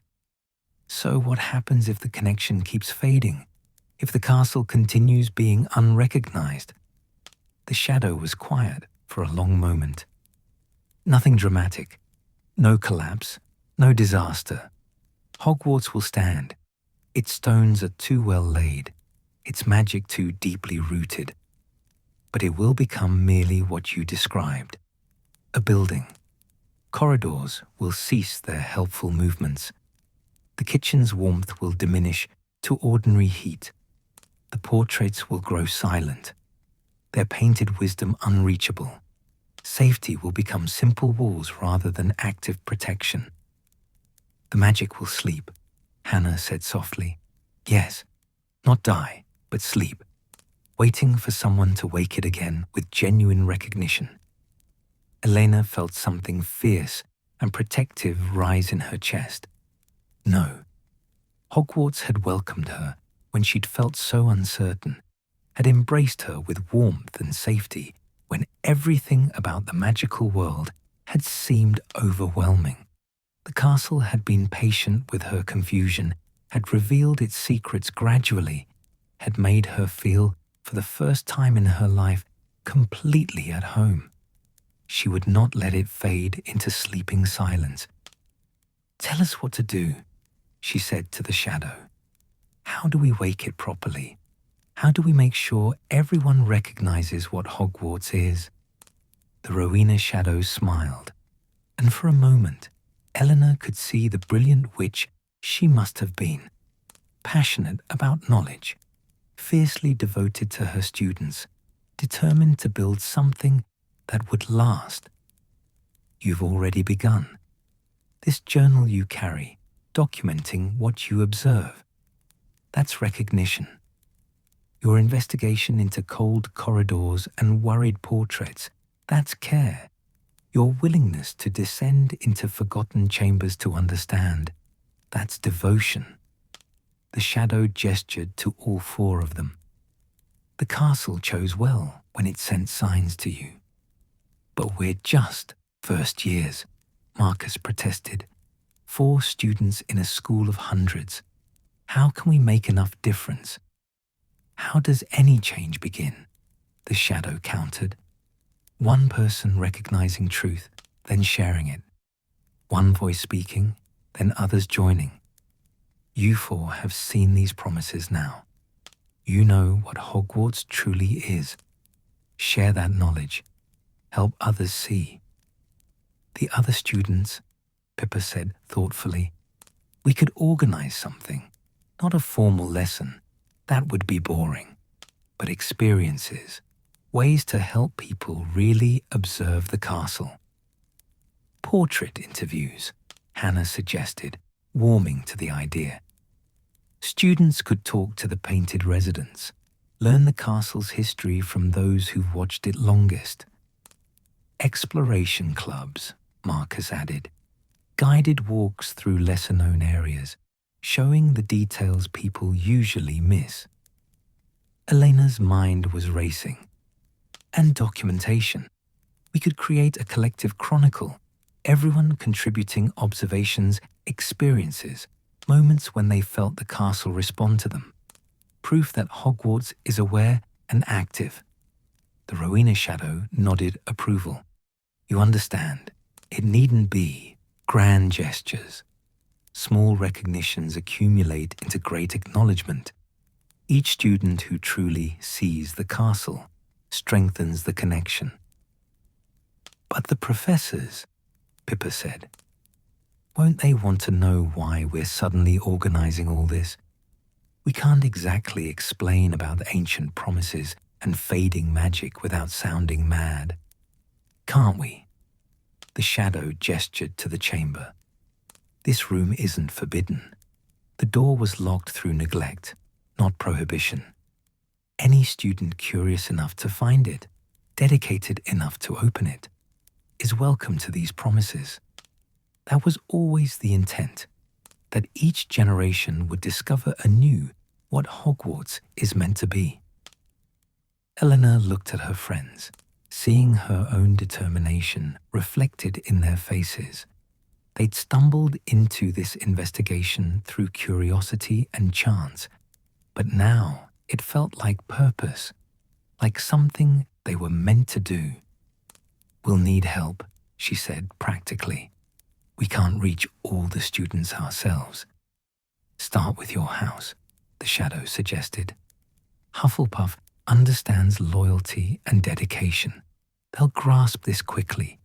"So what happens if the connection keeps fading? If the castle continues being unrecognized?" The shadow was quiet for a long moment. "Nothing dramatic. No collapse. No disaster. Hogwarts will stand. Its stones are too well laid, its magic too deeply rooted. But it will become merely what you described. A building. Corridors will cease their helpful movements. The kitchen's warmth will diminish to ordinary heat. The portraits will grow silent, their painted wisdom unreachable. Safety will become simple walls rather than active protection. The magic will sleep," Hannah said softly. "Yes, not die, but sleep, waiting for someone to wake it again with genuine recognition." Elena felt something fierce and protective rise in her chest. No, Hogwarts had welcomed her when she'd felt so uncertain, had embraced her with warmth and safety when everything about the magical world had seemed overwhelming. The castle had been patient with her confusion, had revealed its secrets gradually, had made her feel, for the first time in her life, completely at home. She would not let it fade into sleeping silence. "Tell us what to do," she said to the shadow. "How do we wake it properly? How do we make sure everyone recognizes what Hogwarts is?" The Rowena shadow smiled, and for a moment, Eleanor could see the brilliant witch she must have been, passionate about knowledge, fiercely devoted to her students, determined to build something that would last. "You've already begun. This journal you carry, documenting what you observe, that's recognition. Your investigation into cold corridors and worried portraits, that's care. Your willingness to descend into forgotten chambers to understand, that's devotion." The shadow gestured to all four of them. "The castle chose well when it sent signs to you." "But we're just first years," Marcus protested. "4 students in a school of hundreds. How can we make enough difference?" "How does any change begin?" the shadow countered. "One person recognizing truth, then sharing it. One voice speaking, then others joining. You 4 have seen these promises now. You know what Hogwarts truly is. Share that knowledge. Help others see." "The other students," Pippa said thoughtfully, "we could organize something. Not a formal lesson. That would be boring. But experiences. Ways to help people really observe the castle." "Portrait interviews," Hannah suggested, warming to the idea. Students could talk to the painted residents, learn the castle's history from those who've watched it longest. "Exploration clubs," Marcus added, "guided walks through lesser-known areas, showing the details people usually miss." Elena's mind was racing. "And documentation. We could create a collective chronicle, everyone contributing observations, experiences, moments when they felt the castle respond to them. Proof that Hogwarts is aware and active." The Rowena shadow nodded approval. "You understand, it needn't be grand gestures. Small recognitions accumulate into great acknowledgement. Each student who truly sees the castle strengthens the connection." "But the professors," Pippa said, "won't they want to know why we're suddenly organizing all this? We can't exactly explain about ancient promises and fading magic without sounding mad. Can't we?" The shadow gestured to the chamber. "This room isn't forbidden. The door was locked through neglect, not prohibition. Any student curious enough to find it, dedicated enough to open it, is welcome to these promises. That was always the intent, that each generation would discover anew what Hogwarts is meant to be." Eleanor looked at her friends, seeing her own determination reflected in their faces. They'd stumbled into this investigation through curiosity and chance, but now it felt like purpose, like something they were meant to do. "We'll need help," she said practically. "We can't reach all the students ourselves." "Start with your house," the shadow suggested. "Hufflepuff understands loyalty and dedication. They'll grasp this quickly,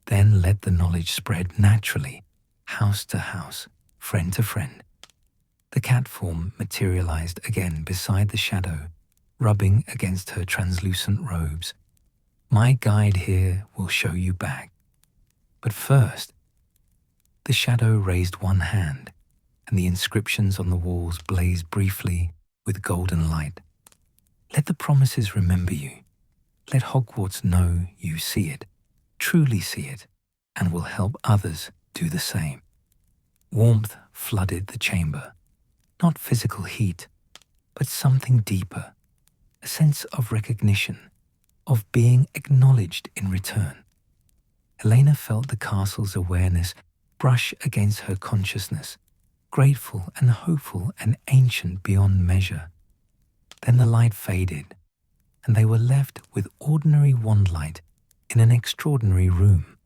then let the knowledge spread naturally, house to house, friend to friend." The cat form materialized again beside the shadow, rubbing against her translucent robes. "My guide here will show you back. But first," the shadow raised one hand, and the inscriptions on the walls blazed briefly with golden light. "Let the promises remember you. Let Hogwarts know you see it, truly see it, and will help others do the same." Warmth flooded the chamber. Not physical heat, but something deeper, a sense of recognition, of being acknowledged in return. Elena felt the castle's awareness brush against her consciousness, grateful and hopeful and ancient beyond measure. Then the light faded, and they were left with ordinary wandlight in an extraordinary room.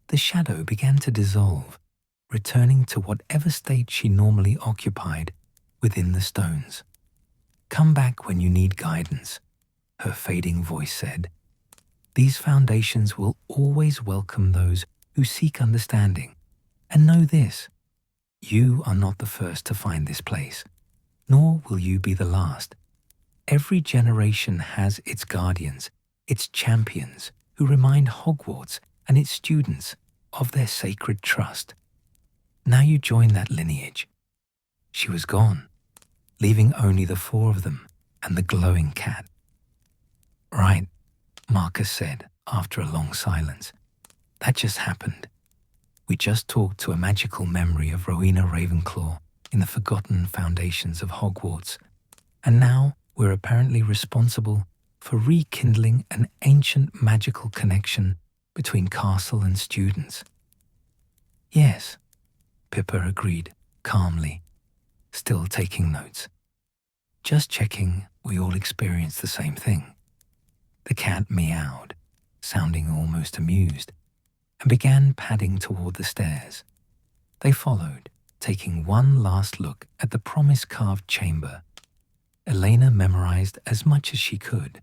The shadow began to dissolve, returning to whatever state she normally occupied within the stones. "Come back when you need guidance," her fading voice said. "These foundations will always welcome those who seek understanding. And know this, you are not the first to find this place, nor will you be the last. Every generation has its guardians, its champions, who remind Hogwarts and its students of their sacred trust. Now you join that lineage." She was gone, leaving only the four of them and the glowing cat. "Right," Marcus said after a long silence. "That just happened. We just talked to a magical memory of Rowena Ravenclaw in the forgotten foundations of Hogwarts, and now we're apparently responsible for rekindling an ancient magical connection between castle and students." "Yes," Pippa agreed calmly, still taking notes. "Just checking we all experienced the same thing." The cat meowed, sounding almost amused, and began padding toward the stairs. They followed, taking one last look at the promise-carved chamber. Elena memorized as much as she could,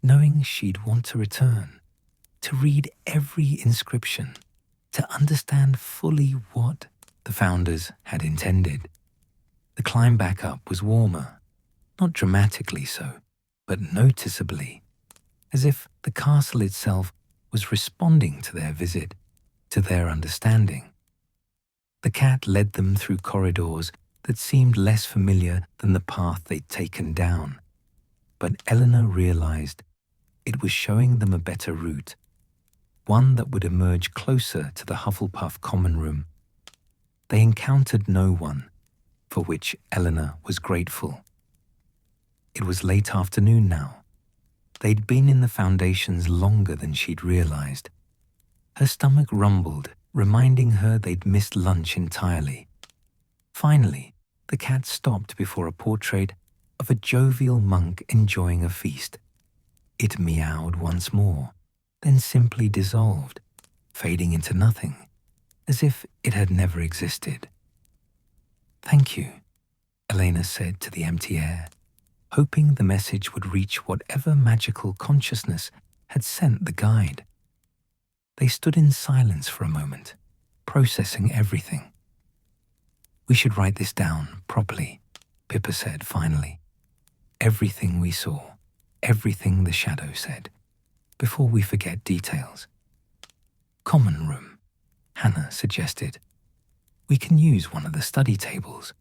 knowing she'd want to return, to read every inscription, to understand fully what the founders had intended. The climb back up was warmer, not dramatically so, but noticeably, as if the castle itself was responding to their visit, to their understanding. The cat led them through corridors that seemed less familiar than the path they'd taken down, but Eleanor realized it was showing them a better route, one that would emerge closer to the Hufflepuff common room. They encountered no one, for which Eleanor was grateful. It was late afternoon now. They'd been in the foundations longer than she'd realized. Her stomach rumbled, reminding her they'd missed lunch entirely. Finally, the cat stopped before a portrait of a jovial monk enjoying a feast. It meowed once more, then simply dissolved, fading into nothing, as if it had never existed. "Thank you," Elena said to the empty air, hoping the message would reach whatever magical consciousness had sent the guide. They stood in silence for a moment, processing everything. "We should write this down properly," Pippa said finally. "Everything we saw, everything the shadow said, before we forget details." "Common room," Hannah suggested. "We can use one of the study tables."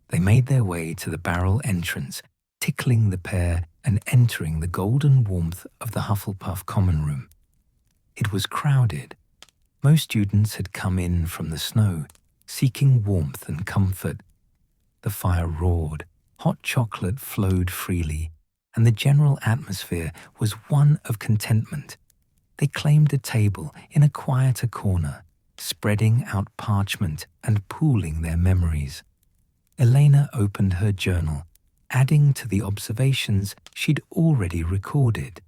They made their way to the barrel entrance, tickling the pair and entering the golden warmth of the Hufflepuff common room. It was crowded. Most students had come in from the snow, seeking warmth and comfort. The fire roared, hot chocolate flowed freely, and the general atmosphere was one of contentment. They claimed a table in a quieter corner, spreading out parchment and pooling their memories. Elena opened her journal, adding to the observations she'd already recorded.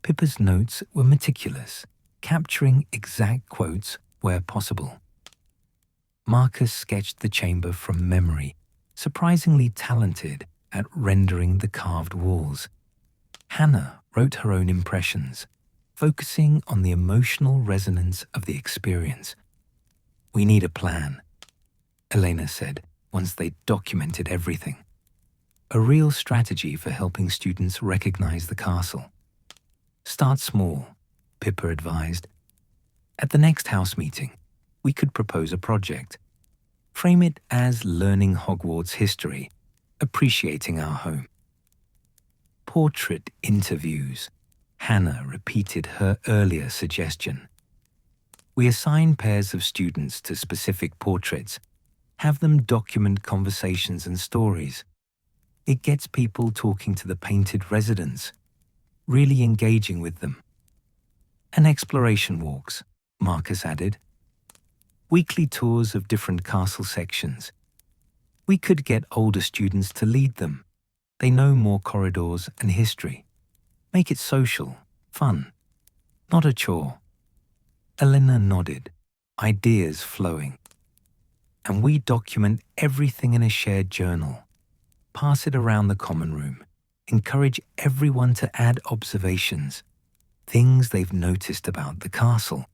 Pippa's notes were meticulous, capturing exact quotes where possible. Marcus sketched the chamber from memory, surprisingly talented at rendering the carved walls. Hannah wrote her own impressions, focusing on the emotional resonance of the experience. "We need a plan," Elena said once they'd documented everything. "A real strategy for helping students recognize the castle." "Start small," Pippa advised. "At the next house meeting, we could propose a project. Frame it as learning Hogwarts history, appreciating our home." "Portrait interviews," Hannah repeated her earlier suggestion. "We assign pairs of students to specific portraits, have them document conversations and stories. It gets people talking to the painted residents, really engaging with them." "And exploration walks," Marcus added. "Weekly tours of different castle sections. We could get older students to lead them. They know more corridors and history. Make it social, fun, not a chore." Elena nodded, ideas flowing. And we document everything in a shared journal, pass it around the common room, encourage everyone to add observations, things they've noticed about the castle,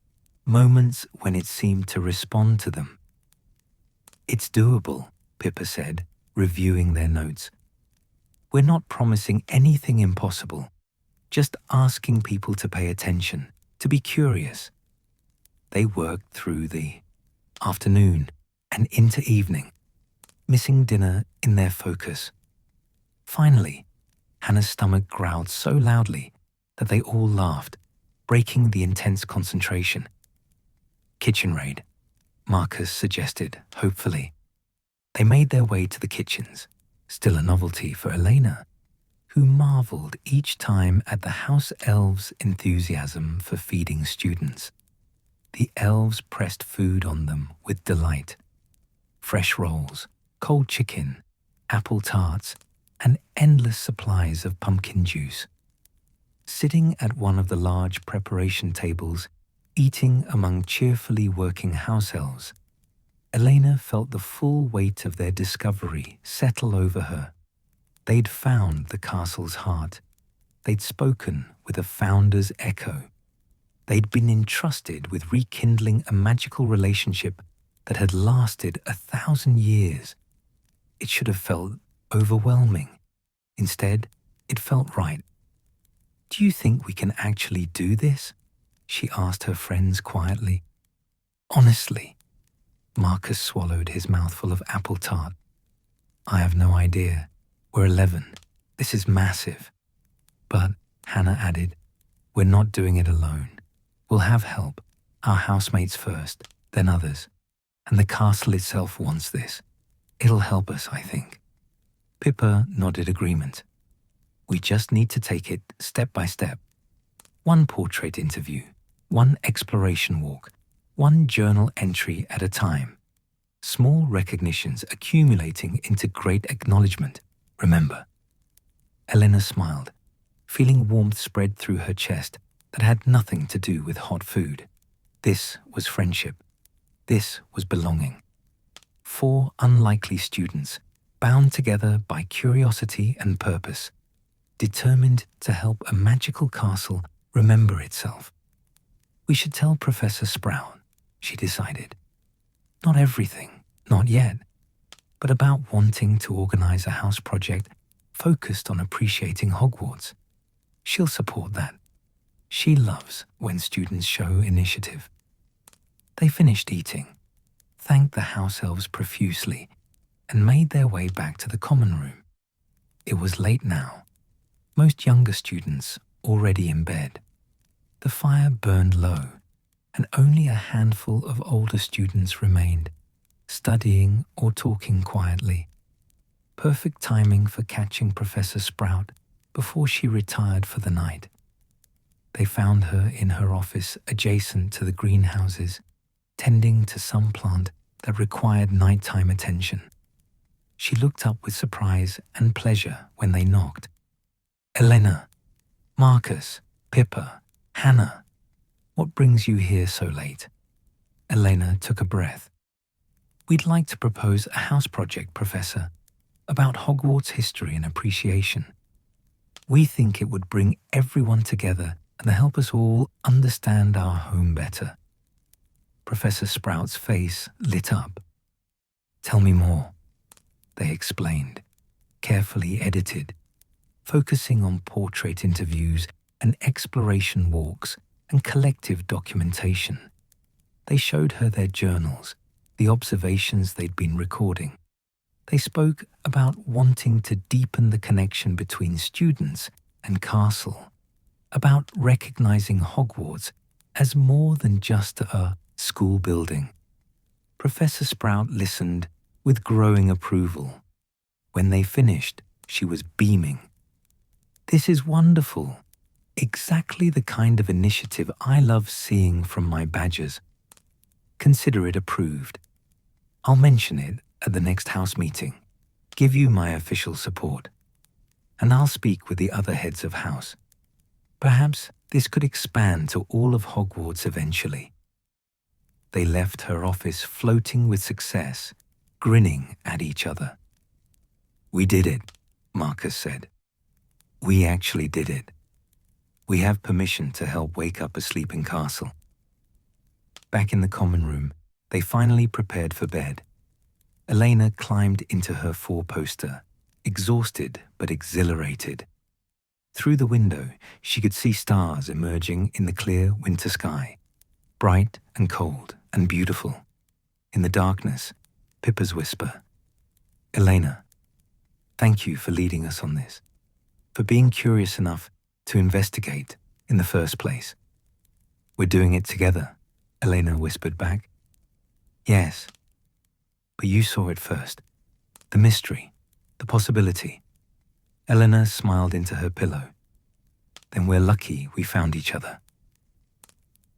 moments when it seemed to respond to them. It's doable, Pippa said, reviewing their notes. We're not promising anything impossible, just asking people to pay attention, to be curious. They worked through the afternoon and into evening, missing dinner in their focus. Finally, Hannah's stomach growled so loudly that they all laughed, breaking the intense concentration. Kitchen raid, Marcus suggested, hopefully. They made their way to the kitchens, still a novelty for Elena, who marveled each time at the house elves' enthusiasm for feeding students. The elves pressed food on them with delight. Fresh rolls, cold chicken, apple tarts, and endless supplies of pumpkin juice. Sitting at one of the large preparation tables, eating among cheerfully working house elves, Elena felt the full weight of their discovery settle over her. They'd found the castle's heart. They'd spoken with a founder's echo. They'd been entrusted with rekindling a magical relationship that had lasted 1,000 years. It should have felt overwhelming. Instead, it felt right. "Do you think we can actually do this?" she asked her friends quietly. "Honestly," Marcus swallowed his mouthful of apple tart. "I have no idea. We're 11. This is massive." But, Hannah added, "We're not doing it alone. We'll have help. Our housemates first, then others. And the castle itself wants this. It'll help us, I think." Pippa nodded agreement. "We just need to take it step by step. One portrait interview, one exploration walk, one journal entry at a time. Small recognitions accumulating into great acknowledgement, remember." Elena smiled, feeling warmth spread through her chest that had nothing to do with hot food. This was friendship. This was belonging. 4 unlikely students, bound together by curiosity and purpose, determined to help a magical castle remember itself. "We should tell Professor Sprout," she decided. "Not everything, not yet, but about wanting to organize a house project focused on appreciating Hogwarts. She'll support that. She loves when students show initiative." They finished eating, thanked the house elves profusely, and made their way back to the common room. It was late now, most younger students already in bed. The fire burned low, and only a handful of older students remained, studying or talking quietly. Perfect timing for catching Professor Sprout before she retired for the night. They found her in her office adjacent to the greenhouses, tending to some plant that required nighttime attention. She looked up with surprise and pleasure when they knocked. "Elena, Marcus, Pippa, Hannah, what brings you here so late?" Elena took a breath. "We'd like to propose a house project, Professor, about Hogwarts history and appreciation. We think it would bring everyone together and help us all understand our home better." Professor Sprout's face lit up. "Tell me more," they explained, carefully edited, focusing on portrait interviews and exploration walks and collective documentation. They showed her their journals, the observations they'd been recording. They spoke about wanting to deepen the connection between students and castle, about recognizing Hogwarts as more than just a school building. Professor Sprout listened with growing approval. When they finished, she was beaming. "This is wonderful. Exactly the kind of initiative I love seeing from my badgers. Consider it approved. I'll mention it at the next house meeting, give you my official support. And I'll speak with the other heads of house. Perhaps this could expand to all of Hogwarts eventually." they left her office floating with success, grinning at each other. "We did it," Marcus said. "We actually did it. We have permission to help wake up a sleeping castle." Back in the common room, they finally prepared for bed. Elena climbed into her four-poster, exhausted but exhilarated. Through the window, she could see stars emerging in the clear winter sky, bright and cold and beautiful. In the darkness, Pippa's whisper, "Elena, thank you for leading us on this, for being curious enough to investigate in the first place." "We're doing it together," Elena whispered back. "Yes, but you saw it first. The mystery, the possibility." Elena smiled into her pillow. "Then we're lucky we found each other."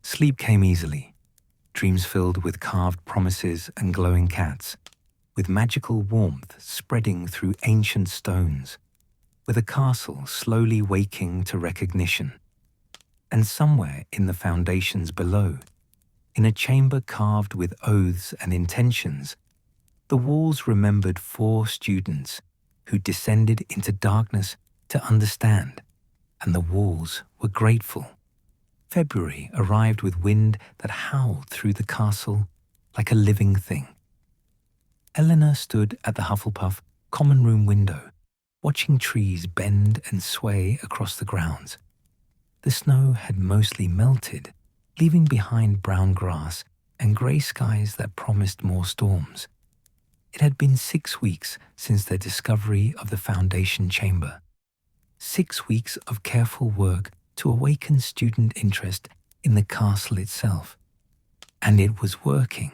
Sleep came easily, dreams filled with carved promises and glowing cats, with magical warmth spreading through ancient stones, with a castle slowly waking to recognition. And somewhere in the foundations below, in a chamber carved with oaths and intentions, the walls remembered 4 students who descended into darkness to understand, and the walls were grateful. February arrived with wind that howled through the castle like a living thing. Eleanor stood at the Hufflepuff common room window, watching trees bend and sway across the grounds. The snow had mostly melted, leaving behind brown grass and grey skies that promised more storms. It had been 6 weeks since their discovery of the foundation chamber. 6 weeks of careful work to awaken student interest in the castle itself. And it was working.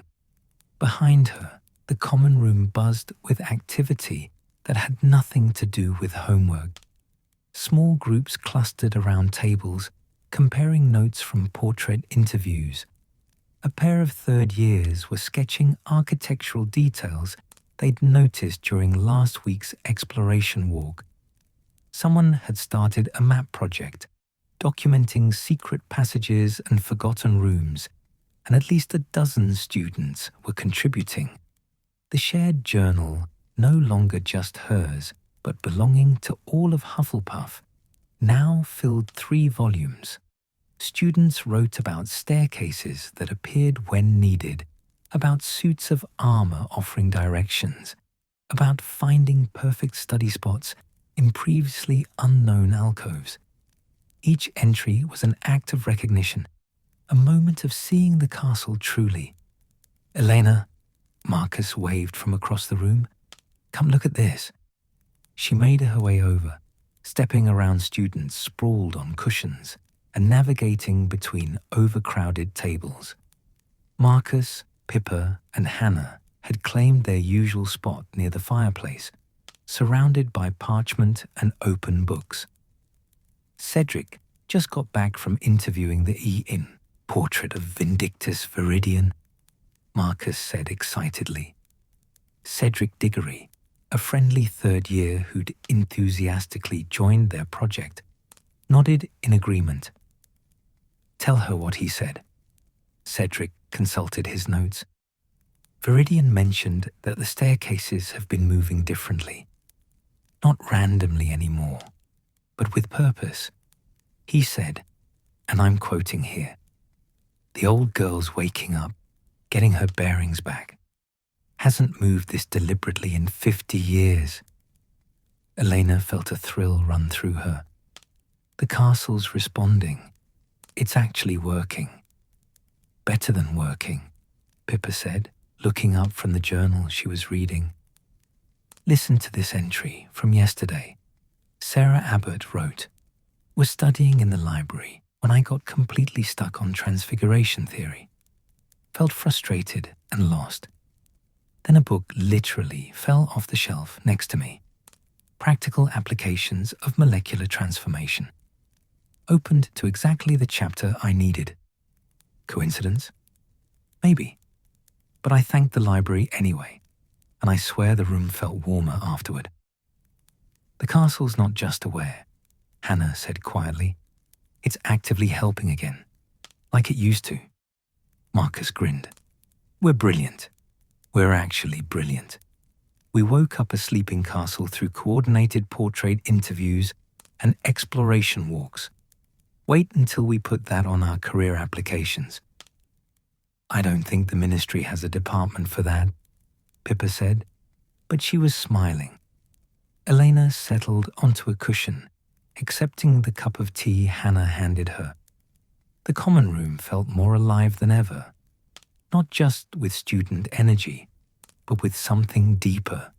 Behind her, the common room buzzed with activity that had nothing to do with homework. Small groups clustered around tables, comparing notes from portrait interviews. A pair of third years were sketching architectural details they'd noticed during last week's exploration walk. Someone had started a map project, documenting secret passages and forgotten rooms, and at least a dozen students were contributing. The shared journal, no longer just hers, but belonging to all of Hufflepuff, now filled 3 volumes. Students wrote about staircases that appeared when needed, about suits of armor offering directions, about finding perfect study spots in previously unknown alcoves. Each entry was an act of recognition, a moment of seeing the castle truly. "Elena," Marcus waved from across the room, "come look at this." She made her way over, stepping around students sprawled on cushions and navigating between overcrowded tables. Marcus, Pippa, and Hannah had claimed their usual spot near the fireplace, surrounded by parchment and open books. Cedric just got back from interviewing the E.In. portrait of Vindictus Viridian, Marcus said excitedly. Cedric Diggory, a friendly third year who'd enthusiastically joined their project, nodded in agreement. "Tell her what he said." Cedric consulted his notes. Viridian mentioned that the staircases have been moving differently. Not randomly anymore, but with purpose. He said, and I'm quoting here, "The old girl's waking up, getting her bearings back. Hasn't moved this deliberately in 50 years. Elena felt a thrill run through her. The castle's responding. It's actually working. "Better than working," Pippa said, looking up from the journal she was reading. "Listen to this entry from yesterday. Sarah Abbott wrote, 'Was studying in the library when I got completely stuck on transfiguration theory. Felt frustrated and lost. Then a book literally fell off the shelf next to me. Practical Applications of Molecular Transformation. Opened to exactly the chapter I needed. Coincidence? Maybe. But I thanked the library anyway, and I swear the room felt warmer afterward.' The castle's not just aware," Hannah said quietly. "It's actively helping again, like it used to." Marcus grinned. We're brilliant. We're actually brilliant. We woke up a sleeping castle through coordinated portrait interviews and exploration walks. Wait until we put that on our career applications. I don't think the ministry has a department for that, Pippa said, but she was smiling. Elena settled onto a cushion, accepting the cup of tea Hannah handed her. The common room felt more alive than ever, not just with student energy, but with something deeper.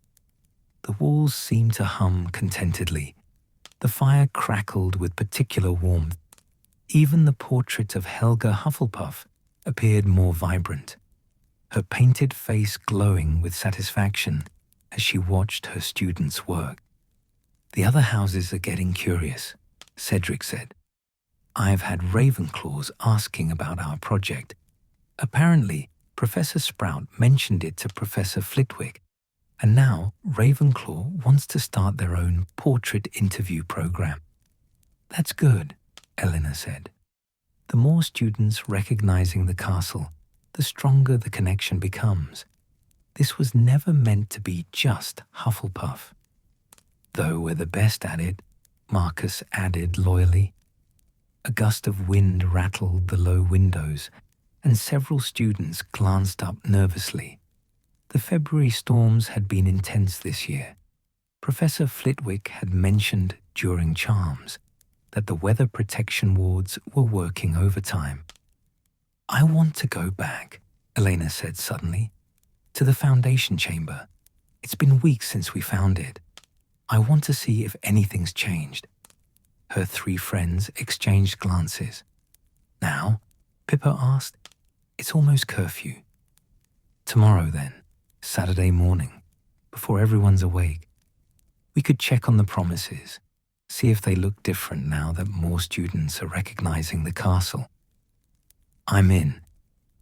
The walls seemed to hum contentedly. The fire crackled with particular warmth. Even the portrait of Helga Hufflepuff appeared more vibrant, her painted face glowing with satisfaction as she watched her students work. The other houses are getting curious, Cedric said. I've had Ravenclaws asking about our project. Apparently, Professor Sprout mentioned it to Professor Flitwick, and now Ravenclaw wants to start their own portrait interview program. That's good, Eleanor said. The more students recognizing the castle, the stronger the connection becomes. This was never meant to be just Hufflepuff. Though we're the best at it, Marcus added loyally. A gust of wind rattled the low windows, and several students glanced up nervously. The February storms had been intense this year. Professor Flitwick had mentioned during charms that the weather protection wards were working overtime. I want to go back, Elena said suddenly, to the foundation chamber. It's been weeks since we found it. I want to see if anything's changed. Her three friends exchanged glances. Now? Pippa asked. It's almost curfew. Tomorrow then, Saturday morning, before everyone's awake. We could check on the promises, see if they look different now that more students are recognizing the castle. I'm in,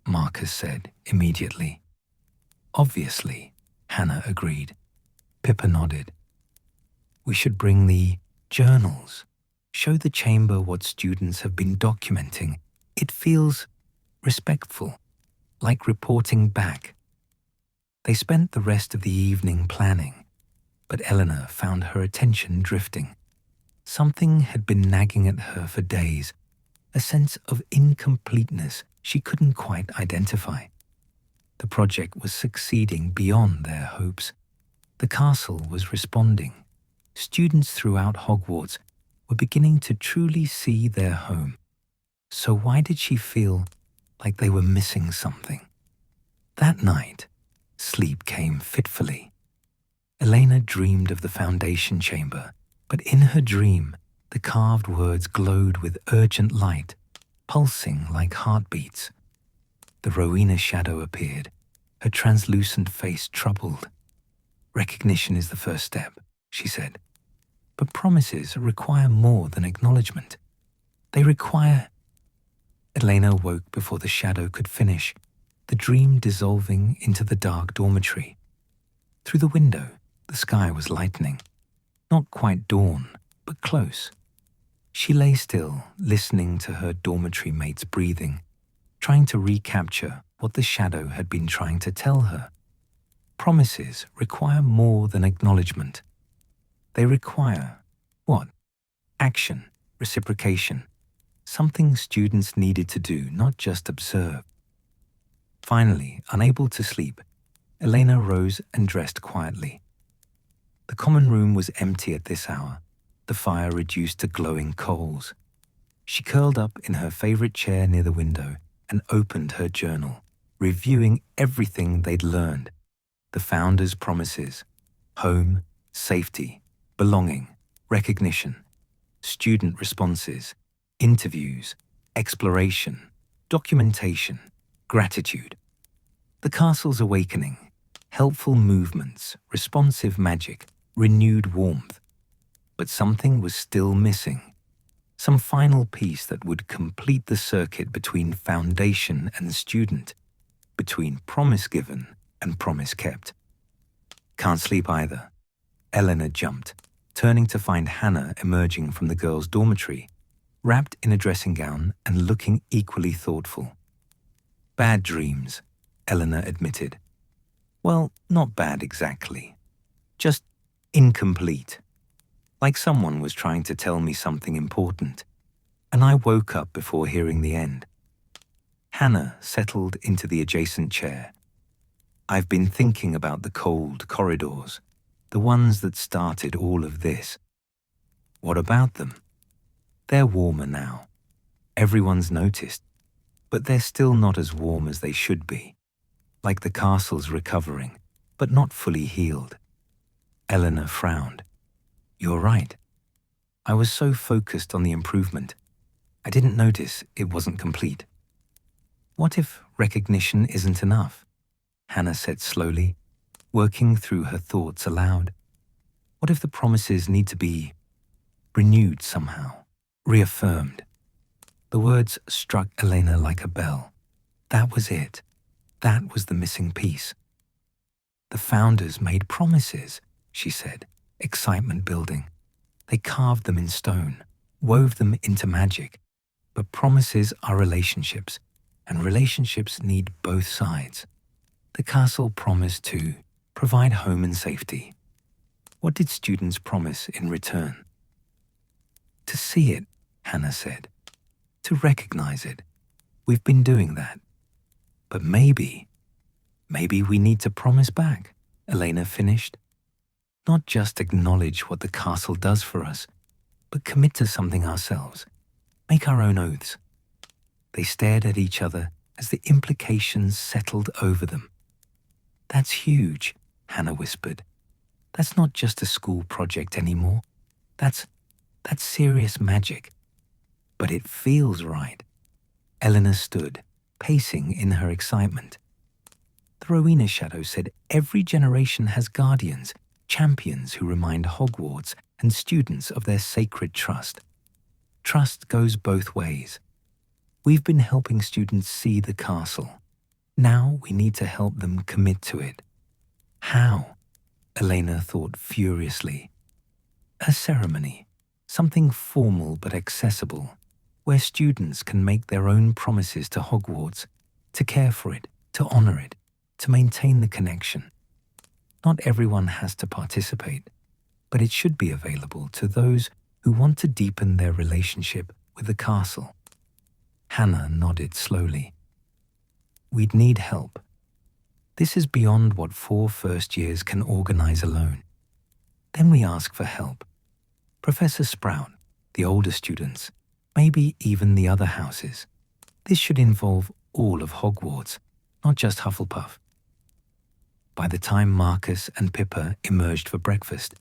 Marcus said immediately. Obviously, Hannah agreed. Pippa nodded. We should bring the journals. Show the chamber what students have been documenting. It feels respectful, like reporting back. They spent the rest of the evening planning, but Eleanor found her attention drifting. Something had been nagging at her for days, a sense of incompleteness she couldn't quite identify. The project was succeeding beyond their hopes. The castle was responding. Students throughout Hogwarts were beginning to truly see their home. So why did she feel like they were missing something? That night, sleep came fitfully. Elena dreamed of the foundation chamber, but in her dream, the carved words glowed with urgent light, pulsing like heartbeats. The Rowena shadow appeared, her translucent face troubled. Recognition is the first step, she said. But promises require more than acknowledgement. They require... Elena woke before the shadow could finish, the dream dissolving into the dark dormitory. Through the window, the sky was lightening. Not quite dawn, but close. She lay still, listening to her dormitory mate's breathing, trying to recapture what the shadow had been trying to tell her. Promises require more than acknowledgement. They require, what? Action, reciprocation, something students needed to do, not just observe. Finally, unable to sleep, Elena rose and dressed quietly. The common room was empty at this hour, the fire reduced to glowing coals. She curled up in her favorite chair near the window and opened her journal, reviewing everything they'd learned. The founder's promises, home, safety, belonging, recognition, student responses, interviews, exploration, documentation, gratitude. The castle's awakening, helpful movements, responsive magic, renewed warmth. But something was still missing. Some final piece that would complete the circuit between foundation and student, between promise given and promise kept. Can't sleep either. Eleanor jumped, turning to find Hannah emerging from the girls' dormitory, wrapped in a dressing gown and looking equally thoughtful. Bad dreams, Eleanor admitted. Well, not bad exactly. Just incomplete. Like someone was trying to tell me something important, and I woke up before hearing the end. Hannah settled into the adjacent chair. I've been thinking about the cold corridors, the ones that started all of this. What about them? They're warmer now. Everyone's noticed, but they're still not as warm as they should be. Like the castle's recovering, but not fully healed. Eleanor frowned. You're right. I was so focused on the improvement, I didn't notice it wasn't complete. What if recognition isn't enough? Hannah said slowly, working through her thoughts aloud. What if the promises need to be renewed somehow, reaffirmed? The words struck Elena like a bell. That was it. That was the missing piece. The founders made promises, she said, excitement building. They carved them in stone, wove them into magic. But promises are relationships, and relationships need both sides. The castle promised to provide home and safety. What did students promise in return? To see it, Hannah said. To recognize it. We've been doing that. But maybe we need to promise back, Elena finished. Not just acknowledge what the castle does for us, but commit to something ourselves. Make our own oaths. They stared at each other as the implications settled over them. That's huge, Hannah whispered. That's not just a school project anymore. That's serious magic. But it feels right. Eleanor stood, pacing in her excitement. The Rowena Shadow said every generation has guardians, champions who remind Hogwarts and students of their sacred trust. Trust goes both ways. We've been helping students see the castle. Now we need to help them commit to it. How? Elena thought furiously. A ceremony, something formal but accessible, where students can make their own promises to Hogwarts, to care for it, to honor it, to maintain the connection. Not everyone has to participate, but it should be available to those who want to deepen their relationship with the castle. Hannah nodded slowly. We'd need help. This is beyond what 4 first years can organize alone. Then we ask for help. Professor Sprout, the older students, maybe even the other houses. This should involve all of Hogwarts, not just Hufflepuff. By the time Marcus and Pippa emerged for breakfast,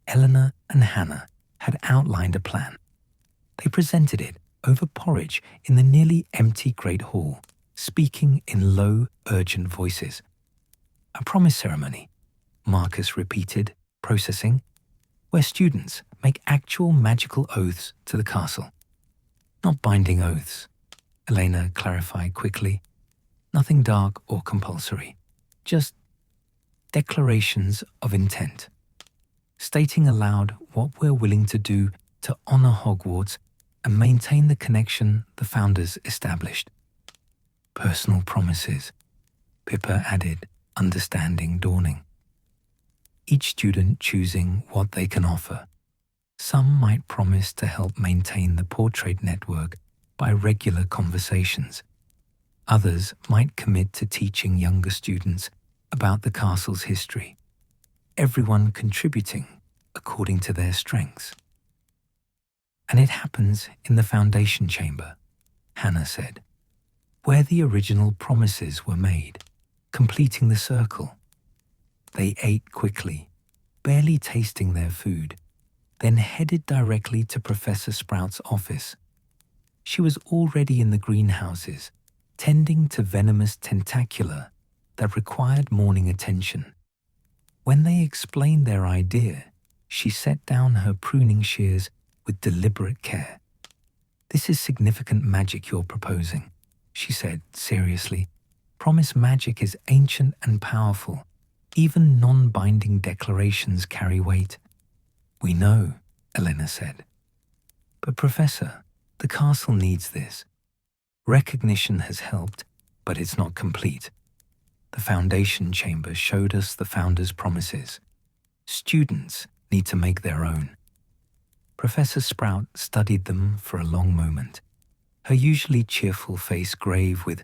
Eleanor and Hannah had outlined a plan. They presented it over porridge in the nearly empty Great Hall, speaking in low, urgent voices. A promise ceremony, Marcus repeated, processing, where students make actual magical oaths to the castle. Not binding oaths, Elena clarified quickly. Nothing dark or compulsory, just declarations of intent, stating aloud what we're willing to do to honor Hogwarts and maintain the connection the founders established. Personal promises, Pippa added, understanding dawning. Each student choosing what they can offer. Some might promise to help maintain the portrait network by regular conversations. Others might commit to teaching younger students about the castle's history. Everyone contributing according to their strengths. And it happens in the foundation chamber, Hannah said, where the original promises were made, completing the circle. They ate quickly, barely tasting their food, then headed directly to Professor Sprout's office. She was already in the greenhouses, tending to venomous tentacula that required morning attention. When they explained their idea, she set down her pruning shears with deliberate care. This is significant magic you're proposing, she said seriously. Promise magic is ancient and powerful. Even non-binding declarations carry weight. We know, Elena said. But Professor, the castle needs this. Recognition has helped, but it's not complete. The foundation chamber showed us the founders' promises. Students need to make their own. Professor Sprout studied them for a long moment, her usually cheerful face grave with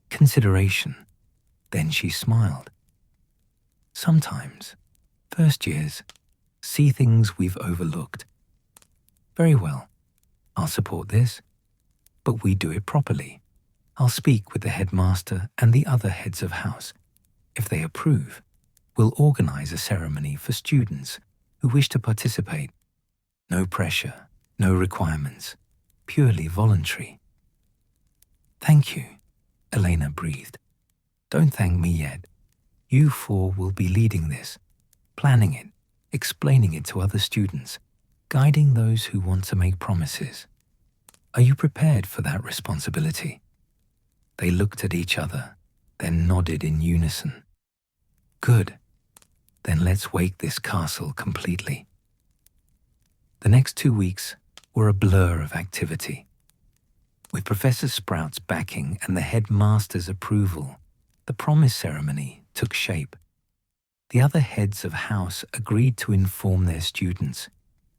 consideration. Then she smiled. Sometimes, first years see things we've overlooked. Very well, I'll support this, but we do it properly. I'll speak with the headmaster and the other heads of house. If they approve, we'll organize a ceremony for students who wish to participate. No pressure, no requirements, purely voluntary. Thank you, Elena breathed. Don't thank me yet. You four will be leading this, planning it, explaining it to other students, guiding those who want to make promises. Are you prepared for that responsibility? They looked at each other, then nodded in unison. Good. Then let's wake this castle completely. The next 2 weeks were a blur of activity. With Professor Sprout's backing and the headmaster's approval, the promise ceremony took shape. The other heads of house agreed to inform their students,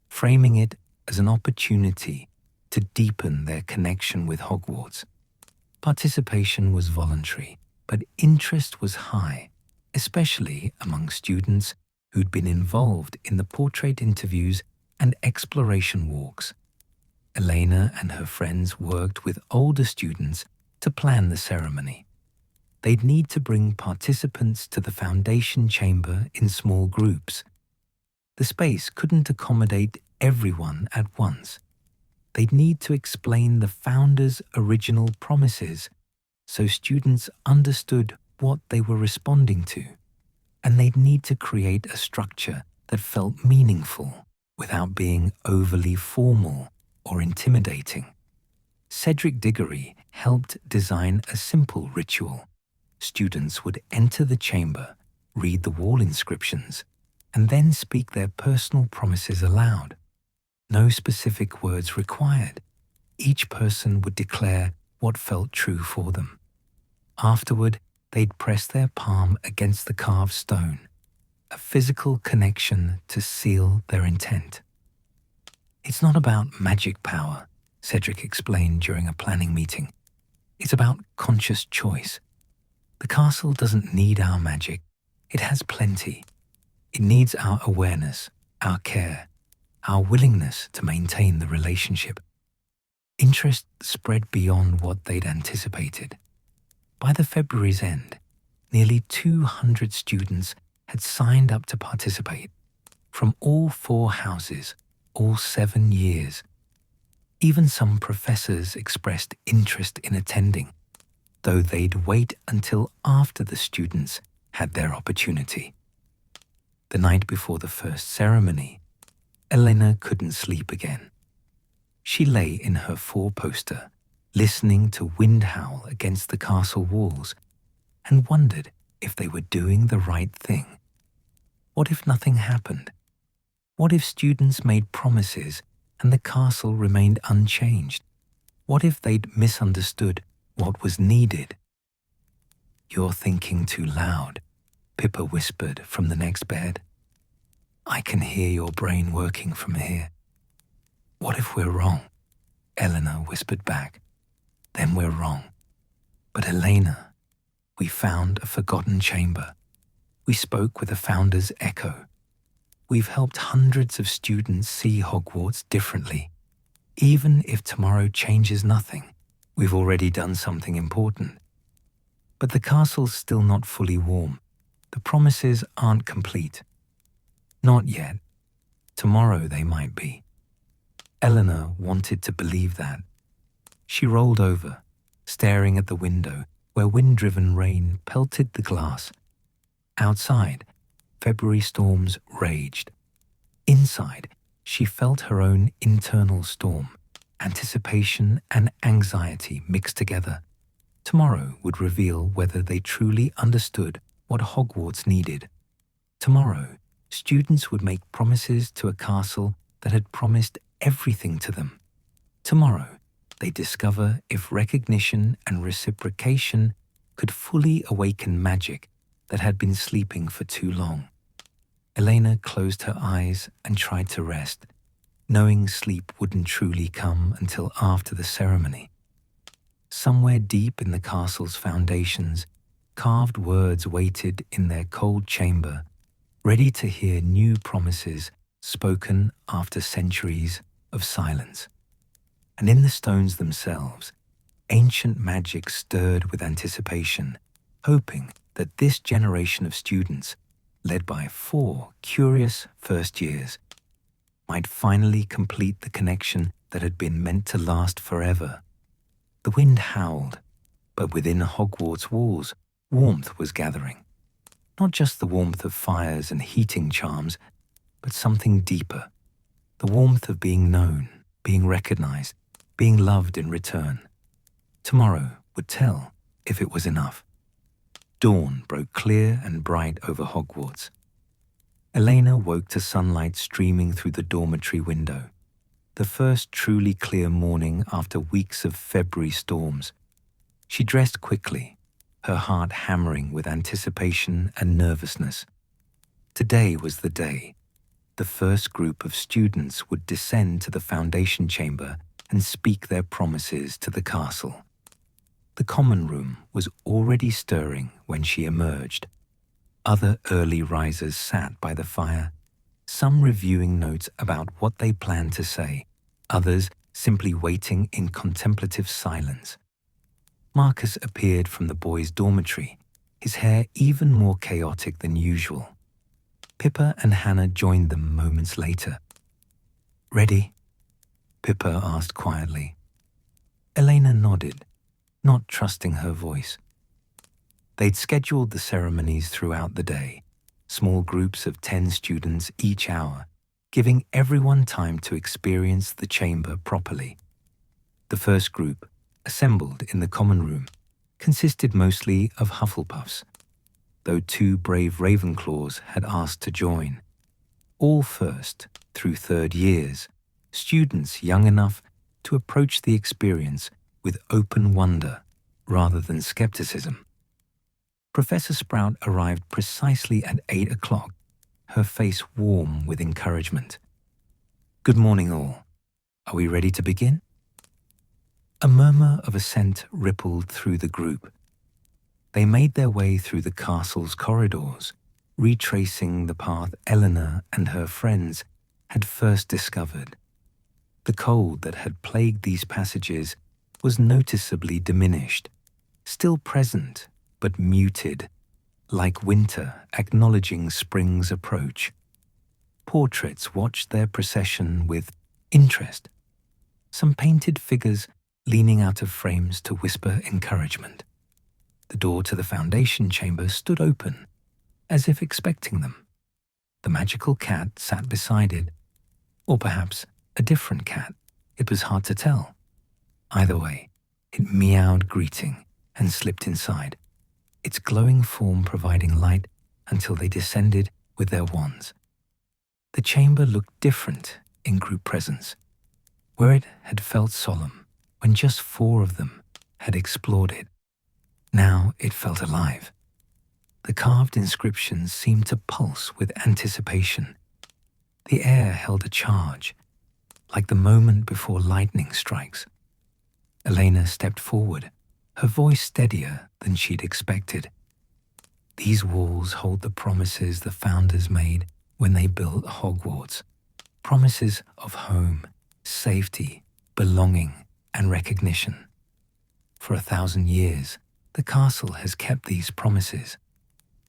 framing it as an opportunity to deepen their connection with Hogwarts. Participation was voluntary, but interest was high, especially among students who'd been involved in the portrait interviews and exploration walks. Elena and her friends worked with older students to plan the ceremony. They'd need to bring participants to the foundation chamber in small groups. The space couldn't accommodate everyone at once. They'd need to explain the founders' original promises so students understood what they were responding to, and they'd need to create a structure that felt meaningful without being overly formal or intimidating. Cedric Diggory helped design a simple ritual. Students would enter the chamber, read the wall inscriptions, and then speak their personal promises aloud. No specific words required. Each person would declare what felt true for them. Afterward, they'd press their palm against the carved stone, a physical connection to seal their intent. It's not about magic power, Cedric explained during a planning meeting. It's about conscious choice. The castle doesn't need our magic. It has plenty. It needs our awareness, our care, our willingness to maintain the relationship. Interest spread beyond what they'd anticipated. By the February's end, nearly 200 students had signed up to participate, from all 4 houses, all 7 years. Even some professors expressed interest in attending, though they'd wait until after the students had their opportunity. The night before the first ceremony, Elena couldn't sleep again. She lay in her 4-poster, listening to wind howl against the castle walls, and wondered if they were doing the right thing. What if nothing happened? What if students made promises and the castle remained unchanged? What if they'd misunderstood what was needed? You're thinking too loud, Pippa whispered from the next bed. I can hear your brain working from here. What if we're wrong? Eleanor whispered back. Then we're wrong. But Elena, we found a forgotten chamber. We spoke with the founder's echo. We've helped hundreds of students see Hogwarts differently. Even if tomorrow changes nothing, we've already done something important. But the castle's still not fully warm. The promises aren't complete. Not yet. Tomorrow they might be. Eleanor wanted to believe that. She rolled over, staring at the window where wind-driven rain pelted the glass. Outside, February storms raged. Inside, she felt her own internal storm, anticipation and anxiety mixed together. Tomorrow would reveal whether they truly understood what Hogwarts needed. Tomorrow, students would make promises to a castle that had promised everything to them. Tomorrow, they discover if recognition and reciprocation could fully awaken magic that had been sleeping for too long. Elena closed her eyes and tried to rest, knowing sleep wouldn't truly come until after the ceremony. Somewhere deep in the castle's foundations, carved words waited in their cold chamber, ready to hear new promises spoken after centuries of silence. And in the stones themselves, ancient magic stirred with anticipation, hoping that this generation of students, led by 4 curious first years, might finally complete the connection that had been meant to last forever. The wind howled, but within Hogwarts' walls, warmth was gathering. Not just the warmth of fires and heating charms, but something deeper. The warmth of being known, being recognized, being loved in return. Tomorrow would tell if it was enough. Dawn broke clear and bright over Hogwarts. Elena woke to sunlight streaming through the dormitory window. The first truly clear morning after weeks of February storms. She dressed quickly, her heart hammering with anticipation and nervousness. Today was the day. The first group of students would descend to the foundation chamber and speak their promises to the castle. The common room was already stirring when she emerged. Other early risers sat by the fire, some reviewing notes about what they planned to say, others simply waiting in contemplative silence. Marcus appeared from the boys' dormitory, his hair even more chaotic than usual. Pippa and Hannah joined them moments later. "Ready?" Pippa asked quietly. Elena nodded, not trusting her voice. They'd scheduled the ceremonies throughout the day, small groups of 10 students each hour, giving everyone time to experience the chamber properly. The first group, assembled in the common room, consisted mostly of Hufflepuffs, though 2 brave Ravenclaws had asked to join. All first through 3rd years, students young enough to approach the experience with open wonder rather than skepticism. Professor Sprout arrived precisely at 8 o'clock, her face warm with encouragement. "Good morning, all. Are we ready to begin?" A murmur of assent rippled through the group. They made their way through the castle's corridors, retracing the path Eleanor and her friends had first discovered. The cold that had plagued these passages was noticeably diminished, still present but muted, like winter acknowledging spring's approach. Portraits watched their procession with interest, some painted figures leaning out of frames to whisper encouragement. The door to the foundation chamber stood open, as if expecting them. The magical cat sat beside it, or perhaps a different cat. It was hard to tell. Either way, it meowed greeting and slipped inside, its glowing form providing light until they descended with their wands. The chamber looked different in group presence, where it had felt solemn when just 4 of them had explored it. Now it felt alive. The carved inscriptions seemed to pulse with anticipation. The air held a charge, like the moment before lightning strikes. Elena stepped forward, her voice steadier than she'd expected. "These walls hold the promises the founders made when they built Hogwarts. Promises of home, safety, belonging, and recognition. For 1,000 years, the castle has kept these promises.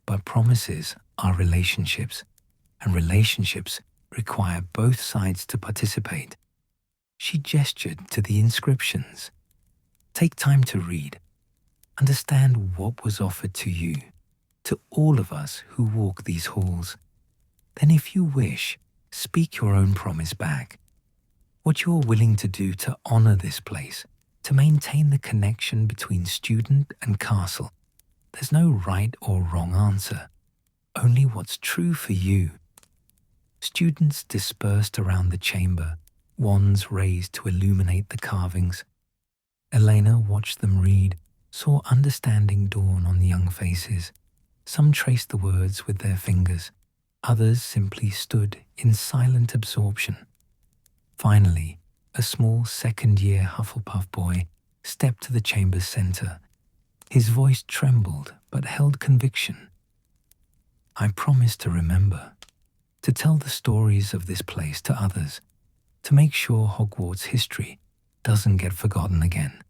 But promises are relationships, and relationships require both sides to participate." She gestured to the inscriptions. "Take time to read. Understand what was offered to you, to all of us who walk these halls. Then if you wish, speak your own promise back. What you're willing to do to honor this place, to maintain the connection between student and castle. There's no right or wrong answer, only what's true for you." Students dispersed around the chamber, wands raised to illuminate the carvings. Elena watched them read, saw understanding dawn on young faces, Some traced the words with their fingers. Others simply stood in silent absorption. Finally, a small second-year Hufflepuff boy stepped to the chamber's center. His voice trembled but held conviction. "I promise to remember, to tell the stories of this place to others, to make sure Hogwarts history doesn't get forgotten again."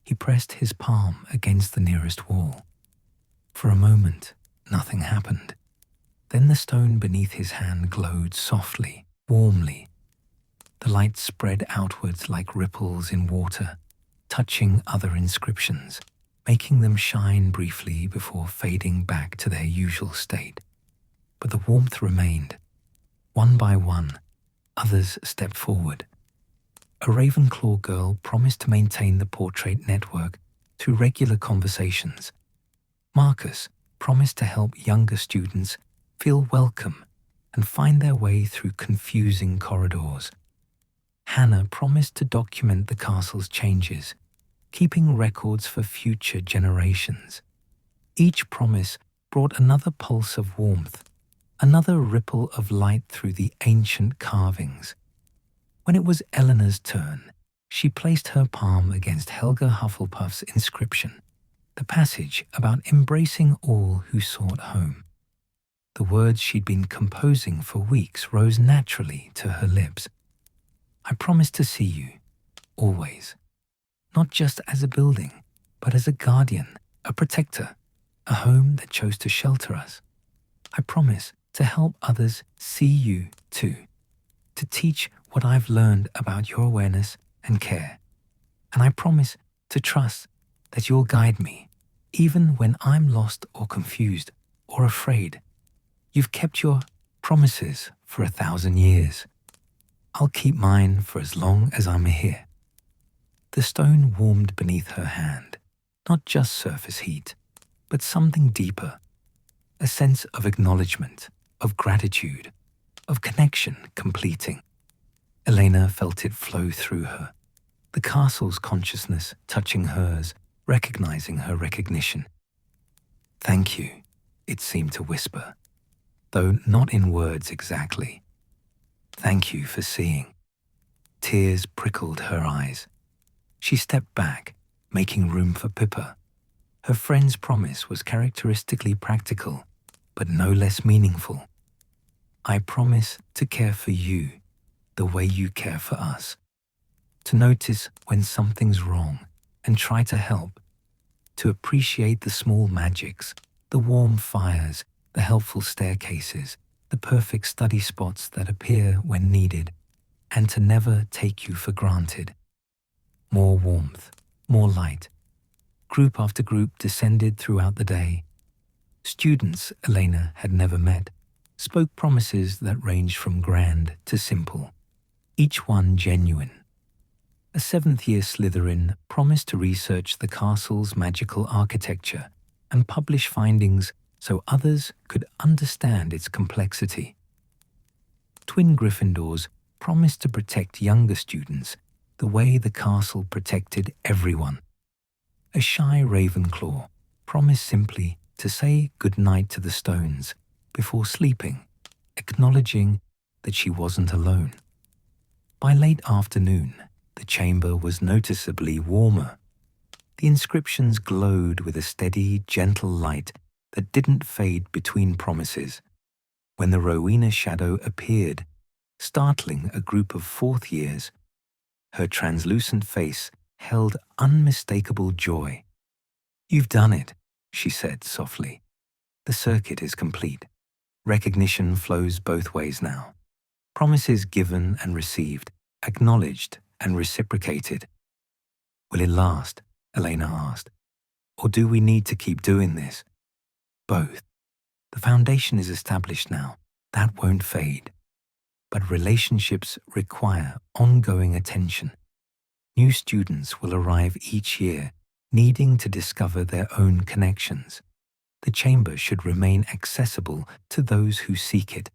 He pressed his palm against the nearest wall. For a moment, nothing happened. Then the stone beneath his hand glowed softly, warmly. The light spread outwards like ripples in water, touching other inscriptions, making them shine briefly before fading back to their usual state. But the warmth remained. One by one, others stepped forward. A Ravenclaw girl promised to maintain the portrait network through regular conversations. Marcus promised to help younger students feel welcome and find their way through confusing corridors. Hannah promised to document the castle's changes, keeping records for future generations. Each promise brought another pulse of warmth, another ripple of light through the ancient carvings. When it was Eleanor's turn, she placed her palm against Helga Hufflepuff's inscription, the passage about embracing all who sought home. The words she'd been composing for weeks rose naturally to her lips. "I promise to see you, always. Not just as a building, but as a guardian, a protector, a home that chose to shelter us. I promise to help others see you too, to teach what I've learned about your awareness and care. And I promise to trust that you'll guide me, even when I'm lost or confused or afraid. You've kept your promises for 1,000 years. I'll keep mine for as long as I'm here." The stone warmed beneath her hand, not just surface heat, but something deeper, a sense of acknowledgement, of gratitude, of connection completing. Elena felt it flow through her, the castle's consciousness touching hers, recognizing her recognition. "Thank you," it seemed to whisper, though not in words exactly. "Thank you for seeing." Tears prickled her eyes. She stepped back, making room for Pippa. Her friend's promise was characteristically practical, but no less meaningful. "I promise to care for you the way you care for us, to notice when something's wrong and try to help, to appreciate the small magics, the warm fires, the helpful staircases, the perfect study spots that appear when needed, and to never take you for granted." More warmth, more light. Group after group descended throughout the day. Students Elena had never met spoke promises that ranged from grand to simple, each one genuine. A seventh-year Slytherin promised to research the castle's magical architecture and publish findings so others could understand its complexity. Twin Gryffindors promised to protect younger students the way the castle protected everyone. A shy Ravenclaw promised simply to say goodnight to the stones before sleeping, acknowledging that she wasn't alone. By late afternoon, the chamber was noticeably warmer. The inscriptions glowed with a steady, gentle light that didn't fade between promises. When the Rowena shadow appeared, startling a group of fourth years, her translucent face held unmistakable joy. "You've done it," she said softly. "The circuit is complete. Recognition flows both ways now. Promises given and received, acknowledged and reciprocated." "Will it last?" Elena asked. "Or do we need to keep doing this?" "Both. The foundation is established now. That won't fade. But relationships require ongoing attention. New students will arrive each year, needing to discover their own connections. The chamber should remain accessible to those who seek it.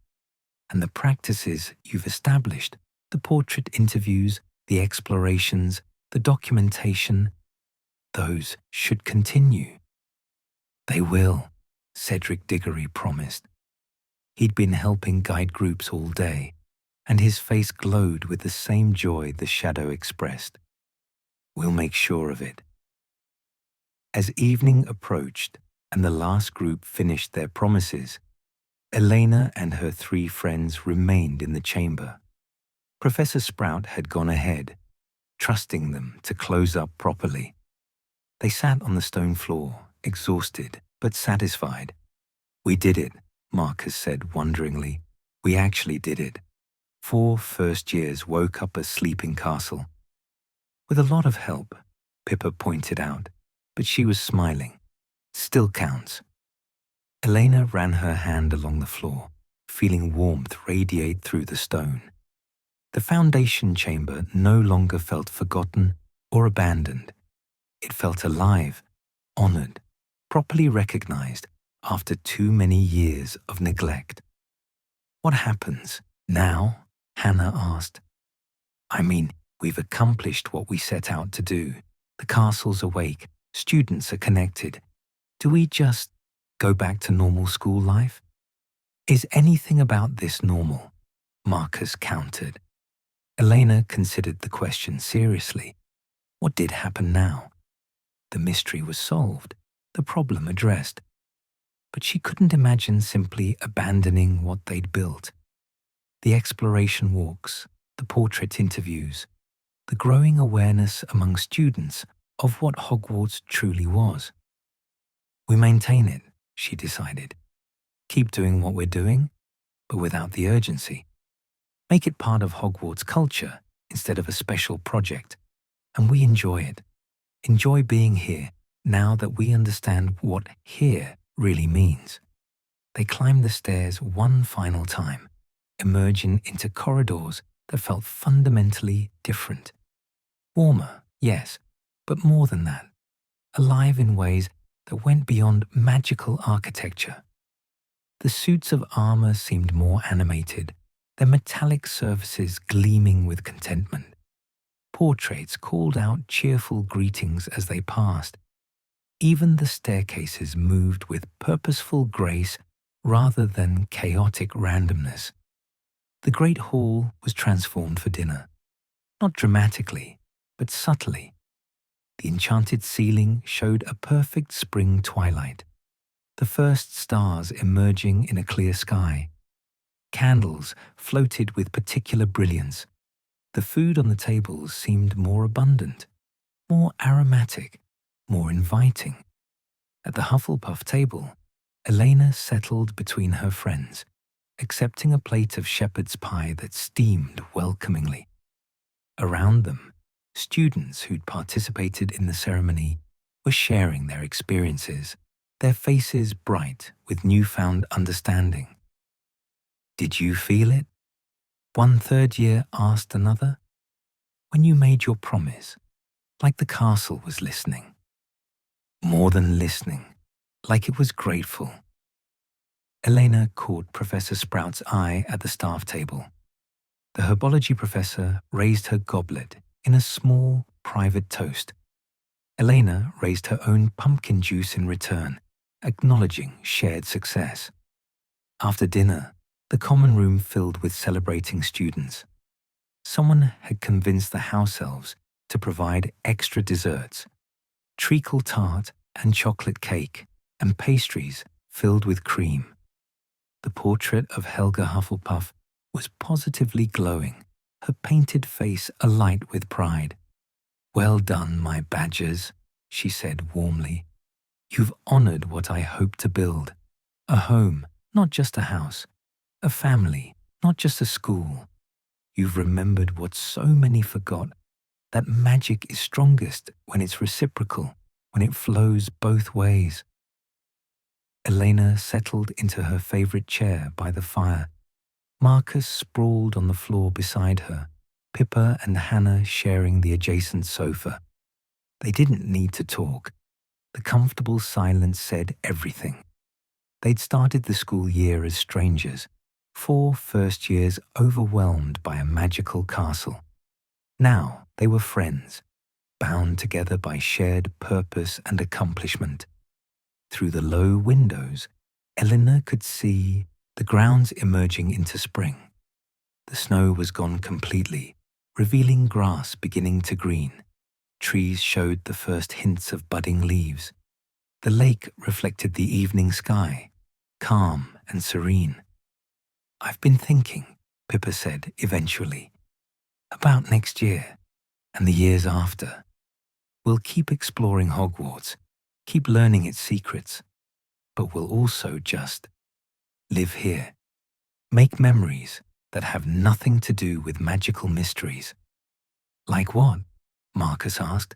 And the practices you've established, the portrait interviews, the explorations, the documentation, those should continue." "They will," Cedric Diggory promised. He'd been helping guide groups all day, and his face glowed with the same joy the shadow expressed. We'll make sure of it. As evening approached and the last group finished their promises, Elena and her 3 friends remained in the chamber. Professor Sprout had gone ahead, trusting them to close up properly. They sat on the stone floor, exhausted but satisfied. We did it, Marcus said wonderingly. We actually did it. 4 first years woke up a sleeping castle. With a lot of help, Pippa pointed out, but she was smiling. Still counts. Elena ran her hand along the floor, feeling warmth radiate through the stone. The foundation chamber no longer felt forgotten or abandoned. It felt alive, honored, properly recognized after too many years of neglect. What happens now? Hannah asked. I mean, we've accomplished what we set out to do. The castle's awake, students are connected. Do we just go back to normal school life? Is anything about this normal? Marcus countered. Elena considered the question seriously. What did happen now? The mystery was solved, the problem addressed. But she couldn't imagine simply abandoning what they'd built. The exploration walks, the portrait interviews, the growing awareness among students of what Hogwarts truly was. We maintain it, she decided. Keep doing what we're doing, but without the urgency. Make it part of Hogwarts culture instead of a special project, and we enjoy it. Enjoy being here now that we understand what here really means. They climbed the stairs one final time, emerging into corridors that felt fundamentally different. Warmer, yes, but more than that, alive in ways that went beyond magical architecture. The suits of armor seemed more animated, their metallic surfaces gleaming with contentment. Portraits called out cheerful greetings as they passed. Even the staircases moved with purposeful grace rather than chaotic randomness. The great hall was transformed for dinner, not dramatically, but subtly. The enchanted ceiling showed a perfect spring twilight, the first stars emerging in a clear sky. Candles floated with particular brilliance. The food on the tables seemed more abundant, more aromatic, more inviting. At the Hufflepuff table, Elena settled between her friends, accepting a plate of shepherd's pie that steamed welcomingly. Around them, students who'd participated in the ceremony were sharing their experiences, their faces bright with newfound understanding. Did you feel it? One third year asked another. When you made your promise, like the castle was listening. More than listening, like it was grateful. Elena caught Professor Sprout's eye at the staff table. The herbology professor raised her goblet in a small, private toast. Elena raised her own pumpkin juice in return, acknowledging shared success. After dinner, the common room filled with celebrating students. Someone had convinced the house elves to provide extra desserts, treacle tart and chocolate cake, and pastries filled with cream. The portrait of Helga Hufflepuff was positively glowing, her painted face alight with pride. Well done, my badgers, she said warmly. You've honored what I hoped to build. A home, not just a house. A family, not just a school. You've remembered what so many forgot, that magic is strongest when it's reciprocal, when it flows both ways. Elena settled into her favorite chair by the fire. Marcus sprawled on the floor beside her, Pippa and Hannah sharing the adjacent sofa. They didn't need to talk. The comfortable silence said everything. They'd started the school year as strangers, 4 first years overwhelmed by a magical castle. Now they were friends, bound together by shared purpose and accomplishment. Through the low windows, Elena could see the grounds emerging into spring. The snow was gone completely, revealing grass beginning to green. Trees showed the first hints of budding leaves. The lake reflected the evening sky, calm and serene. "I've been thinking," Pippa said eventually, "about next year and the years after. We'll keep exploring Hogwarts, keep learning its secrets, but we'll also just live here, make memories that have nothing to do with magical mysteries." "Like what?" Marcus asked.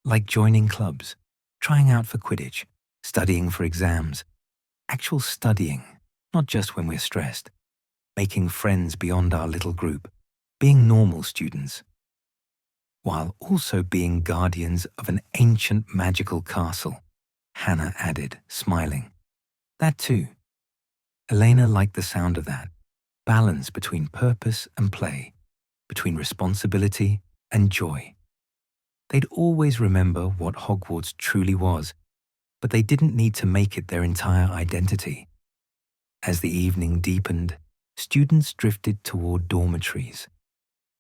"Like joining clubs, trying out for Quidditch, studying for exams. Actual studying, not just when we're stressed. Making friends beyond our little group, being normal students, while also being guardians of an ancient magical castle," Hannah added, smiling. "That too." Elena liked the sound of that, balance between purpose and play, between responsibility and joy. They'd always remember what Hogwarts truly was, but they didn't need to make it their entire identity. As the evening deepened, students drifted toward dormitories.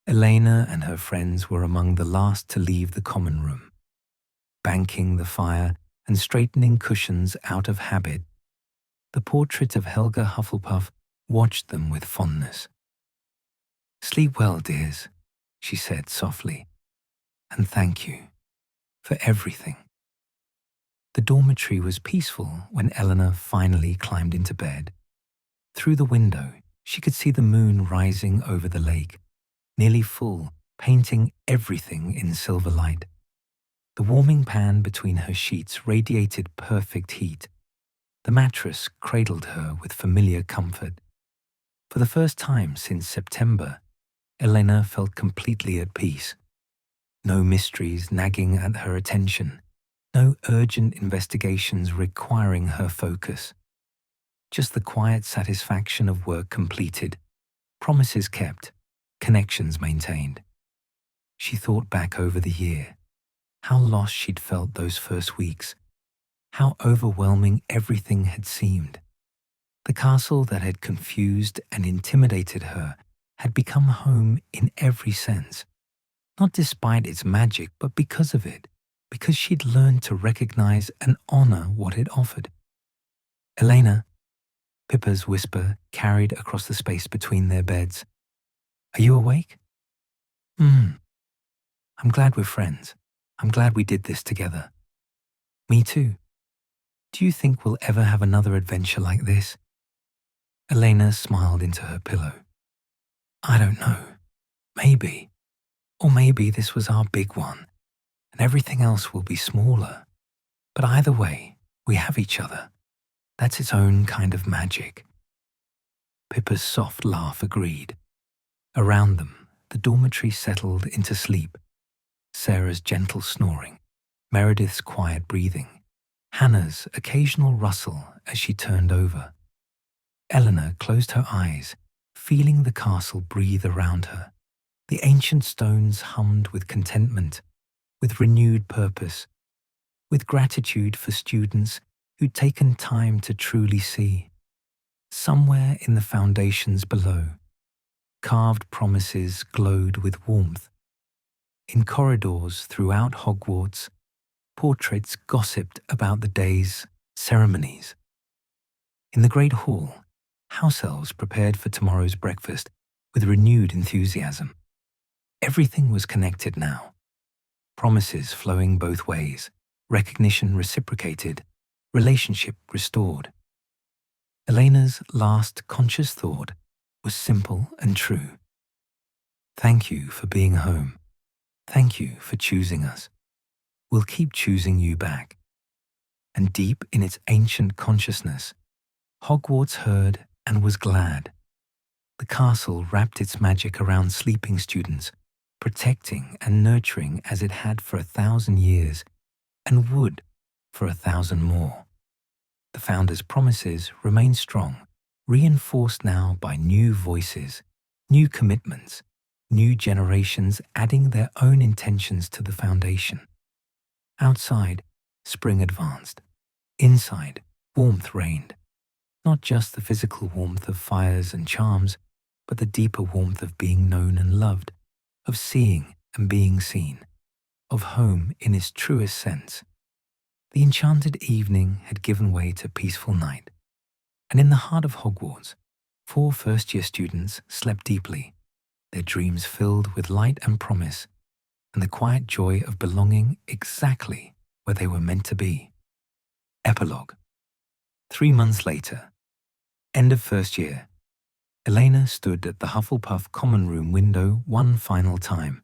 Elena and her friends were among the last to leave the common room. Banking the fire and straightening cushions out of habit, the portrait of Helga Hufflepuff watched them with fondness. "Sleep well, dears," she said softly, "and thank you for everything." The dormitory was peaceful when Eleanor finally climbed into bed. Through the window, she could see the moon rising over the lake, nearly full, painting everything in silver light. The warming pan between her sheets radiated perfect heat. The mattress cradled her with familiar comfort. For the first time since September, Elena felt completely at peace. No mysteries nagging at her attention, no urgent investigations requiring her focus. Just the quiet satisfaction of work completed, promises kept, connections maintained. She thought back over the year, how lost she'd felt those first weeks, how overwhelming everything had seemed. The castle that had confused and intimidated her had become home in every sense, not despite its magic, but because of it, because she'd learned to recognize and honor what it offered. "Elena," Pippa's whisper carried across the space between their beds. "Are you awake?" I'm glad we're friends. I'm glad we did this together." "Me too. Do you think we'll ever have another adventure like this?" Elena smiled into her pillow. "I don't know. Maybe. Or maybe this was our big one, and everything else will be smaller. But either way, we have each other. That's its own kind of magic." Pippa's soft laugh agreed. Around them, the dormitory settled into sleep. Sarah's gentle snoring, Meredith's quiet breathing, Hannah's occasional rustle as she turned over. Eleanor closed her eyes, feeling the castle breathe around her. The ancient stones hummed with contentment, with renewed purpose, with gratitude for students who'd taken time to truly see. Somewhere in the foundations below, carved promises glowed with warmth. In corridors throughout Hogwarts, portraits gossiped about the day's ceremonies. In the Great Hall, house elves prepared for tomorrow's breakfast with renewed enthusiasm. Everything was connected now. Promises flowing both ways, recognition reciprocated, relationship restored. Elena's last conscious thought was simple and true. "Thank you for being home. Thank you for choosing us. We'll keep choosing you back." And deep in its ancient consciousness, Hogwarts heard and was glad. The castle wrapped its magic around sleeping students, protecting and nurturing as it had for 1,000 years, and would for 1,000 more. The founders' promises remain strong, reinforced now by new voices, new commitments, new generations adding their own intentions to the foundation. Outside, spring advanced. Inside, warmth reigned. Not just the physical warmth of fires and charms, but the deeper warmth of being known and loved, of seeing and being seen, of home in its truest sense. The enchanted evening had given way to peaceful night, and in the heart of Hogwarts, 4 first-year students slept deeply, their dreams filled with light and promise, and the quiet joy of belonging exactly where they were meant to be. Epilogue. 3 months later, end of first year, Elena stood at the Hufflepuff common room window one final time,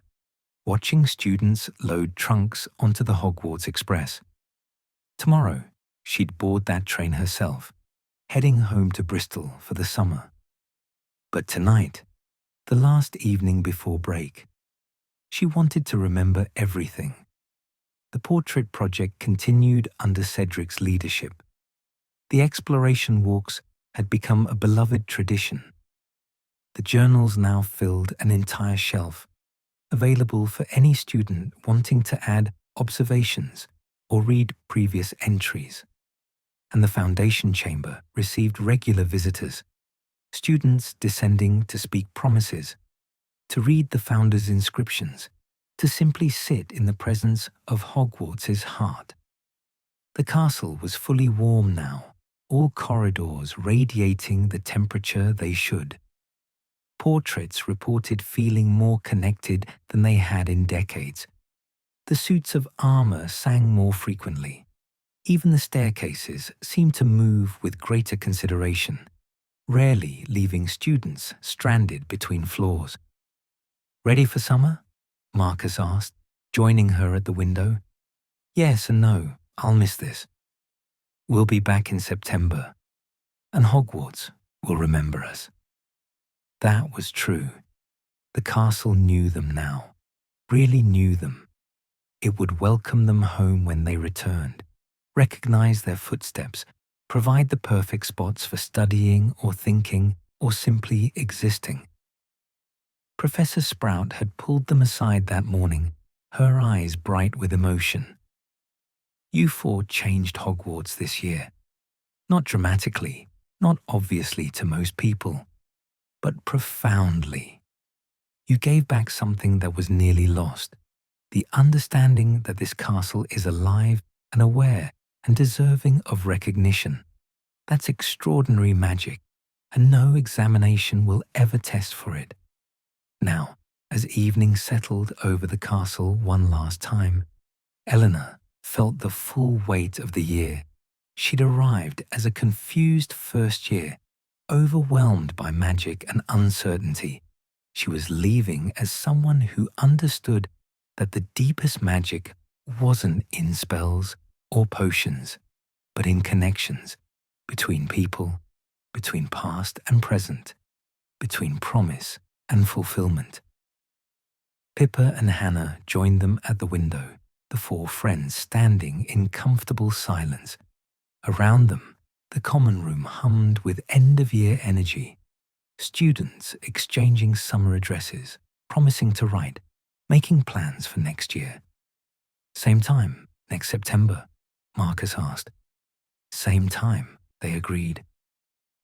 watching students load trunks onto the Hogwarts Express. Tomorrow, she'd board that train herself, heading home to Bristol for the summer. But tonight, the last evening before break, she wanted to remember everything. The portrait project continued under Cedric's leadership. The exploration walks had become a beloved tradition. The journals now filled an entire shelf, available for any student wanting to add observations or read previous entries. And the foundation chamber received regular visitors, students descending to speak promises, to read the founder's inscriptions, to simply sit in the presence of Hogwarts' heart. The castle was fully warm now, all corridors radiating the temperature they should. Portraits reported feeling more connected than they had in decades. The suits of armor sang more frequently. Even the staircases seemed to move with greater consideration, rarely leaving students stranded between floors. "Ready for summer?" Marcus asked, joining her at the window. "Yes and no, I'll miss this. We'll be back in September, and Hogwarts will remember us." That was true. The castle knew them now, really knew them. It would welcome them home when they returned, recognize their footsteps, provide the perfect spots for studying or thinking or simply existing. Professor Sprout had pulled them aside that morning, her eyes bright with emotion. "You 4 changed Hogwarts this year. Not dramatically, not obviously to most people, but profoundly. You gave back something that was nearly lost, the understanding that this castle is alive and aware and deserving of recognition. That's extraordinary magic, and no examination will ever test for it." Now, as evening settled over the castle one last time, Eleanor felt the full weight of the year. She'd arrived as a confused first year, overwhelmed by magic and uncertainty. She was leaving as someone who understood that the deepest magic wasn't in spells or potions, but in connections between people, between past and present, between promise and fulfillment. Pippa and Hannah joined them at the window, the 4 friends standing in comfortable silence. Around them, the common room hummed with end-of-year energy. Students exchanging summer addresses, promising to write, making plans for next year. "Same time, next September?" Marcus asked. "Same time," they agreed.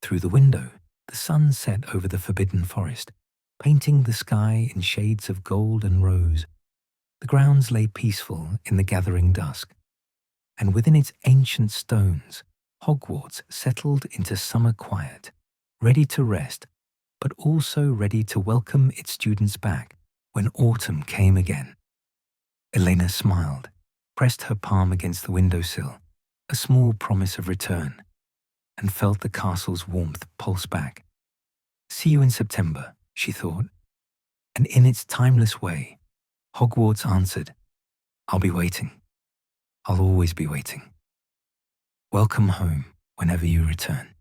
Through the window, the sun set over the forbidden forest, painting the sky in shades of gold and rose. The grounds lay peaceful in the gathering dusk, and within its ancient stones, Hogwarts settled into summer quiet, ready to rest, but also ready to welcome its students back when autumn came again. Elena smiled, pressed her palm against the windowsill, a small promise of return, and felt the castle's warmth pulse back. "See you in September," she thought. And in its timeless way, Hogwarts answered, "I'll be waiting. I'll always be waiting. Welcome home whenever you return."